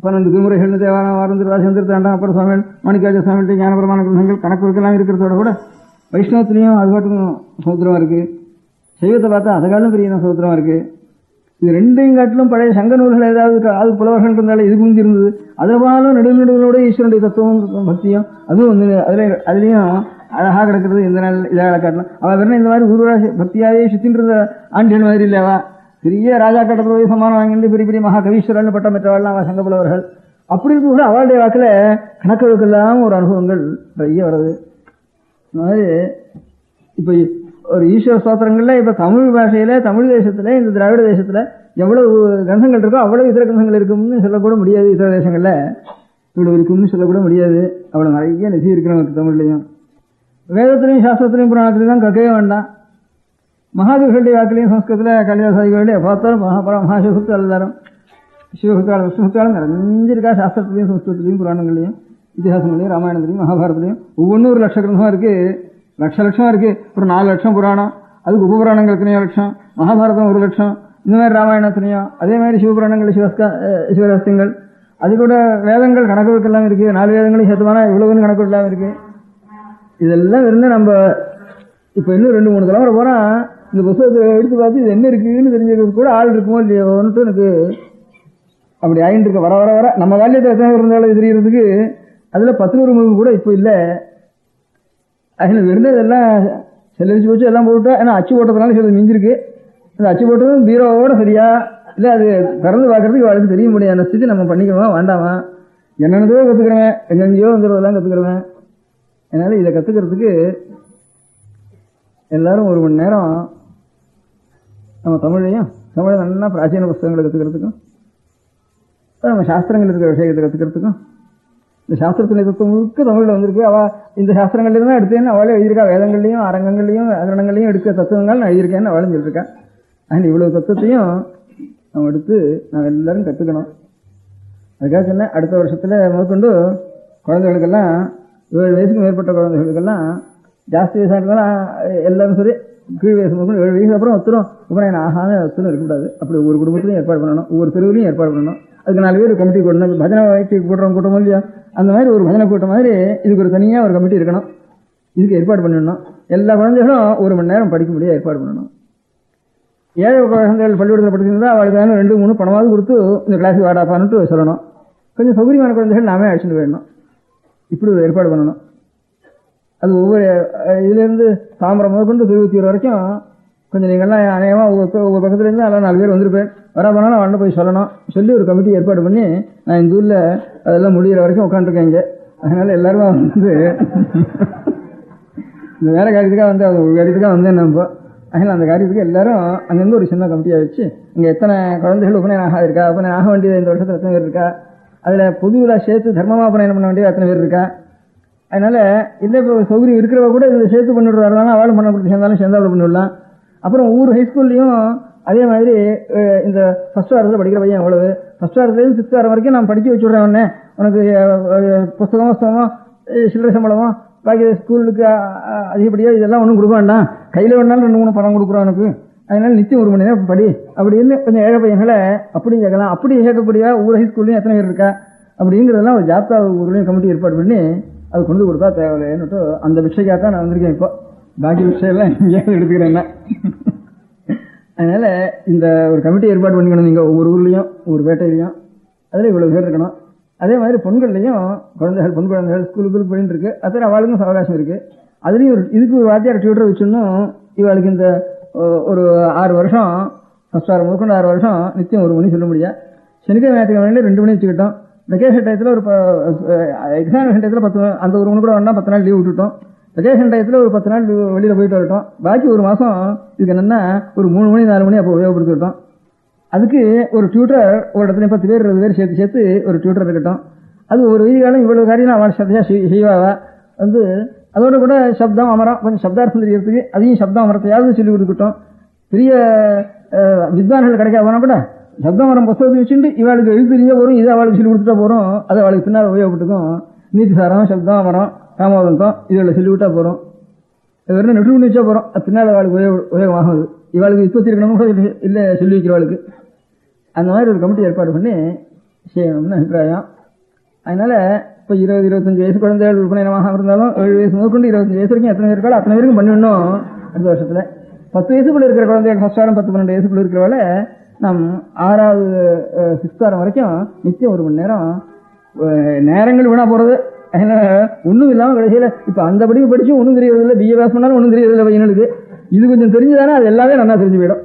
12 திருமுறைகள் தேவாரம் வாரம் திருவாசம் திருத்தாண்டம் அப்புறம் சுவாமிகள் மாணிக்காஜ சுவாமிகிட்ட ஞானபிரமாண கிரந்தங்கள் கணக்கு இருக்கிறதோட கூட வைஷ்ணவத்திலையும் அது பாட்டும் சமுத்திரமாக இருக்குது. சைவத்தை பார்த்தா அதை காலம் பெரிய சமுத்திரமாக இருக்குது. இது ரெண்டையும் காட்டிலும் பழைய சங்க நூல்கள் ஏதாவது அது புலவர்கள் இருந்தாலும் இது குந்தி இருந்தது. அதிலும் நடுநடுகளோட ஈஸ்வரனுடைய தத்துவம் பக்தியும் அதுவும் வந்து அதுலேயும் அழகாக கிடக்கிறது. இந்த நாள் இதாக காட்டலாம். அவள் வெறும் இந்த மாதிரி ஊர்வலா பக்தியாகவே சுத்தின் இருந்த ஆண்டியல் மாதிரி இல்லையாவா? பெரிய ராஜா கட்டத்தில் போய் சமானம் வாங்கிட்டு பெரிய பெரிய மகா கவீஸ்வரன் பட்டம் பெற்றவாள்லாம் அவள் சங்க புலவர்கள். அப்படி இருக்க கூட அவளுடைய வாக்கில் கணக்கெழுக்கெல்லாம் ஒரு அனுபவங்கள் நிறைய வருது. இந்த மாதிரி இப்போ ஒரு ஈஸ்வர ஸ்தோத்திரங்கள்ல இப்ப தமிழ் பாஷையில தமிழ் தேசத்துல இந்த திராவிட தேசத்துல எவ்வளவு கிரந்தங்கள் இருக்கோ அவ்வளவு இதர கிரந்தங்கள் இருக்கும்னு சொல்லக்கூட முடியாது. இதர தேசங்கள்ல இவ்வளவு இருக்கும்னு சொல்லக்கூட முடியாது. அவ்வளவு நிறைய நிதி இருக்கு நமக்கு தமிழ்லையும். வேதத்திலையும் சாஸ்திரத்திலையும் புராணத்திலையும் தான் கக்கவே வேண்டாம். மகாதேவர்களுடைய வாக்கிலையும் சம்ஸ்கிருதத்துல கலிதாசாரிகளுடைய பார்த்தாலும் மகாசிவகுப்தால் எல்லாரும் சிவகுப்தால் விஷ்ணுகுப்தாலும் நிறைஞ்சிருக்கா. சாஸ்திரத்திலையும் சம்ஸ்கிருதத்திலையும் புராணங்களையும் இதிகாசங்களையும் ராமாயணத்திலையும் மகாபாரதத்திலையும் ஒவ்வொன்றும் ஒரு லட்ச கிரந்தமா இருக்கு. லட்சம் இருக்கு. ஒரு 4 லட்சம் புராணம், அதுக்கு உபபுராணங்கள் எத்தனையோ லட்சம், மகாபாரதம் 1 லட்சம், இந்த மாதிரி ராமாயணம் எத்தனையோ, அதே மாதிரி சிவபுராணங்கள் சிவரகசியங்கள், அது கூட வேதங்கள் கணக்கு எல்லாம் இருக்கு. 4 வேதங்களும் சேர்த்துமானா இவ்வளவுன்னு கணக்கு எல்லாம் இருக்கு. இதெல்லாம் இருந்து நம்ம இப்ப இன்னும் 2-3 தலைமுறை போனா இந்த புத்தகத்தை எடுத்து பார்த்து இது என்ன இருக்குன்னு தெரிஞ்சுக்கிறது கூட ஆள் இருக்குமோ இல்லையோன்ட்டு எனக்கு அப்படி ஆயிட்டு இருக்க. வர வர வர நம்ம வாலியத்தில் எத்தனை இருந்தாலும் தெரியறதுக்கு அதுல 10 கூட இப்போ இல்லை. அதில் இருந்ததெல்லாம் செல்லரிச்சு போச்சு எல்லாம் போட்டா. ஏன்னா அச்சு போட்டதுனால சிலது மிஞ்சிருக்கு. அந்த அச்சு போட்டதும் பீரோவோட சரியா இல்லை அது திறந்து பார்க்கறதுக்கு வாழ்க்கை தெரிய முடியாத ஸ்திதி நம்ம பண்ணிக்கிறோமா வேண்டாமா? என்னென்னதோ கற்றுக்கிறவன் எங்கெங்கயோ வந்துடுறதெல்லாம் கற்றுக்கிறவன். அதனால இதை கற்றுக்கிறதுக்கு எல்லாரும் 1 மணி நேரம் நம்ம தமிழை நல்லா பிராச்சீன புஸ்தகங்களை கற்றுக்கிறதுக்கும் நம்ம சாஸ்திரங்கள் இருக்கிற விஷயத்தை கற்றுக்கிறதுக்கும் இந்த சாஸ்திரத்தின் தத்துவம் முழுக்க தமிழில் வந்திருக்கு. அவள் இந்த சாஸ்திரங்கள்ல தான் எடுத்தேன்னு அவளே எழுதியிருக்கா. வேதங்கள்லையும் அரங்கங்கள்லையும் அகரணங்கள்லையும் எடுக்கிற தத்துவங்கள் நான் எழுதியிருக்கேன்னு அவளும் சொல்லியிருக்கேன். அதில் இவ்வளவு தத்துவத்தையும் நம்ம எடுத்து நாங்கள் எல்லாரும் கற்றுக்கணும். அதுக்காக சொன்னேன் அடுத்த வருஷத்துல முதற்கொண்டு குழந்தைகளுக்கெல்லாம் 7 வயசுக்கு மேற்பட்ட குழந்தைகளுக்கெல்லாம் ஜாஸ்தி வயசாக இருந்தாலும் எல்லாரும் சரி கீழ் வயசு முதற்கொண்டு 7 வயசுக்கு அப்புறம் ஒருத்தரும் உபநயனம் ஆகாத ஒருத்தரும் இருக்கக்கூடாது. அப்படி ஒவ்வொரு குடும்பத்திலையும் ஏற்பாடு பண்ணணும், ஒவ்வொரு தெருவிலையும் ஏற்பாடு பண்ணணும். அதுக்கு 4 பேர் கமிட்டி கூட்டணும். பஜனை வயிற்று கூட்டுறவங்க கூட்டமோ இல்லையா, அந்த மாதிரி ஒரு பஜனை கூட்டம் மாதிரி இதுக்கு ஒரு தனியாக ஒரு கமிட்டி இருக்கணும். இதுக்கு ஏற்பாடு பண்ணிடணும். எல்லா குழந்தைகளும் 1 மணி நேரம் படிக்க முடியாது ஏற்பாடு பண்ணணும். ஏழை குழந்தைகள் பள்ளிக்கூடத்தில் படிச்சிருந்தா அவளுக்கு 2-3 பணமாவது கொடுத்து இந்த கிளாஸுக்கு வாடாப்பான்ட்டு சொல்லணும். கொஞ்சம் சௌகரியமான குழந்தைகள் நாமே அழைச்சிட்டு போயிடணும். இப்படி ஒரு ஏற்பாடு பண்ணணும். அது ஒவ்வொரு இதுலேருந்து தாம்பரம் முதற்கொண்டு 21 வரைக்கும் கொஞ்சம் நீங்கள்லாம் அநேகமாக உங்கள் பக்கத்துலேருந்து அதெல்லாம் 4 பேர் வந்திருப்பேன். வர போனாலும் அவன்கிட்ட போய் சொல்லணும். சொல்லி ஒரு கமிட்டி ஏற்பாடு பண்ணி நான் இந்த ஊரில் அதெல்லாம் முடிகிற வரைக்கும் உட்காந்துருக்கேன் இங்கே. அதனால் எல்லாருமே வந்து இந்த வேறு காரியத்துக்காக வந்து ஒரு காரியத்துக்காக வந்தேன் நான். இப்போ அதனால் அந்த காரியத்துக்கு எல்லாரும் அங்கேருந்து ஒரு சின்ன கமிட்டியாக வச்சு இங்கே எத்தனை குழந்தைகள் உபநயனம் ஆகாதிருக்கா, உபநயனம் ஆக வேண்டியது இந்த வருஷத்தில் எத்தனை பேர் இருக்கா, அதில் பொதுவில் சேர்த்து தர்மமாக உபநயனம் பண்ண வேண்டியது எத்தனை பேர் இருக்கா. அதனால் இல்லை இப்போ சௌகரியம் இருக்கிறவ கூட இதில் சேர்த்து பண்ணிவிடுறாருனா அவளும் பண்ண கொடுத்து சேர்ந்தாலும் பண்ணிவிடலாம். அப்புறம் ஒவ்வொரு ஹைஸ்கூல்லையும் அதே மாதிரி இந்த ஃபர்ஸ்ட் வாரத்தில் படிக்கிற பையன் எவ்வளவு, ஃபர்ஸ்ட் வாரத்துலேருந்து 6th வாரம் வரைக்கும் நான் படிக்க வச்சுடுறேன். உடனே உனக்கு புஸ்தகமோ சில்லறை சம்பளமோ பாக்கி ஸ்கூலுக்கு அதிகப்படியாக இதெல்லாம் ஒன்றும் கொடுக்க வேண்டாம், கையில் வேணாலும் 2-3 பணம் கொடுக்குறோம் எனக்கு, அதனால நிச்சயம் 1 மணி நேரம் படி அப்படின்னு கொஞ்சம் ஏழை பையன்களை அப்படியும் கேட்கலாம். அப்படி கேட்கக்கூடிய ஒவ்வொரு ஹைஸ்கூல்லையும் எத்தனை பேர் இருக்கா அப்படிங்கிறதெல்லாம் ஒரு ஜாப்தா ஊர்லேயும் கமிட்டி ஏற்பாடு பண்ணி அது கொண்டு கொடுத்தா தேவையில்லைன்னுட்டு அந்த விஷயக்காக நான் வந்திருக்கேன். இப்போ பாக்கி விஷயம்லாம் எங்கேயாவது எடுத்துக்கிறேன். அதனால் இந்த ஒரு கமிட்டி ஏற்பாடு பண்ணிக்கணும் நீங்கள் ஒவ்வொரு ஊர்லேயும் ஒவ்வொரு பேட்டையிலையும். அதில் இவ்வளோ பேர் இருக்கணும். அதே மாதிரி பொண்கள்லையும் குழந்தைகள் பொன் குழந்தைகள் ஸ்கூலுக்கு போயின்னு இருக்கு. அதில் அவளுக்கும் அவகாசம் இருக்குது. அதுலேயும் இதுக்கு ஒரு வாத்தியார் டியூட்டர் வச்சுன்னும் இவளுக்கு இந்த ஒரு 6 வருஷம் ஃபர்ஸ்ட் வாரம் முதற்கொண்டு 6 வருஷம் நிச்சயம் 1 மணி சொல்ல முடியாது. சனிக்கிழமை ஞாயிற்றுக்கிழமை 2 மணி வச்சுக்கிட்டோம். வெக்கேஷன் டயத்தில் ஒரு எக்ஸாமினேஷன் டயத்தில் 10 அந்த 1 மணி கூட வேணா 10 நாள் லீவ் விட்டுட்டோம். வெக்கேஷன் டயத்தில் ஒரு 10 நாள் வெளியில் போயிட்டு வரட்டும். பாக்கி 1 மாதம் இதுக்கு என்னென்னா ஒரு 3 மணி 4 மணி அப்போ உபயோகப்படுத்திவிட்டோம். அதுக்கு ஒரு டியூட்டர் ஒரு இடத்துல 10 பேர் 20 பேர் சேர்த்து ஒரு டியூட்டர் இருக்கட்டும். அது ஒரு வீதிகாலம் இவ்வளவு காரியம் அவன் சத்தையாக செய்வாவா வந்து அதோட கூட சப்தம் அமரம் கொஞ்சம் சப்தார்த்தம் தெரியறதுக்கு அதையும் சப்தம் அமரத்தையாவது சொல்லி கொடுக்கட்டும். பெரிய வித்வான்கள் கிடைக்க போனால் கூட சப்தம் அமரம் புத்தகத்தை வச்சுட்டு இவளுக்கு எழுத்துரிய வரும், இதை அவளுக்கு சொல்லி கொடுத்துட்டா போகிறோம். அது அவளுக்கு பின்னால் உபயோகப்பட்டுக்கும். நீதிசாரம் சப்தம் அமரம் ராமோதந்தம் இதில் சொல்லிவிட்டா போகிறோம். வெறும் நெட்டு பண்ணி வச்சா போகிறோம். பின்னால் அவளுக்கு உபயோகமாகுது. இவளுக்கு உற்பத்தி இருக்கணும் கூட இல்லை சொல்லி வைக்கிறவளுக்கு. அந்த மாதிரி ஒரு கமிட்டி ஏற்பாடு பண்ணி செய்யணும்னு அபிப்பிராயம். அதனால் இப்போ 20-25 வயசு குழந்தைகள் உபநயனமாக இருந்தாலும் 7 வயசு முதற்கொண்டு 25 வயசு வரைக்கும் எத்தனை பேர் இருக்காலும் அத்தனை பேருக்கும் பண்ணிடணும். அடுத்த வருஷத்தில் 10 வயசுக்குள்ளே இருக்கிற குழந்தைகள் ஃபர்ஸ்ட் வாரம் 10-12 வயசுக்குள்ளே இருக்கிறவளை நம் 6வது 6th வாரம் வரைக்கும் நிச்சயம் 1 மணி நேரம் நேரங்கள் வீணாக போகிறது. அதனால் ஒன்றும் இல்லாமல் கடைசியில் இப்போ அந்த படிப்பு படிச்சும் ஒன்றும் தெரியறதில்லை. பிஏ பாஸ் பண்ணாலும் ஒன்றும் தெரியறதில்லை பையனுக்கு. இது கொஞ்சம் தெரிஞ்சுதானே அது எல்லாமே நல்லா தெரிஞ்சு போயிடும்.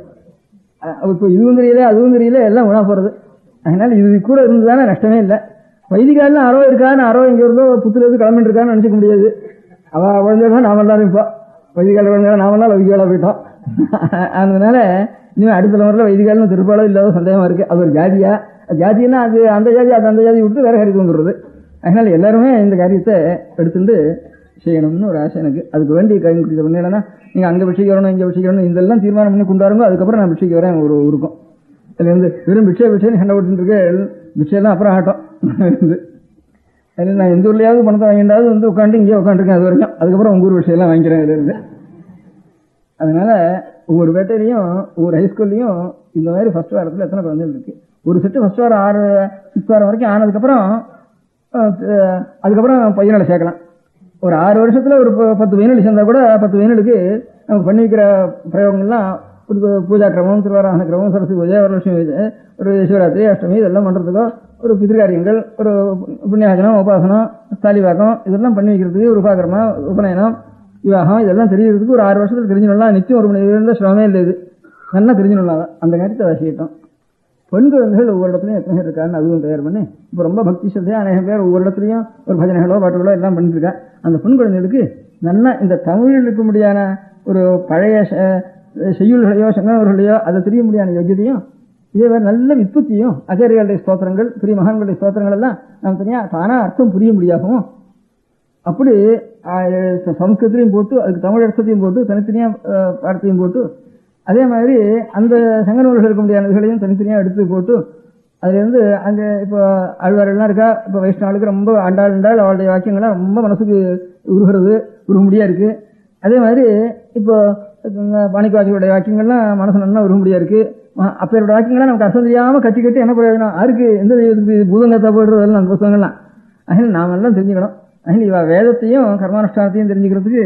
இப்போ இதுவும் தெரியல அதுவும் தெரியல எல்லாம் வீணாக போகிறது. அதனால் இது கூட இருந்ததானே நஷ்டமே இல்லை. வைதிகாலில் அறவை இருக்கான்னு அறவை இங்கே இருந்தோ புத்துலேருந்து கிளம்பிட்டு இருக்கான்னு நினச்சிக்க முடியாது. அவள் குழந்தைதான் நாம் எல்லாரும் இப்போ வைதிகால குழந்தைகள் நாமெல்லாம் வைதிகாலாக போயிட்டோம். அதனால இனிமேல் அடுத்த தலைமுறையில் வைதிகாலும் திருப்பாளோ இல்லாத சந்தேகமாக இருக்குது. அது ஒரு ஜாதியா ஜாதின்னா அது அந்த ஜாதி அது அந்த ஜாதி விட்டு வேறு காரியத்துக்கு வந்துடுறது. அதனால் எல்லாருமே இந்த காரியத்தை எடுத்துட்டு செய்யணும்னு ஒரு ஆசை எனக்கு. அதுக்கு வேண்டிய காரியம் குறித்த பண்ணலைன்னா நீங்கள் அங்கே பிச்சைக்கு வரணும் இங்கே பிச்சைக்கு வரணும் இதெல்லாம் தீர்மானம் பண்ணி கொண்டாருங்க. அதுக்கப்புறம் நான் பிச்சைக்கு வரேன் ஒரு ஊருக்கும். அதுலேருந்து வெறும் பிச்சைன்னு சண்டை போட்டுட்டு இருக்கேன். பிச்சையெல்லாம் அப்புறம் ஆட்டம் இருந்து அதில் நான் எந்த ஊர்லையாவது பணத்தை வாங்கிட்டாவது வந்து உட்காந்து இங்கே உட்காந்துருக்கேன் அது வரைக்கும். அதுக்கப்புறம் உங்கள் ஊர் விஷயம்லாம் வாங்கிக்கிறேன் இதுலேருந்து. அதனால் ஒவ்வொரு பேட்டையிலையும் ஒவ்வொரு ஹைஸ்கூல்லையும் இந்த மாதிரி ஃபர்ஸ்ட் வாரத்தில் எத்தனை குழந்தைகள் இருக்குது. ஒரு செட்டு ஃபர்ஸ்ட் வாரம் 6th வாரம் வரைக்கும் ஆனதுக்கப்புறம் அதுக்கப்புறம் பையனோட சேர்க்கலாம். ஒரு 6 வருஷத்தில் ஒரு 10 பையன்கள் சேர்ந்தால் கூட 10 பையன்களுக்கு நமக்கு பண்ணி வைக்கிற பிரயோகங்கள்லாம் ஒரு பூஜா கிரமம் திருவாராதன கிரமம் சரஸ்வதி பூஜை வரலட்சுமி பூஜை ஒரு சிவராத்திரி அஷ்டமி இதெல்லாம் பண்ணுறதுக்கோ ஒரு பிதிர்காரியங்கள் ஒரு புண்ணியாசனம் உபாசனம் தாலிவாக்கம் இதெல்லாம் பண்ணி வைக்கிறதுக்கு ஒரு உபாகரமா உபநயனம் விவாகம் இதெல்லாம் தெரிஞ்சுக்கிறதுக்கு ஒரு 6 வருஷத்தில் தெரிஞ்சுடலாம். நிச்சயம் 1 மணி நேரம் சிரமமே இல்லை. இது நல்லா தெரிஞ்சுடலாம். அந்த காரியத்தை அதை செய்யட்டும். பெண் குழந்தைகள் ஒவ்வொரு இடத்துலையும் எத்தனை பேர் இருக்கான்னு அதுவும் தயார் பண்ணி இப்போ ரொம்ப பக்தி சத்தையாக அநேக பேர் ஒவ்வொரு இடத்துலையும் ஒரு பஜனைகளோ பாட்டுகளோ எல்லாம் பண்ணிட்டு இருக்கா. அந்த பெண் குழந்தைகளுக்கு நல்லா இந்த தமிழில் இருக்க முடியாத ஒரு பழைய செய்யுள்களையோ சங்கரவர்களையோ அதை தெரிய முடியாத யோகியத்தையும் இதே வேறு நல்ல விற்பத்தியும் ஆச்சாரியாளுடைய ஸ்தோத்திரங்கள் பெரிய மகான்களுடைய ஸ்தோத்திரங்கள் எல்லாம் நம்ம தனியாக தானாக அர்த்தம் புரிய முடியாகவும் அப்படி சம்ஸ்கிருதத்தையும் போட்டு அதுக்கு தமிழ் அர்த்தத்தையும் போட்டு தனித்தனியாக பாடத்தையும் போட்டு அதே மாதிரி அந்த சங்க நூல்கள் இருக்க முடியாத இதுகளையும் தனித்தனியாக எடுத்து போட்டு அதுலேருந்து அங்கே இப்போ ஆழ்வாரெல்லாம் இருக்கா. இப்போ வைஷ்ணவாளுக்கு ரொம்ப ஆண்டாள் அவளுடைய வாக்கியங்கள்லாம் ரொம்ப மனசுக்கு உருகும்படியாக இருக்குது. அதே மாதிரி இப்போ பாணிக்கவாசிகளுடைய வாக்கியங்கள்லாம் மனசு நல்லா உருகும்படியாக இருக்குது. அப்பேரோட வாக்கியங்கள்லாம் நமக்கு அர்த்தம் தெரியாமல் கட்டி என்ன பிரயோஜனம் யாருக்கு எந்த தெய்வத்துக்கு பூதங்கத்தை போடுறதெல்லாம் அந்த புத்தகங்கள்லாம் அதில் நாம் எல்லாம் தெரிஞ்சுக்கணும். அதில் இவ வேதத்தையும் கர்மானுஷ்டானத்தையும் தெரிஞ்சுக்கிறதுக்கு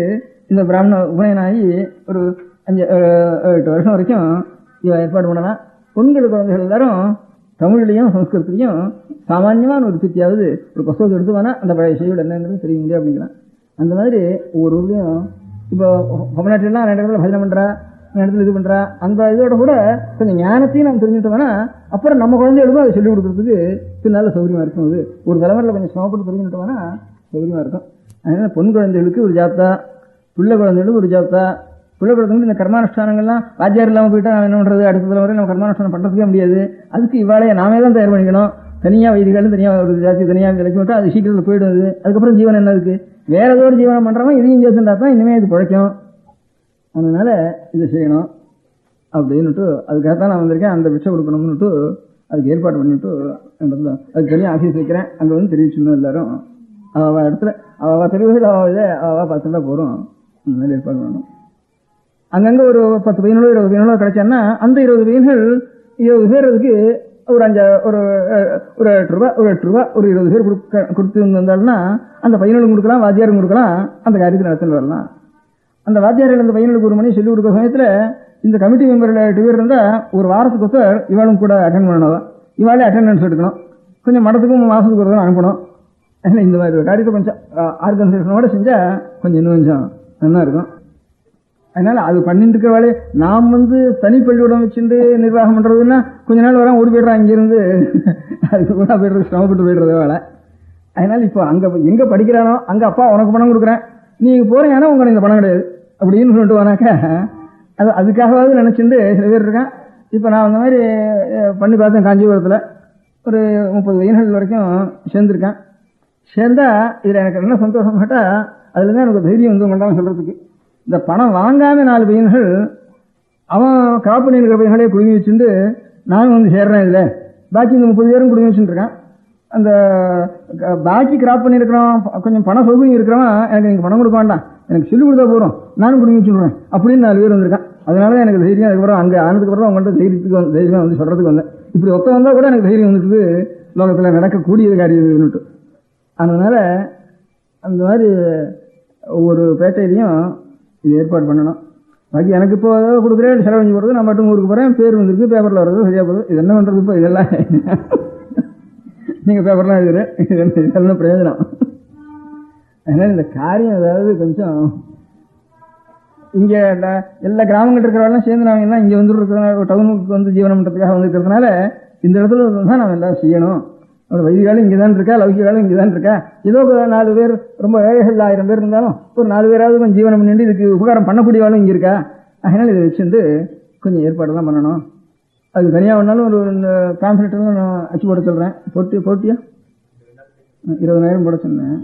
இந்த பிராமண உபநயனாகி ஒரு 5-8 வருஷம் வரைக்கும் இவ ஏற்பாடு பண்ணலாம். பெண்கள் குழந்தைகள் எல்லாரும் தமிழ்லையும் சம்ஸ்கிருதத்தையும் சாமான்யமான ஒரு சித்தியாவது ஒரு புத்தகத்தை எடுத்துவானா அந்த பழைய செய்திகள் என்னங்கிறது தெரிய முடியும் அப்படிங்கிறான். அந்த மாதிரி ஒவ்வொரு ஊர்லையும் இப்போ தமிழ்நாட்டிலாம் 2 இடத்துல பஜனை பண்ணுறா இடத்துல இது பண்றா. அந்த இதோட கூட கொஞ்சம் ஞானத்தையும் நம்ம தெரிஞ்சுட்டோம்னா அப்புறம் நம்ம குழந்தைகளுக்கும் அதை சொல்லிக் கொடுக்கறதுக்கு பின்னால சௌகரியமா இருக்கும். அது ஒரு தலைமுறையில் கொஞ்சம் சிரமப்பட்டு தெரிஞ்சுட்டோம்னா சௌகரியமா இருக்கும். அதனால பொன் குழந்தைகளுக்கு ஒரு ஜாப்தா, பிள்ளை குழந்தைகளுக்கு ஒரு ஜாப்தா. பிள்ளை குழந்தைங்களுக்கு இந்த கர்மானுஷ்டானங்கள்லாம் வாத்தியார் இல்லாமல் போயிட்டா என்ன பண்றது? அடுத்த தலைமுறை நம்ம கர்மானுஷ்டானம் பண்றதுக்கே முடியாது. அதுக்கு இவ்வாளைய நாமே தான் தயார் பண்ணிக்கணும். தனியா வைதிகளும் தனியா ஒரு ஜாதி தனியா விலக்கி விட்டா அது சீக்கிரத்தில் போயிடுது. அதுக்கப்புறம் ஜீவனம் என்ன இருக்கு? வேற ஏதோ ஒரு ஜீவனம் பண்றவன் இதையும் சேர்த்துட்டா தான் இனிமே இது பிழைக்கும். அதனால இதை செய்யணும் அப்படின்னுட்டு அதுக்காகத்தான் நான் வந்திருக்கேன். அந்த பிச்சை கொடுக்கணும்னுட்டு அதுக்கு ஏற்பாடு பண்ணிட்டு அதுக்கு தனியாக ஆஃபீஸ் வைக்கிறேன். அங்கே வந்து தெரிவிச்சுணும் எல்லாரும் அவ இடத்துல அவ தெரிவுகள் அவ பார்த்துட்டா போகிறோம். அந்த மாதிரி ஏற்பாடு பண்ணணும். அங்கங்கே ஒரு 10 பையனோ 20 பையனோ கிடைச்சான்னா அந்த 20 பையன்கள் 20 பேர் அதுக்கு ஒரு 8 ரூபா ஒரு 20 பேர் கொடுத்து வந்தாலும்னா அந்த பையனுக்கு கொடுக்கலாம், வாத்தியாருக்கு கொடுக்கலாம், அந்த காரியத்தை நடத்திட்டு வரலாம். அந்த வாத்தியார்கள் அந்த பையனுக்கு ஒரு மணி சொல்லிக் கொடுக்குற சமயத்தில் இந்த கமிட்டி மெம்பரில் 8 பேர் இருந்தால் ஒரு வாரத்துக்கு ஒருத்தர் இவாளும் கூட அட்டென்ட் பண்ணணும். இவாளே அட்டெண்டன்ஸ் எடுக்கணும். கொஞ்சம் மடத்துக்கும் மாதத்துக்கு ஒரு தடவை அனுப்பணும். இந்த மாதிரி ஒரு காரியத்தை கொஞ்சம் ஆர்கனைசேஷனோட செஞ்சால் கொஞ்சம் இன்னும் கொஞ்சம் நல்லா இருக்கும். அதனால அது பண்ணிட்டு இருக்கிற வேலையை நாம் வந்து தனி பள்ளிக்கூடம் வச்சுட்டு நிர்வாகம் பண்றதுன்னா கொஞ்ச நாள் வர ஓடி போயிடுறான் இங்கிருந்து. அதுக்கு கூட போயிடுறது சிரமப்பட்டு போயிடுறது வேலை. அதனால இப்போ அங்க எங்க படிக்கிறானோ அங்க அப்பா உனக்கு பணம் கொடுக்குறேன், நீங்க போறீங்கன்னா உங்களுக்கு இந்த பணம் கிடையாது அப்படின்னு சொல்லிட்டு வராக்க அது அதுக்காகவாவது நினைச்சுட்டு சில பேர் இருக்கேன். இப்போ நான் அந்த மாதிரி பண்ணி பார்த்தேன். காஞ்சிபுரத்தில் ஒரு 30 வயசுகள் வரைக்கும் சேர்ந்துருக்கேன். சேர்ந்தா இதில் எனக்கு என்ன சந்தோஷம் கேட்டால் அதுல தான் எனக்கு தைரியம் வந்து வேண்டாம் சொல்றதுக்கு. இந்த பணம் வாங்காம 4 பையன்கள் அவன் கிராப் பண்ணி இருக்கிற பையன்களே குடுமி வச்சுட்டு நானும் வந்து சேர்றேன். இதுல பாக்கி இந்த 30 பேரும் குடுமி வச்சுட்டு இருக்கேன். அந்த பாக்கி கிராப் பண்ணிருக்கிறோம் கொஞ்சம் பண சௌகரியம் இருக்கிறவன் எனக்கு நீங்க பணம் கொடுக்க வேண்டாம், எனக்கு சொல்லிக் கொடுத்தா போறோம், நானும் குடுமி வச்சுடுவேன் அப்படின்னு 4 பேர் வந்திருக்கேன். அதனாலதான் எனக்கு தைரியம். அதுக்கப்புறம் அங்கே ஆனதுக்கு அப்புறம் அவங்கள்ட்ட தைரியம் வந்து சொல்றதுக்கு வந்தேன். இப்படி ஒத்த வந்தா கூட எனக்கு தைரியம் வந்துட்டு லோகத்துல நடக்கக்கூடிய காரியம். அதனால அந்த மாதிரி ஒவ்வொரு பேட்டையிலையும் இது ஏற்பாடு பண்ணணும். பாக்கி எனக்கு இப்போ கொடுக்குறேன் செலவழிஞ்சு போகிறது, நான் மட்டும் ஊருக்கு போகிறேன், பேர் வந்துருக்கு, பேப்பரில் வர்றது சரியா போகுது. இது என்ன பண்ணுறது? இப்போ இதெல்லாம் நீங்கள் பேப்பர்லாம் எழுதுறேன், இதெல்லாம் பிரயோஜனம். அதனால் இந்த காரியம் அதாவது கொஞ்சம் இங்கே எல்லா கிராமங்கள் இருக்கிறவெல்லாம் சேர்ந்து நாங்கள் எல்லாம் இங்கே வந்து இருக்கிறதுனால டவுனுக்கு வந்து ஜீவனம் பண்ணுறதுக்காக வந்துருக்கிறதுனால இந்த இடத்துல தான் நம்ம எல்லாம் செய்யணும். ஒரு வைதிகாலும் இங்கே தான் இருக்கா, லௌகிகாலும் இங்கே தான் இருக்கா. ஏதோ 4 பேர் ரொம்ப ஏழைகள் 1000 பேர் இருந்தாலும் ஒரு 4 பேராவது கொஞ்சம் ஜீவனம் பண்ணிட்டு இதுக்கு உபகாரம் பண்ணக்கூடியவாலும் இங்கே இருக்கா. அதனால இதை வச்சுட்டு கொஞ்சம் ஏற்பாடெல்லாம் பண்ணணும். அது தனியாக ஒன்றாலும் ஒரு கான்ஃபிடென்ட்டும் நான் அச்சு போட சொல்கிறேன். போட்டியா 20,000 போட சொன்னேன்.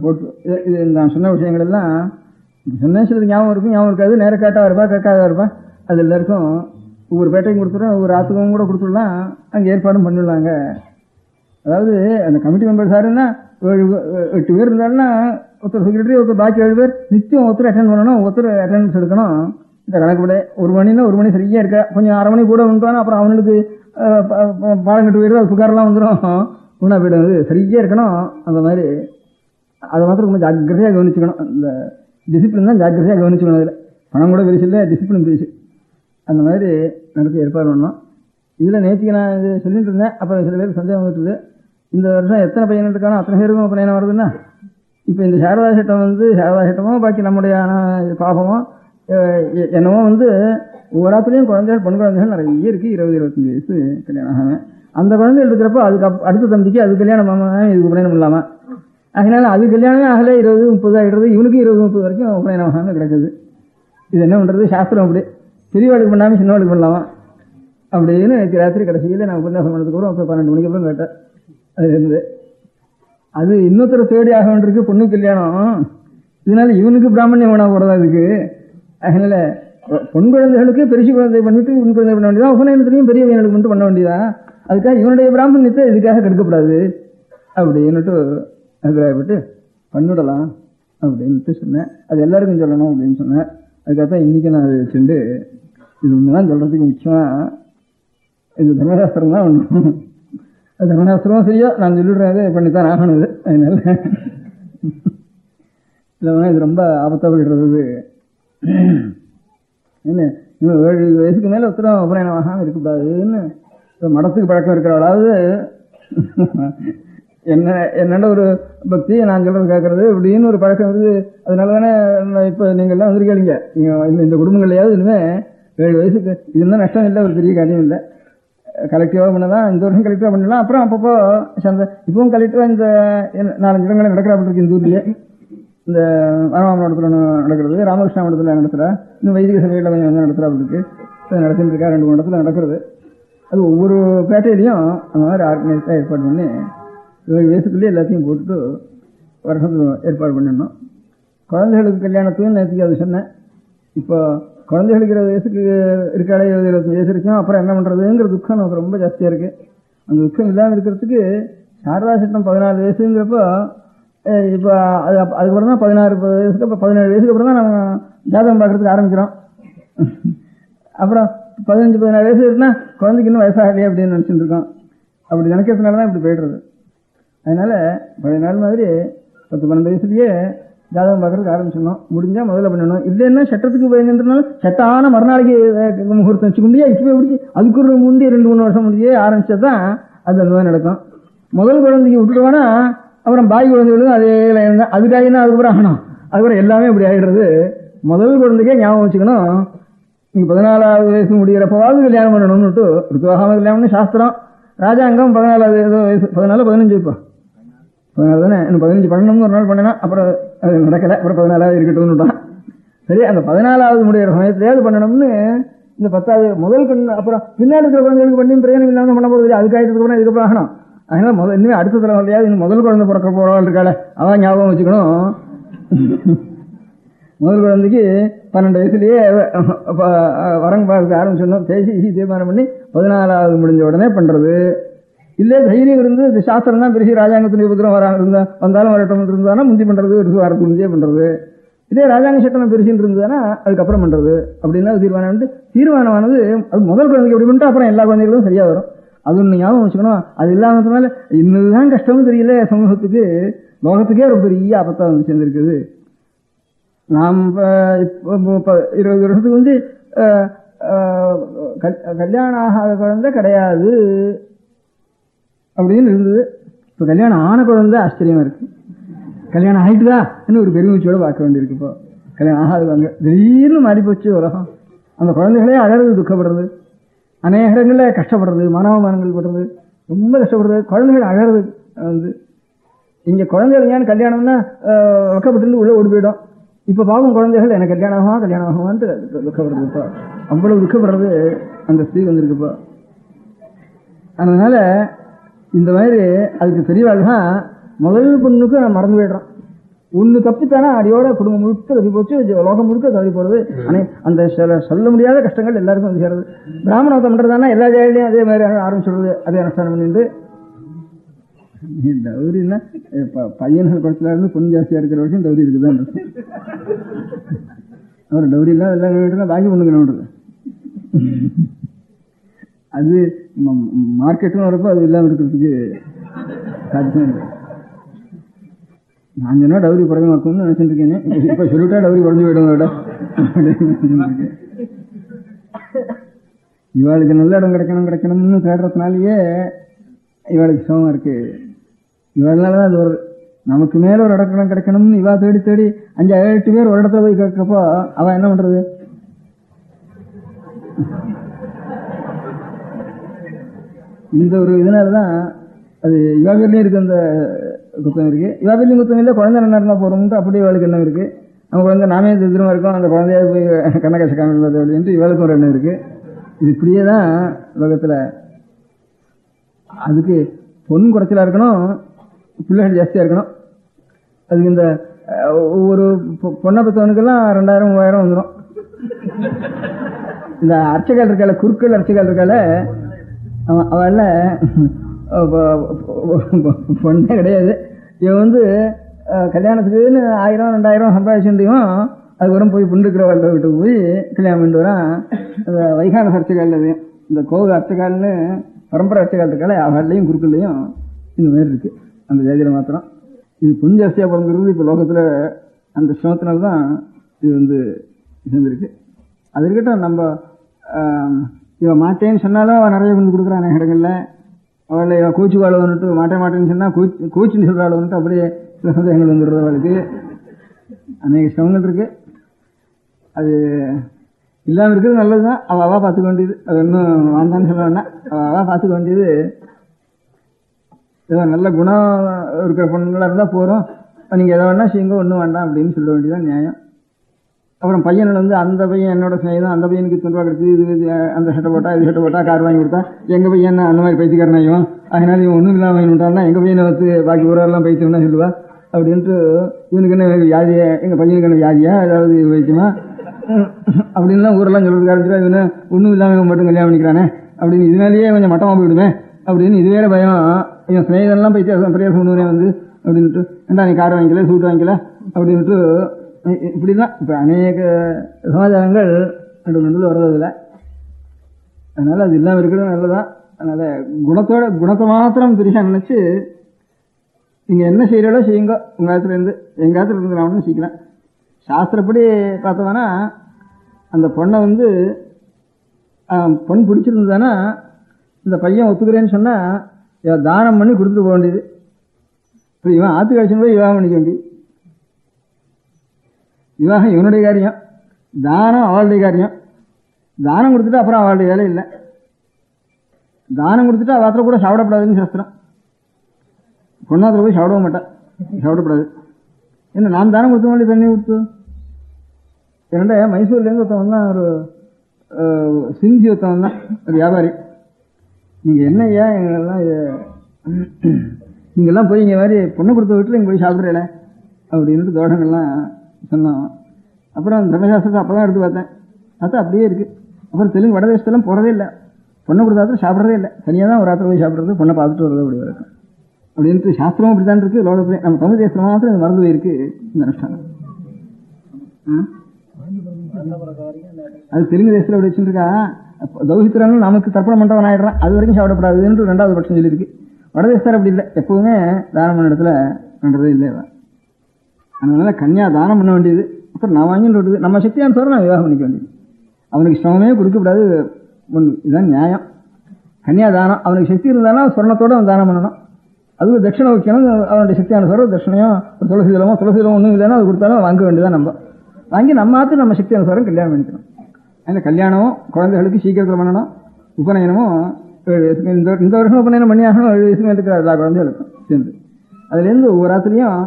போட்டு இது நான் சொன்ன விஷயங்கள் எல்லாம் சொன்னேன். சிலது ஞாபகம் இருக்கும், ஞாபகம் இருக்காது. நேர கேட்டாக இருப்பா, கேட்காதா இருப்பா. அது எல்லாருக்கும் ஒவ்வொரு பேட்டையும் கொடுத்துருவேன், ஒவ்வொரு ஆத்துக்கும் கூட கொடுத்துடலாம். அங்கே ஏற்பாடும் பண்ணிடலாங்க. அதாவது அந்த கமிட்டி மெம்பர் சாருன்னா 8 பேர் இருந்தாலும்னா ஒருத்தர் செக்ரட்டரி, ஒருத்தர் பாக்கி 7 பேர் நிச்சயம் ஒருத்தர் அட்டென்ட் பண்ணணும், ஒருத்தர் அட்டெண்டன்ஸ் எடுக்கணும். இந்த கணக்குப்பட 1 மணின்னா 1 மணி சரியா இருக்கா, கொஞ்சம் அரை மணி கூட வந்துட்டானா அப்புறம் அவனுக்கு பாடம் கட்டு போயிடுது, அது புகாரெல்லாம் வந்துடும், வீணா போயிடும். அது சரியா இருக்கணும். அந்த மாதிரி அதை மாத்திரம் கொஞ்சம் ஜாக்கிரதையாக கவனிச்சுக்கணும். இந்த டிசிப்ளின் தான் ஜாக்கிரதையாக கவனிச்சுக்கணும். அதில் பணம் கூட பெருசு இல்லை, டிசிப்ளின் பெருசு. அந்த மாதிரி நடத்தி ஏற்பாடு பண்ணணும். இதில் நேற்றுக்கு நான் இது சொல்லிட்டு இருந்தேன். அப்புறம் சில பேருக்கு சந்தேகம் வந்துட்டுது, இந்த வருஷம் எத்தனை பையன் இருக்கானோ அத்தனை பேருக்கும் பையனம் வருதுன்னா இப்போ இந்த சாரதா சட்டம் வந்து சாரதா சட்டமோ பாக்கி நம்முடைய பாபமோ என்னவோ வந்து ஒவ்வொருத்தையும் குழந்தைகள் பொன் குழந்தைகள் நிறைய இருக்கு. 20-25 வயசு கல்யாணம் ஆகாம அந்த குழந்தைகள் இருக்கிறப்போ அதுக்கு அடுத்த தம்பிக்கு அது கல்யாணம் இதுக்கு உபநயனம் இல்லாம, அதனால அது கல்யாணமே ஆகல 20-30 ஆகிடுறது. இவனுக்கு 20-30 வரைக்கும் உபநயனம் ஆகாம கிடக்குது. இது என்ன பண்றது? சாஸ்திரம் அப்படி பெரியவாளுக்கு பண்ணாம சின்னவாளுக்கு பண்ணலாமா அப்படின்னு நேற்று ராத்திரி கடைசியில் நான் உபன்யாசம் பண்ணதுக்கு அப்புறம் 12 மணிக்கு அப்புறம் கேட்டேன். அது இருந்தது. அது இன்னொருத்தர் தேடி ஆக வேண்டியிருக்கு பொண்ணு கல்யாணம். இதனால இவனுக்கு பிராமணியம் வேணா போறதா இருக்கு. அதனால பொன் குழந்தைகளுக்கு பெருசு குழந்தை பண்ணிட்டு இவன் குழந்தை பண்ண வேண்டியதான், உபநயனத்திலையும் பெரிய பையனுக்கு மட்டும் பண்ண வேண்டியதா. அதுக்காக இவனுடைய பிராமணியத்தை இதுக்காக கெடுக்கப்படாது அப்படின்னுட்டு அபிப்பிராயப்பட்டு பண்ணிவிடலாம் அப்படின்ட்டு சொன்னேன். அது எல்லாருக்கும் சொல்லணும் அப்படின்னு சொன்னேன். அதுக்காகத்தான் இன்னைக்கு நான் அதை வச்சுட்டு இது ஒண்ணுதான் சொல்றதுக்கு முக்கியமா இது தர்மசாஸ்திரம் தான் ஒண்ணு. தர்மசாஸ்திரம் சரியா நான் சொல்லிடுறேன், பண்ணித்தான் ஆகணுது. அதனால இல்லைன்னா இது ரொம்ப ஆபத்தா போயிடுறது. என்ன 7 வயசுக்கு மேல உத்தரம் உபநயனம் ஆகாம இருக்கக்கூடாதுன்னு மடத்துக்கு பழக்கம் இருக்கிறவளாவது என்னென்ன ஒரு பக்தி நான் சொல்றது கேட்கறது இப்படின்னு ஒரு பழக்கம் இருக்குது. அதனால தானே இப்ப நீங்க எல்லாம் வந்திருக்கீங்க. இந்த குடும்பங்கள்லயாவது இனிமே 7 வயசுக்கு இது இன்னும் நஷ்டம் இல்லை, ஒரு பெரிய காரியம் இல்லை. கலெக்டிவாக பண்ணலாம், இந்த வருஷம் கலெக்டிவாக பண்ணலாம். அப்புறம் அப்பப்போ இப்பவும் கலெக்டிவாக இந்த 4-5 இடங்களில் நடக்கிறாப்பட்டு இருக்கு. இந்த ஊர்லேயே இந்த ராமநாமடத்தில் ஒன்று நடக்கிறது, ராமகிருஷ்ணா மடத்தில் நடத்துகிறா, இன்னும் வைதிக சபையில் கொஞ்சம் கொஞ்சம் நடத்துகிறாப்பட்டு இருக்கு. நடத்திட்டு இருக்கா, 2-3 இடத்துல நடக்கிறது. அது ஒவ்வொரு பேட்டையிலையும் அந்த மாதிரி ஆர்கனைஸாக ஏற்பாடு பண்ணி 7 வயசுக்குள்ளேயே எல்லாத்தையும் போட்டுட்டு வருஷத்துக்கு ஏற்பாடு பண்ணிடணும். குழந்தைகளுக்கு கல்யாணத்தையும் நேற்றுக்கு அது சொன்னேன். இப்போ குழந்தைகளுக்கு 20 வயசுக்கு இருக்காளே, 20-25 வயசு இருக்கும், அப்புறம் என்ன பண்ணுறதுங்கிற துக்கம் நமக்கு ரொம்ப ஜாஸ்தியாக இருக்குது. அந்த துக்கம் இல்லாமல் இருக்கிறதுக்கு சாரதா சட்டம் 14 வயசுங்கிறப்போ இப்போ அதுக்கப்புறம் தான் 16 வயசுக்கு, இப்போ 17 வயசுக்கு அப்புறம் தான் நம்ம ஜாதகம் பார்க்குறதுக்கு ஆரம்பிக்கிறோம். அப்புறம் 15-16 வயசு இருக்குன்னா குழந்தைக்கு இன்னும் வயசாகலையே அப்படின்னு நினச்சிட்டு இருக்கோம். அப்படி நினைக்கிறதுனால தான் இப்படி போய்டுறது. அதனால பழைய நாள் மாதிரி 10-12 வயசுலேயே ஜாதகம் பார்க்கறதுக்கு ஆரம்பிச்சிடணும். முடிஞ்சால் முதல்ல பண்ணணும். இல்லைன்னா சட்டத்துக்கு பயந்துனாலும் சட்டான மறுநாளைக்கு முகூர்த்தம் வச்சுக்க முடியாது. இப்பவே பிடிச்சி அதுக்கு ஒரு முந்தைய 2-3 வருஷம் முடிஞ்சே ஆரம்பிச்சா தான் அது அந்த மாதிரி நடக்கும். முதல் குழந்தைக்கு விட்டுடுவானா அப்புறம் பாய் குழந்தைகளும் அதே லைன் தான். அதுக்காகனா அதுக்கப்புறம் ஆகணும். அதுக்கப்புறம் எல்லாமே இப்படி ஆகிடுறது. முதல் குழந்தைக்கே ஞாபகம் வச்சுக்கணும், நீங்கள் 14வது வயசு முடிகிறப்பவாவது கல்யாணம் பண்ணணும்னுட்டு ருத்துவாகாம கல்யாணம்னு சாஸ்திரம். ராஜாங்கம் 14வது ஏதோ வயசு, 14-15 இப்போ 14 தானே, இன்னும் 15 பண்ணணும்னு ஒரு நாள் பண்ணினா அப்புறம் அது நடக்கலை. அப்புறம் 14வது இருக்கட்டும்னுட்டான். சரி, அந்த 14வது முடிகிற சமயத்திலேயாவது பண்ணணும்னு இந்த 10வது முதல் கண் அப்புறம் பின்னாடி இருக்கிற குழந்தைகளுக்கு பண்ணி பிரயோஜனம் இல்லாமல் பண்ண போகிறது. அதுக்காயிட்டதுக்கப்புறம் இதுக்கப்புறம் ஆகணும். அதனால இனிமேல் அடுத்த தலைவலையாவது இன்னும் முதல் குழந்தை பிறக்க போகிறவள் இருக்காளே அதான் ஞாபகம் வச்சுக்கணும். முதல் குழந்தைக்கு 12 வயசுலேயே வரங்க பார்க்க ஆரம்பிச்சிடணும். பேசி தீர்மானம் பண்ணி 14வது முடிஞ்ச உடனே பண்ணுறது. இல்லை தைரியம் இருந்து இந்த சாஸ்திரம் தான் பெருசி ராஜாங்கத்தின் உபத்திரம் வந்தாலும் வரட்டும் இருந்தானா முந்தி பண்ணுறது, ஒரு வாரத்துக்கு முந்தையே பண்ணுறது. இதே ராஜாங்க சட்டம் பெருசின்னு இருந்ததுன்னா அதுக்கப்புறம் பண்ணுறது. அப்படின்னா தீர்மானமானது அது முதல் குழந்தைக்கு எப்படி பண்ணிட்டு அப்புறம் எல்லா குழந்தைகளும் சரியாக வரும். அது ஒன்று ஞாபகம் வச்சுக்கணும். அது இல்லாமதுனால இன்னுதான் கஷ்டம்னு தெரியல. சமூகத்துக்கு லோகத்துக்கே ஒரு பெரிய ஆபத்தாக வந்து சேர்ந்துருக்குது. நாம் இப்போ 20 வருஷத்துக்கு வந்து கல்யாணம் ஆகாத குழந்தை கிடையாது அப்படின்னு இருந்தது. இப்போ கல்யாணம் ஆன குழந்தை ஆச்சரியமா இருக்கு. கல்யாணம் ஆகிட்டுதா இன்னும் ஒரு பெருமிச்சோடு பார்க்க வேண்டியிருக்கு. இப்போ கல்யாணம் ஆகாதவங்க திடீர்னு மாறிப்போச்சு உலகம். அந்த குழந்தைகளே அழறது, துக்கப்படுறது, அநேக இடங்களில் கஷ்டப்படுறது, மானவமானங்கள் படுறது, ரொம்ப கஷ்டப்படுறது. குழந்தைகள் அழறது வந்து இங்கே குழந்தைகள் ஏன் கல்யாணம்னா வெக்கப்பட்டு உள்ளே ஓடி போயிடும். இப்போ பாவம் குழந்தைகள் எனக்கு கல்யாணம் ஆகுமான்ட்டு துக்கப்படுறது. இப்போ அவ்வளவு துக்கப்படுறது அந்த ஸ்திரீ வந்திருக்குப்போ. அதனால இந்த மாதிரி அதுக்கு தெரியவாள்னா முதல் பொண்ணுக்கு நான் மறந்து போய்டுறோம். ஒன்று தப்பித்தானா அடியோட குடும்பம் முழுக்க தப்பி போச்சு, லோகம் முழுக்க தப்பி போகிறது. ஆனால் அந்த சொல்ல முடியாத கஷ்டங்கள் எல்லாருக்கும் வந்து சேருது. பிராமணத்தை பண்ணுறதானா எல்லா ஜாயிலையும் அதே மாதிரி ஆரம்பிச்சுடுறது, அதே அனுஷ்டானம் பண்ணிட்டு. டவுரின்னா பையன்கள் குளத்துல இருந்து பொண்ணு ஜாஸ்தியாக இருக்கிற வரைக்கும் டவுரி இருக்குதான். அவர் டவுரி இல்லாத எல்லாம் பாக்கி பொண்ணுக்கு அது மார்க்கெட்டும் வரப்போ அது இல்லாமல் இருக்கிறதுக்கு சாத்தியம் இல்லை. நான் சொன்னா டவுரி குறைவாக்கும்னு நினைச்சிட்டு இருக்கேன். இப்போ சொல்லிட்டா டவுரி குறைஞ்சு போயிடும் விட. இவாளுக்கு நல்ல இடம் கிடைக்கணும்னு தேடுறதுனாலேயே இவாளுக்கு சிரமமா இருக்கு. இவாளாலதான் அது வருது. நமக்கு மேல ஒரு இடம் கிடைக்கணும்னு இவா தேடி 5-8 பேர் ஒரு இடத்துல போய் கேட்கறப்போ அவன் என்ன பண்றது? இந்த ஒரு இதனாலதான் அது இவா பேர்லயும் இருக்கு. அந்த குத்தம் இருக்கு. இவா பேர்லயும் குத்தம் இல்லை, குழந்தை நல்லா இருந்தா போறோம்ட்டு அப்படியே இவாளுக்கு எண்ணம் இருக்கு. நம்ம குழந்தை நாமே திரும்ப இருக்கோம், அந்த குழந்தையாவது போய் கண்ண கசக்காம இவாளுக்கும் ஒரு எண்ணம் இருக்கு. இது இப்படியே தான் உலகத்துல. அதுக்கு பொண்ணு குறைச்சலா இருக்கணும், பிள்ளைகள் ஜாஸ்தியா இருக்கணும். அதுக்கு இந்த ஒவ்வொரு பொண்ணை பத்தவனுக்கெல்லாம் 2000-3000 வந்துடும். இந்த அர்ச்சகால் இருக்கால, குறுக்கள் அர்ச்சகால் இருக்கால, அவள பொண்ணே கிடையாது. இவன் வந்து கல்யாணத்துக்குன்னு 1000-2000 சம்பாதிச்சுட்டையும் அதுக்கப்புறம் போய் புண்டுக்கிறவள்கிட்ட வீட்டுக்கு போய் கல்யாணம் பண்ணிட்டு வரான். அந்த வைகான அர்ச்சகால், இந்த கோவு அர்ச்சகால்னு பரம்பரை அர்ச்சகால் இருக்கால, அவள்லையும் குறுக்கள்லையும் இந்த மாதிரி இருக்கு. அந்த ஜாதியில மாத்திரம் இது பொண்ணு ஜாஸ்தியாக பிறந்துருக்குது. இப்போ லோகத்தில் அந்த சிரமத்தினால்தான் இது வந்து சேர்ந்துருக்கு. அது இருக்கட்டும். நம்ம இவன் மாட்டேன்னு சொன்னாலும் அவன் நிறைய கொண்டு கொடுக்குறான் அநேக இடங்கள்ல. அவளை இவன் கோச்சு வாழ வந்துட்டு மாட்டேன்னு சொன்னா கோச்சுன்னு சொல்ற ஆள் வந்துட்டு அப்படியே சில சந்தேகங்கள் வந்துடுறது. அவளுக்கு அநேக சிரமங்கள் இருக்கு. அது இல்லாமல் இருக்கிறது நல்லது தான். அவள் பார்த்துக்க வேண்டியது. அது இன்னும் வாந்தான்னு சொல்ல வேண்டாம். அவள் பார்த்துக்க வேண்டியது. ஏதோ நல்ல குணம் இருக்கிற பொண்ணுங்களாக இருந்தால் போகிறோம், நீங்கள் எதை வேணா செய்யுங்க, ஒன்றும் வேண்டாம் அப்படின்னு சொல்ல வேண்டியதான் நியாயம். அப்புறம் பையனில் அந்த பையன் என்னோட ஸ்நேகிதம், அந்த பையனுக்கு துன்பா கிடைச்சி, இது அந்த சட்டை போட்டா இது சட்டை போட்டா கார் வாங்கி கொடுத்தா எங்கள் பையன் அந்த மாதிரி பைத்தியக்காரன் ஆகும், அதனால இவன் ஒன்றும் இல்லாமல் வாங்கிட்டான்னா எங்கள் பையனை வந்து பாக்கி ஊரெல்லாம் பைத்தியம்னா சொல்லுவா அப்படின்ட்டு, இவனுக்கு என்ன வியாதியா, எங்கள் பையனுக்கு என்ன வியாதியா, ஏதாவது வைத்தியமா அப்படின்லாம் ஊரெல்லாம் சொல்றது ஆரம்பிச்சுட்டா, இவனை ஒன்றும் இல்லாமல் இவன் மட்டும் கல்யாணம் பண்ணிக்கிறானே அப்படின்னு இதனாலேயே கொஞ்சம் மட்டமாக போயிடுவேன் அப்படின்னு இது வேற பயம். இவன் ஸ்நேகிதெல்லாம் பைத்தியம் பிரயாசம் பண்ணுவேன் வந்து அப்படின்ட்டு, ஏண்டா நீ கார் வாங்கிக்கல சூட்டு வாங்கிக்கல அப்படின்ட்டு இப்படிலாம் இப்போ அநேக சமாச்சாரங்கள் நடுவில் வர்றதில்லை. அதனால அது இல்லாமல் இருக்கிறது நல்லதான். அதனால குணத்தை மாத்திரம் பெருசா நினைச்சு நீங்க என்ன செய்யறோ செய்யுங்க. உங்க காலத்துல இருந்து எங்க காலத்துல இருந்து நான் ஒன்றும் சீக்கலாம். சாஸ்திரப்படி பார்த்தோம்னா அந்த பொண்ணை வந்து பொண்ணு பிடிச்சிருந்ததுன்னா இந்த பையன் ஒத்துக்கிறேன்னு சொன்னா தானம் பண்ணி கொடுத்துட்டு போக வேண்டியது. இவன் ஆத்து கழிச்சு போய் விவாகம் பண்ணிக்க வேண்டியது. விவாகம் இவனுடைய காரியம், தானம் அவளுடைய காரியம். தானம் கொடுத்துட்டு அப்புறம் அவளுடைய வேலை இல்லை. தானம் கொடுத்துட்டு அவத்துல கூட சாப்பிடப்படாதுன்னு சாஸ்திரம். பொண்ணாத்துல போய் சாப்பிடவும் மாட்டான், சாப்பிடப்படாது. என்ன நான் தானம் கொடுத்த மாதிரி தண்ணி கொடுத்து என்னண்ட மைசூர்லேருந்து ஒருத்தவன் தான், ஒரு சிந்தி ஒருத்தவன் தான், ஒரு வியாபாரி. நீங்கள் என்ன ஏன் எங்களெல்லாம் நீங்கள்லாம் போய் இங்கே மாதிரி பொண்ணை கொடுத்த வீட்டில் இங்கே போய் சாப்பிட்றேல அப்படின்ட்டு தோட்டங்கள்லாம் சொன்னோம். அப்புறம் தர்மசாஸ்திரத்தை அப்போ தான் எடுத்து பார்த்தேன், பார்த்தா அப்படியே இருக்குது. அப்புறம் தெலுங்கு வடதேசத்தெல்லாம் போகிறதே இல்லை, பொண்ணை கொடுத்தாத்துல சாப்பிட்றதே இல்லை, தனியாக தான் ஒரு ராத்திரி போய் சாப்பிட்றது, பொண்ணை பார்த்துட்டு வருது அப்படி இருக்கும் அப்படின்ட்டு சாஸ்திரமும் அப்படி தான் இருக்குது. லோகத்தில் நம்ம தமிழ் தேசத்தில் மாத்திரம் இது மறந்து போயிருக்கு இந்த அனுஷ்டானம். அது தெலுங்கு தேசத்தில் அப்படி வச்சுருக்கா. தௌஹித்திரனும் நமக்கு தர்ப்பணம் பண்ணுறவன் ஆயிடுறான், அது வரைக்கும் சாப்பிடப்படாதுன்னு ரெண்டாவது பட்சம் சொல்லியிருக்கு. வடதேசத்தார் அப்படி இல்லை, எப்பவுமே தானம் பண்ண இடத்துல பண்ணுறதே இல்லை. அதனால கன்யா தானம் பண்ண வேண்டியது. அப்புறம் நான் வாங்கிட்டு விடுது நம்ம சக்தியான தவிர நான் விவாகம் பண்ணிக்க வேண்டியது. அவனுக்கு சிரமமே கொடுக்கக்கூடாது, இதுதான் நியாயம். கன்யா தானம் அவனுக்கு சக்தி இருந்தானா சொர்ணத்தோடு அவன் தானம் பண்ணணும். அதுவும் தட்சிணை வைக்கணும். அவனுடைய சக்தியான தவிர தட்சிணையும் ஒரு துளசிதளமோ ஒன்றும் இல்லைன்னா அது கொடுத்தாலும் வாங்க வேண்டியதான். நம்ம வாங்கி நம்ம ஆற்று நம்ம சக்தி அனுசாரம் கல்யாணம் பண்ணிக்கணும். அந்த கல்யாணமும் குழந்தைகளுக்கு சீக்கிரத்தில் பண்ணணும். உபநயனமும் இந்த வருஷம் உபநயனம் பண்ணி ஆகணும். 7 வயசுக்கு இருக்கிற எல்லா குழந்தைகளுக்கும் சேர்ந்து அதுலேருந்து ஒவ்வொரு ராத்திரியும்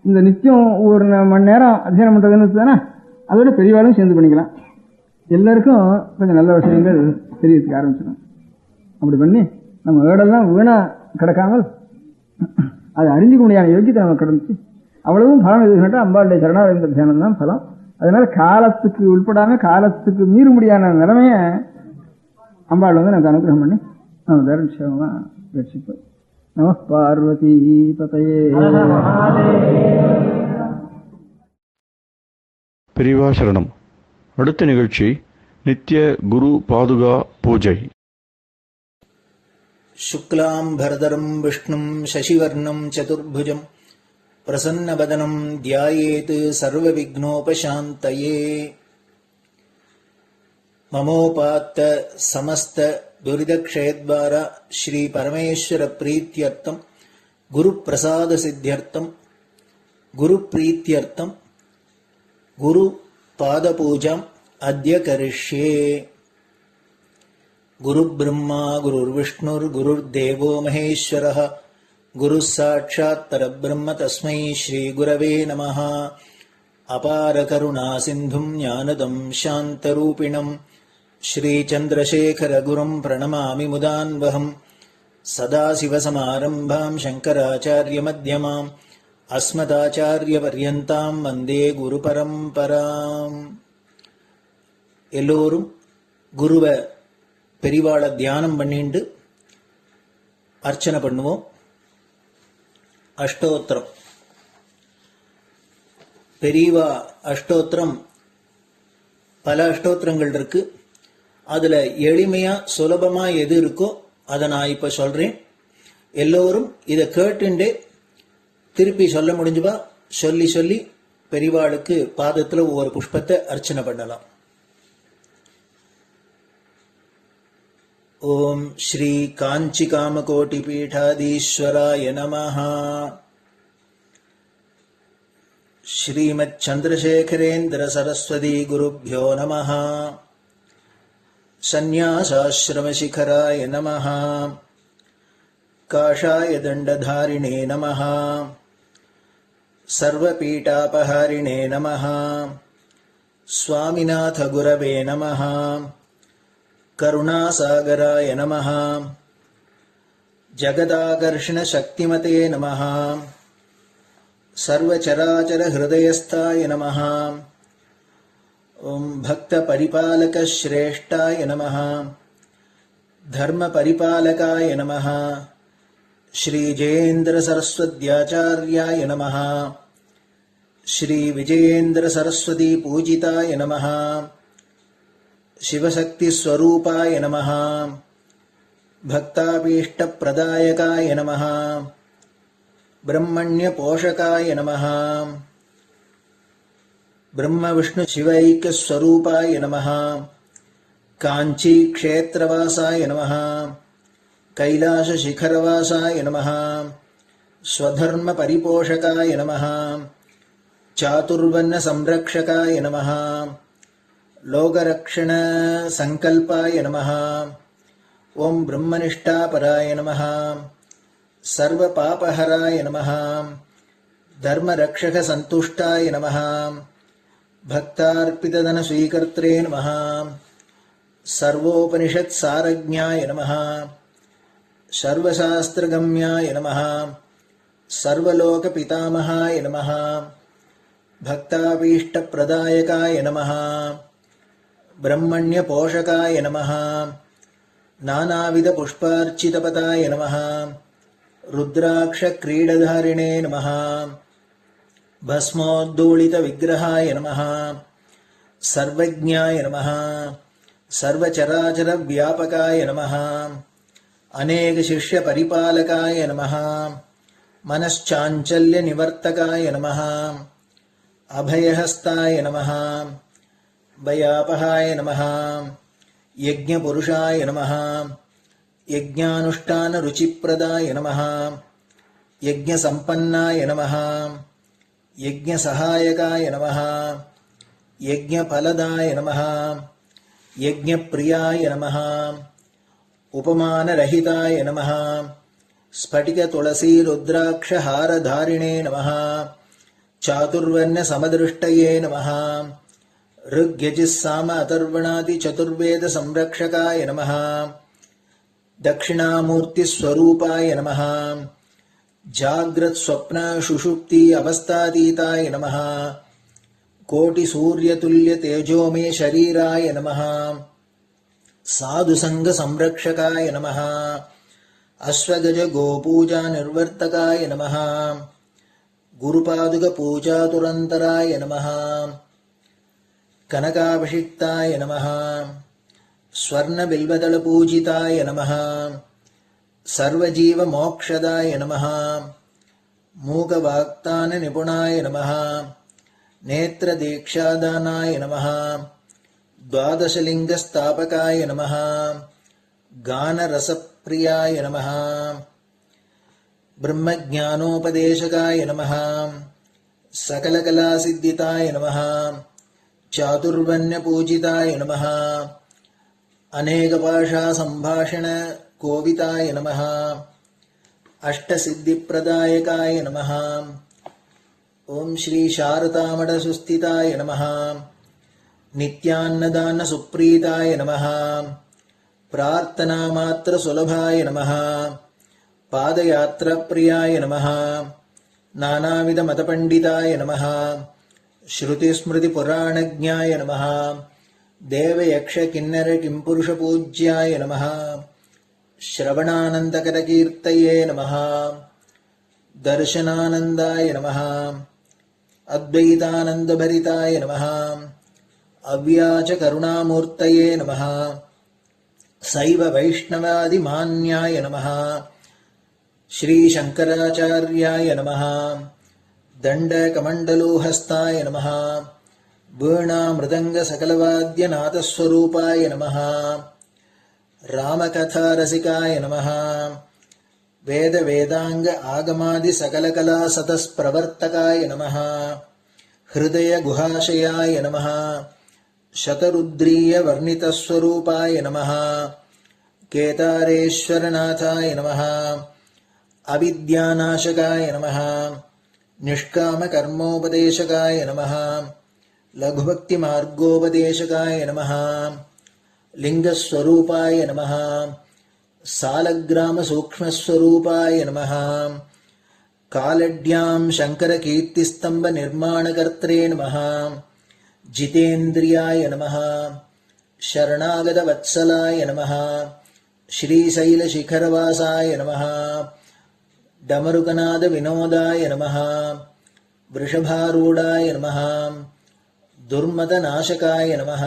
இந்த நித்தியம் ஒரு மணி நேரம் அத்தியானம் பண்ணுறதுன்னு வச்சுதானே, அதோட பெரியவாளும் சேர்ந்து பண்ணிக்கலாம். எல்லாருக்கும் கொஞ்சம் நல்ல விஷயங்கள் தெரியறதுக்கு ஆரம்பிச்சிடும். அப்படி பண்ணி நம்ம வேடெல்லாம் வீணா கிடக்காமல் அதை அறிஞ்சிக்க முடியாத யோகியத்தை நம்ம கிடந்துச்சு. அவ்வளவும் பலம் எதுக்குன்னா அம்பாளுடைய சரணாரவிந்த தியானம் தான் பலம். அதனால காலத்துக்கு உட்படாம காலத்துக்கு மீற முடியாத நிலைமைய அம்பாள் வந்து நமக்கு அனுகிரகம் பண்ணி நம்ம தரிசனமா ரட்சிப்போம். நம பார்வதி பதையே. பெரியவா சரணம். அடுத்த நிகழ்ச்சி நித்திய குரு பாதுகா பூஜை. சுக்லாம் பரதரம் விஷ்ணும் சசிவர்ணம் சதுர்புஜம் பிரசன்னவதனம் த்யாயேத் சர்வவிக்னோபசாந்தயே. மமோபாத்த சமஸ்த துரிதக்ஷயத்வார ஸ்ரீ பரமேஸ்வர பிரீத்யர்த்தம் குரு பிரசாத சித்தியர்த்தம் குரு பிரீத்யர்த்தம் குரு பாதபூஜாம் அத்ய கரிஷ்யே. குரு பிரம்மா குருர் விஷ்ணுர் குருர் தேவோ மகேஸ்வரः குரு சாட்சாத் பரபிரம்ம தஸ்மை ஸ்ரீ குரவே நமः. அபார கருணா சிந்தும் ஞானதம் சாந்தரூபிணம் ஸ்ரீ சந்திரசேகர குரும் பிரணமாமி முதான்வகம். சதாசிவசமாரம்பாம் சங்கராச்சாரிய மத்யமாம் அஸ்மதாச்சாரிய பர்யந்தாம் வந்தே குரு பரம்பராம். எல்லோரும் குருவை பெரிவாளை தியானம் பண்ணிண்டு அர்ச்சனை பண்ணுவோம். அஷ்டோத்திரம் பெரியவா அஷ்டோத்திரம் பல அஷ்டோத்திரங்கள் இருக்கு. அதுல எளிமையா சுலபமா எது இருக்கோ அதை நான் இப்ப சொல்றேன். எல்லோரும் இதை கேட்டுண்டே திருப்பி சொல்ல முடிஞ்சுபா சொல்லி சொல்லி பெரிவாளுக்கு பாதத்துல ஒவ்வொரு புஷ்பத்தை அர்ச்சனை பண்ணலாம். ஓம் ஸ்ரீ காஞ்சி காமகோட்டி பீடாதீஸ்வராய நமஹ. ஸ்ரீமத் சந்திரசேகரேந்திர சரஸ்வதி குருभ्यो நமஹ. सन्न्यासाश्रमशिखराय नमः। काषाय दण्डधारिणे नमः। सर्वपीठापहारिणे नमः। स्वामिनाथगुरवे नमः। करुणासागराय नमः। जगदाकर्षणशक्तिमते नमः। सर्वचराचरहृदयस्थाय नमः। ॐ भक्तपरिपालकश्रेष्ठाय नमः। धर्मपरिपालकाय नमः। श्रीजयेन्द्रसरस्वत्याचार्याय नमः। श्रीविजयेन्द्रसरस्वतीपूजिताय नमः। शिवशक्तिस्वरूपाय नमः। भक्ताभीष्टप्रदायकाय नमः। ब्रह्मण्यपोषकाय नमः। ब्रह्मविष्णुशिवैक्यस्वरूपाय नमः। काञ्चीक्षेत्रवासाय नमः। कैलासशिखरवासाय नमः। स्वधर्मपरिपोषकाय नमः। चातुर्वर्णसंरक्षकाय नमः। लोकरक्षणसङ्कल्पाय नमः। ॐ ब्रह्मनिष्ठापराय नमः। सर्वपापहराय नमः। धर्मरक्षकसन्तुष्टाय नमः। भक्तार्पितधनस्वीकर्त्रे नमः। सर्वोपनिषत्सारज्ञाय नमः। सर्वशास्त्रगम्याय नमः। सर्वलोकपितामहाय नमः। भक्ताभीष्टप्रदायकाय नमः। ब्रह्मण्यपोषकाय नमः। नानाविधपुष्पार्चितपदाय नमः। रुद्राक्षक्रीडधारिणे नमः। भस्मोद्धूलितविग्रहाय नमः। सर्वज्ञाय नमः। सर्वचराचरव्यापकाय नमः। अनेकशिष्यपरिपालकाय नमः। मनश्चाञ्चल्यनिवर्तकाय नमः। अभयहस्ताय नमः। भयापहाय नमः। यज्ञपुरुषाय नमः। यज्ञानुष्ठानरुचिप्रदाय नमः। यज्ञसम्पन्नाय नमः। यज्ञसहायकाय नमः। यज्ञफलदाय नमः। यज्ञप्रियाय नमः। उपमानरहिताय नमः। स्फटिकतुलसीरुद्राक्षहारधारिणे नमः। चातुर्वर्ण्यसमदृष्टये नमः। ऋग्यजुस्साम अथर्वणादिचतुर्वेदसंरक्षकाय नमः। दक्षिणामूर्तिस्वरूपाय नमः। जाग्रत्स्वप्नसुषुप्ति अवस्थातीताय नमः। कोटिसूर्यतुल्यतेजोमे शरीराय नमः। साधुसङ्गसंरक्षकाय नमः। अश्वगजगोपूजानिर्वर्तकाय नमः। गुरुपादुकपूजातुरन्तराय नमः। कनकाभिषिक्ताय नमः। स्वर्णबिल्वदलपूजिताय नमः। सर्वजीवमोक्षदाय नमः। मूकवाक्ताननिपुणाय नमः। नेत्रदीक्षादानाय नमः। द्वादशलिङ्गस्थापकाय नमः। गानरसप्रियाय नमः। ब्रह्मज्ञानोपदेशकाय नमः। सकलकलासिद्धिताय नमः। चातुर्वर्ण्यपूजिताय नमः। अनेकभाषासम्भाषणकोविताय नमः। अष्टसिद्धिप्रदायकाय नमः। ॐ श्री शारदामठसुस्थिताय नमः। नित्यान्नदानसुप्रीताय नमः। प्रार्थनामात्रसुलभाय नमः। पादयात्राप्रियाय नमः। नानाविधमतपण्डिताय नमः। श्रुतिस्मृतिपुराणज्ञाय नमः। देवयक्षकिन्नरकिंपुरुषपूज्याय नमः। श्रवणानन्दकरकीर्तये नमः। दर्शनानन्दाय नमः। अद्वैतानन्दभरिताय नमः। अव्याचकरुणामूर्तये नमः। शैव वैष्णवादिमान्याय नमः। श्रीशङ्कराचार्याय नमः। दण्डकमण्डलोहस्ताय नमः। वीणामृदङ्गसकलवाद्यनाथस्वरूपाय नमः। रामकथारसिकाय नमः। वेदवेदाङ्ग आगमादिसकलकलासतस्प्रवर्तकाय नमः। हृदयगुहाशयाय नमः। शतरुद्रीय वर्णितस्वरूपाय नमः केदारेश्वरनाथाय नमः अविद्यानाशकाय नमः निष्कामकर्मोपदेशकाय नमः लघुभक्तिमार्गोपदेशकाय नमः लिंगस्वरूपाय नमः सालग्रामसूक्ष्मस्वरूपाय नमः कालड्यां शङ्करकीर्तिस्तम्भनिर्माणकर्त्रे नमः जितेन्द्रियाय नमः शरणागतवत्सलाय नमः श्रीशैलशिखरवासाय नमः डमरुकनादविनोदाय नमः वृषभारूढाय नमः दुर्मदनाशकाय नमः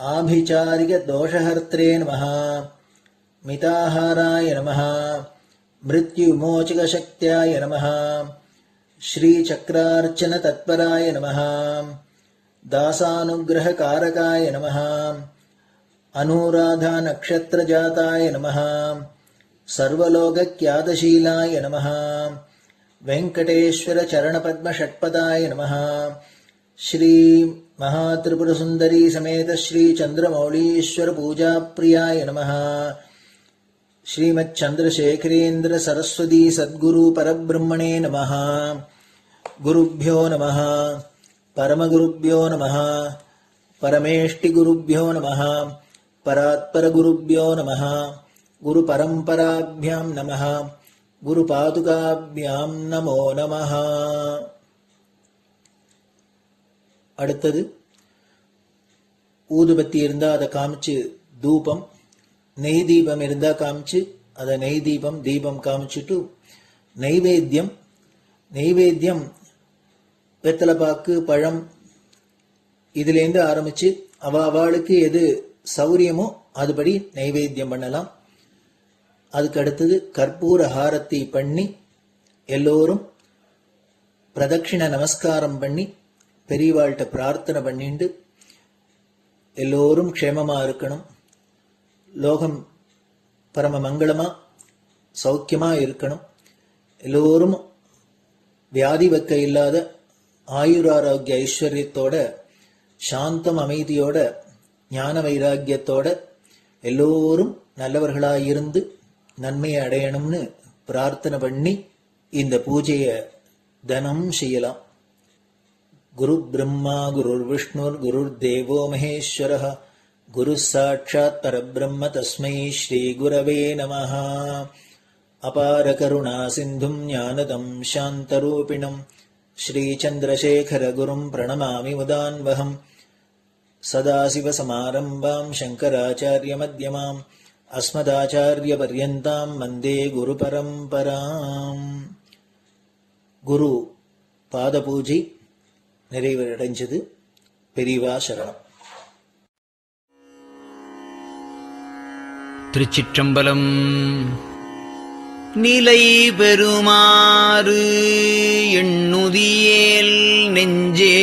आभिचारिकदोषहर्त्रे नमः मिताहाराय नमः मृत्युमोचकशक्त्याय नमः श्रीचक्रार्चनतत्पराय नमः दासानुग्रहकारकाय नमः अनुराधानक्षत्रजाताय नमः सर्वलोकख्यातशीलाय नमः वेङ्कटेश्वरचरणपद्मषट्पदाय नमः श्री महात्रिपुरसुन्दरी समेत श्री चन्द्रमौलीश्वर पूजाप्रियाय नमः श्रीमच्चन्द्रशेखरेन्द्र सरस्वती सद्गुरु परब्रह्मणे नमः गुरुभ्यो नमः परमगुरुभ्यो नमः परमेष्टिगुरुभ्यो नमः परात्परगुरुभ्यो नमः गुरुपरम्पराभ्यां नमः गुरुपादुकाभ्यां नमो नमः. அடுத்தது ஊதுபத்தி இருந்தால் அதை காமிச்சு தூபம், நெய் தீபம் இருந்தால் காமிச்சு அதை நெய் தீபம் தீபம் காமிச்சுட்டு நைவேத்தியம் நைவேத்தியம் வெத்தலைப்பாக்கு பழம் இதுலேருந்து ஆரம்பிச்சு அவளுக்கு எது சௌரியமோ அதுபடி நைவேத்தியம் பண்ணலாம். அதுக்கு அடுத்தது கற்பூர ஹாரத்தி பண்ணி எல்லோரும் பிரதட்சிண நமஸ்காரம் பண்ணி பெரியவாள்கிட்ட பிரார்த்தனை பண்ணிண்டு எல்லோரும் க்ஷேமமா இருக்கணும், லோகம் பரம மங்களமா சௌக்கியமா இருக்கணும், எல்லோரும் வியாதி வெக்க இல்லாத ஆயுராரோக்கிய ஐஸ்வர்யத்தோட சாந்தம் அமைதியோட ஞான வைராக்கியத்தோட எல்லோரும் நல்லவர்களாயிருந்து நன்மையை அடையணும்னு பிரார்த்தனை பண்ணி இந்த பூஜையை தினம் செய்யலாம். குரு பிரம்மா குருர் விஷ்ணுர் குருர் தேவோ மகேஸ்வரः குரு சாட்சாத் பரபிரம்ம தஸ்மை ஸ்ரீ குரவே நமः. அபார கருணா சிந்தும் ஞானதம் சாந்தரூபிணம் ஸ்ரீ சந்திரசேகர குரும் பிரணமாமி முதான்வகம். சதாசிவசமாரம்பாம் சங்கராச்சார்ய மத்யமாம் அஸ்மதாச்சார்ய பர்யந்தாம் வந்தே குரு பரம்பராம். குரு பாத பூஜை நிறைவடைஞ்சது. பெரியவா சரணம். திருச்சிற்றம்பலம். நிலை பெறுமாறு எண்ணுதியேல் நெஞ்சே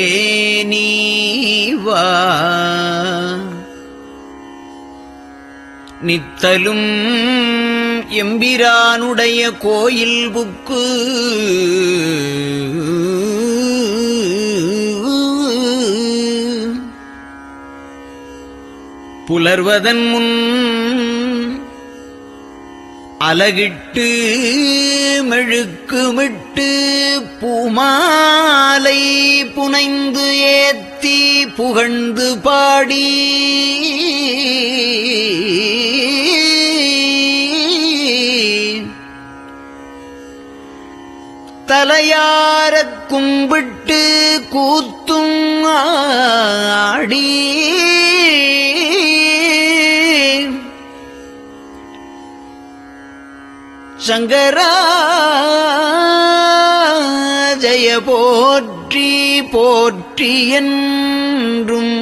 நீவா நித்தலும் எம்பிரானுடைய கோயில் புக்கு புலர்வதன் முன் அலகிட்டு மெழுக்குமிட்டு பூமாலை புனைந்து ஏத்தி புகழ்ந்து பாடி தலையாரக் கும்பிட்டு கூத்தும் ஆடி சங்கரா ஜய போற்றி போற்றி என்றும்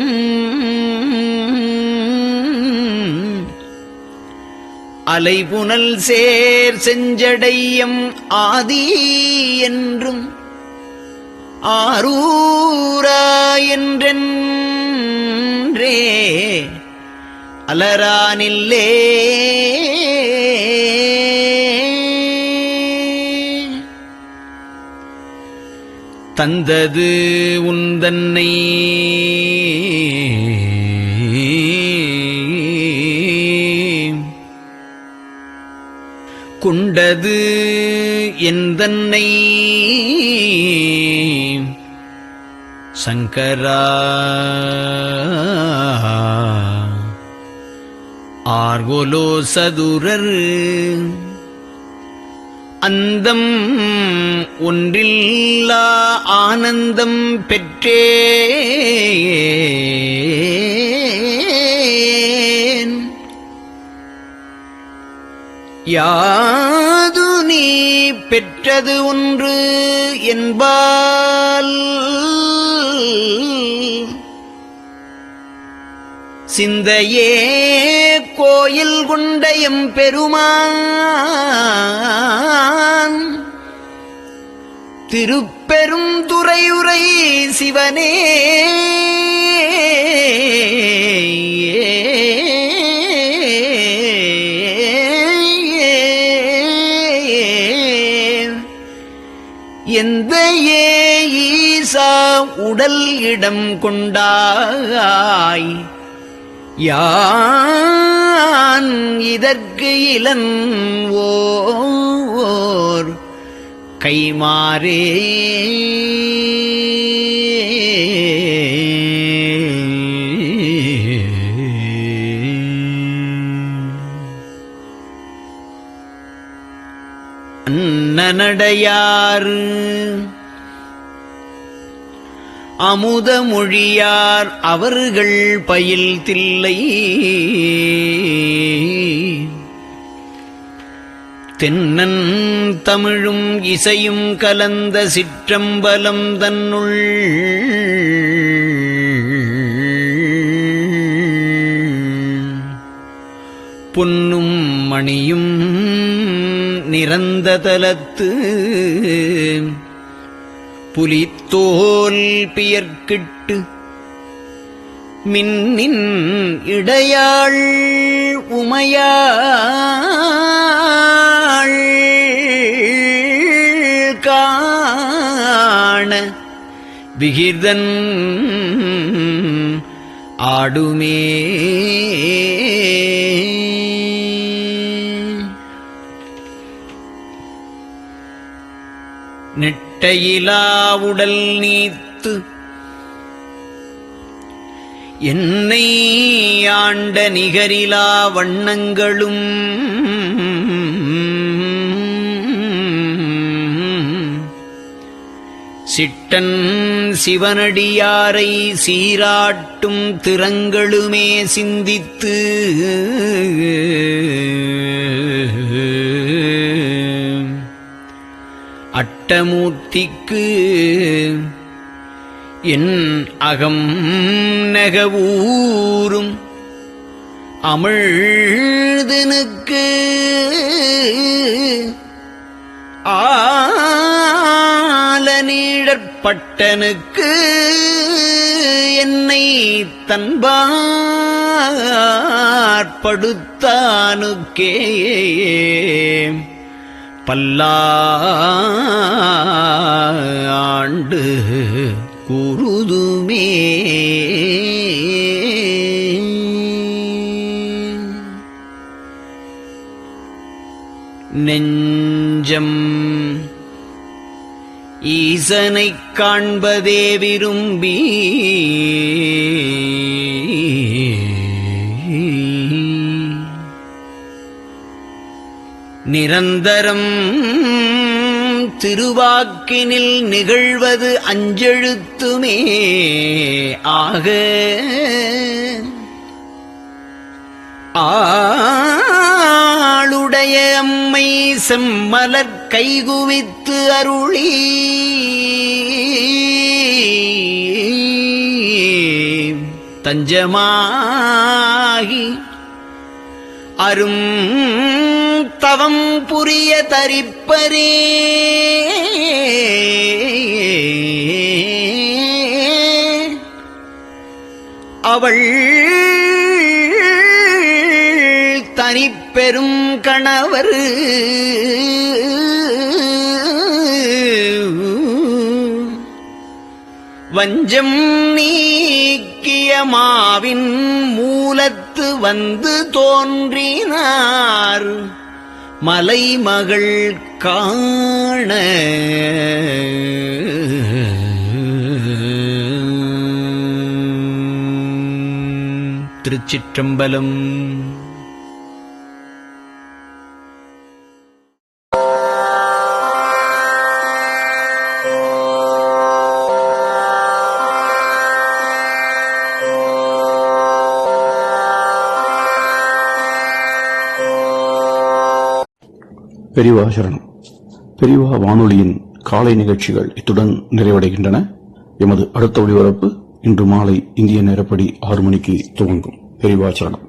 அலைபுனல் சேர் செஞ்சடையம் ஆதி என்றும் ஆரூரா என்றென்றே அலரானில்லே தந்தது உந்தன்னை கொண்டது எந்தன்னை சங்கரா ஆர்கோலோ சதுரர் அந்தம் ஒன்றில்லா ஆனந்தம் பெற்றேன் யாது நீ பெற்றது ஒன்று என்பால் சிந்தையே கோயில் கொண்ட எம்பெருமான் திருப்பெரும் துறையுரை சிவனே எந்த ஈசா உடல் இடம் கொண்டாய் யான் இதற்கு இலன் ஓர் கைமாறே அன்னநடையார் அமுத மொழியார் அவர்கள் பயில் தில்லை தென்னன் தமிழும் இசையும் கலந்த சிற்றம்பலம் தன்னுள் பொன்னும் மணியும் நிறந்த தலத்து புலித்தோல் பியர்க்கிட்டு மின்னின் இடையாள் உமையாள் காண விகிர்தன் ஆடுமே நெட்டையிலாவுடல் நீத்து என்னை ஆண்ட நிகரிலா வண்ணங்களும் சிட்டன் சிவனடியாரை சீராட்டும் திறங்களுமே சிந்தித்து அட்டமூர்த்திக்கு என் அகம் நெகவூரும் அமிழ்தனுக்கு ஆலநீழற்பட்டனுக்கு என்னை தன்பாற்படுத்தானுக்கே பல்லாண்டு குருதுமே நெஞ்சம் ஈசனைக் காண்பதே விரும்பி நிரந்தரம் திருவாக்கினில் நிகழ்வது அஞ்செழுத்துமே ஆக ஆளுடைய அம்மை செம்மலர் கைகுவித்து அருளி தஞ்சமாகி அரும் தவம் புரிய தரிப்பரே அவள் தனிப்பெரும் கணவர் வஞ்சம் நீக்கிய மாவின் மூலத்து வந்து தோன்றினார் மலைமகள் காண. திருச்சிற்றம்பலம். பெரியவா சரணம். பெரியவா வானொலியின் காலை நிகழ்ச்சிகள் இத்துடன் நிறைவடைகின்றன. எமது அடுத்த ஒளிபரப்பு இன்று மாலை இந்திய நேரப்படி 6 மணிக்கு துவங்கும். பெரியவா சரணம்.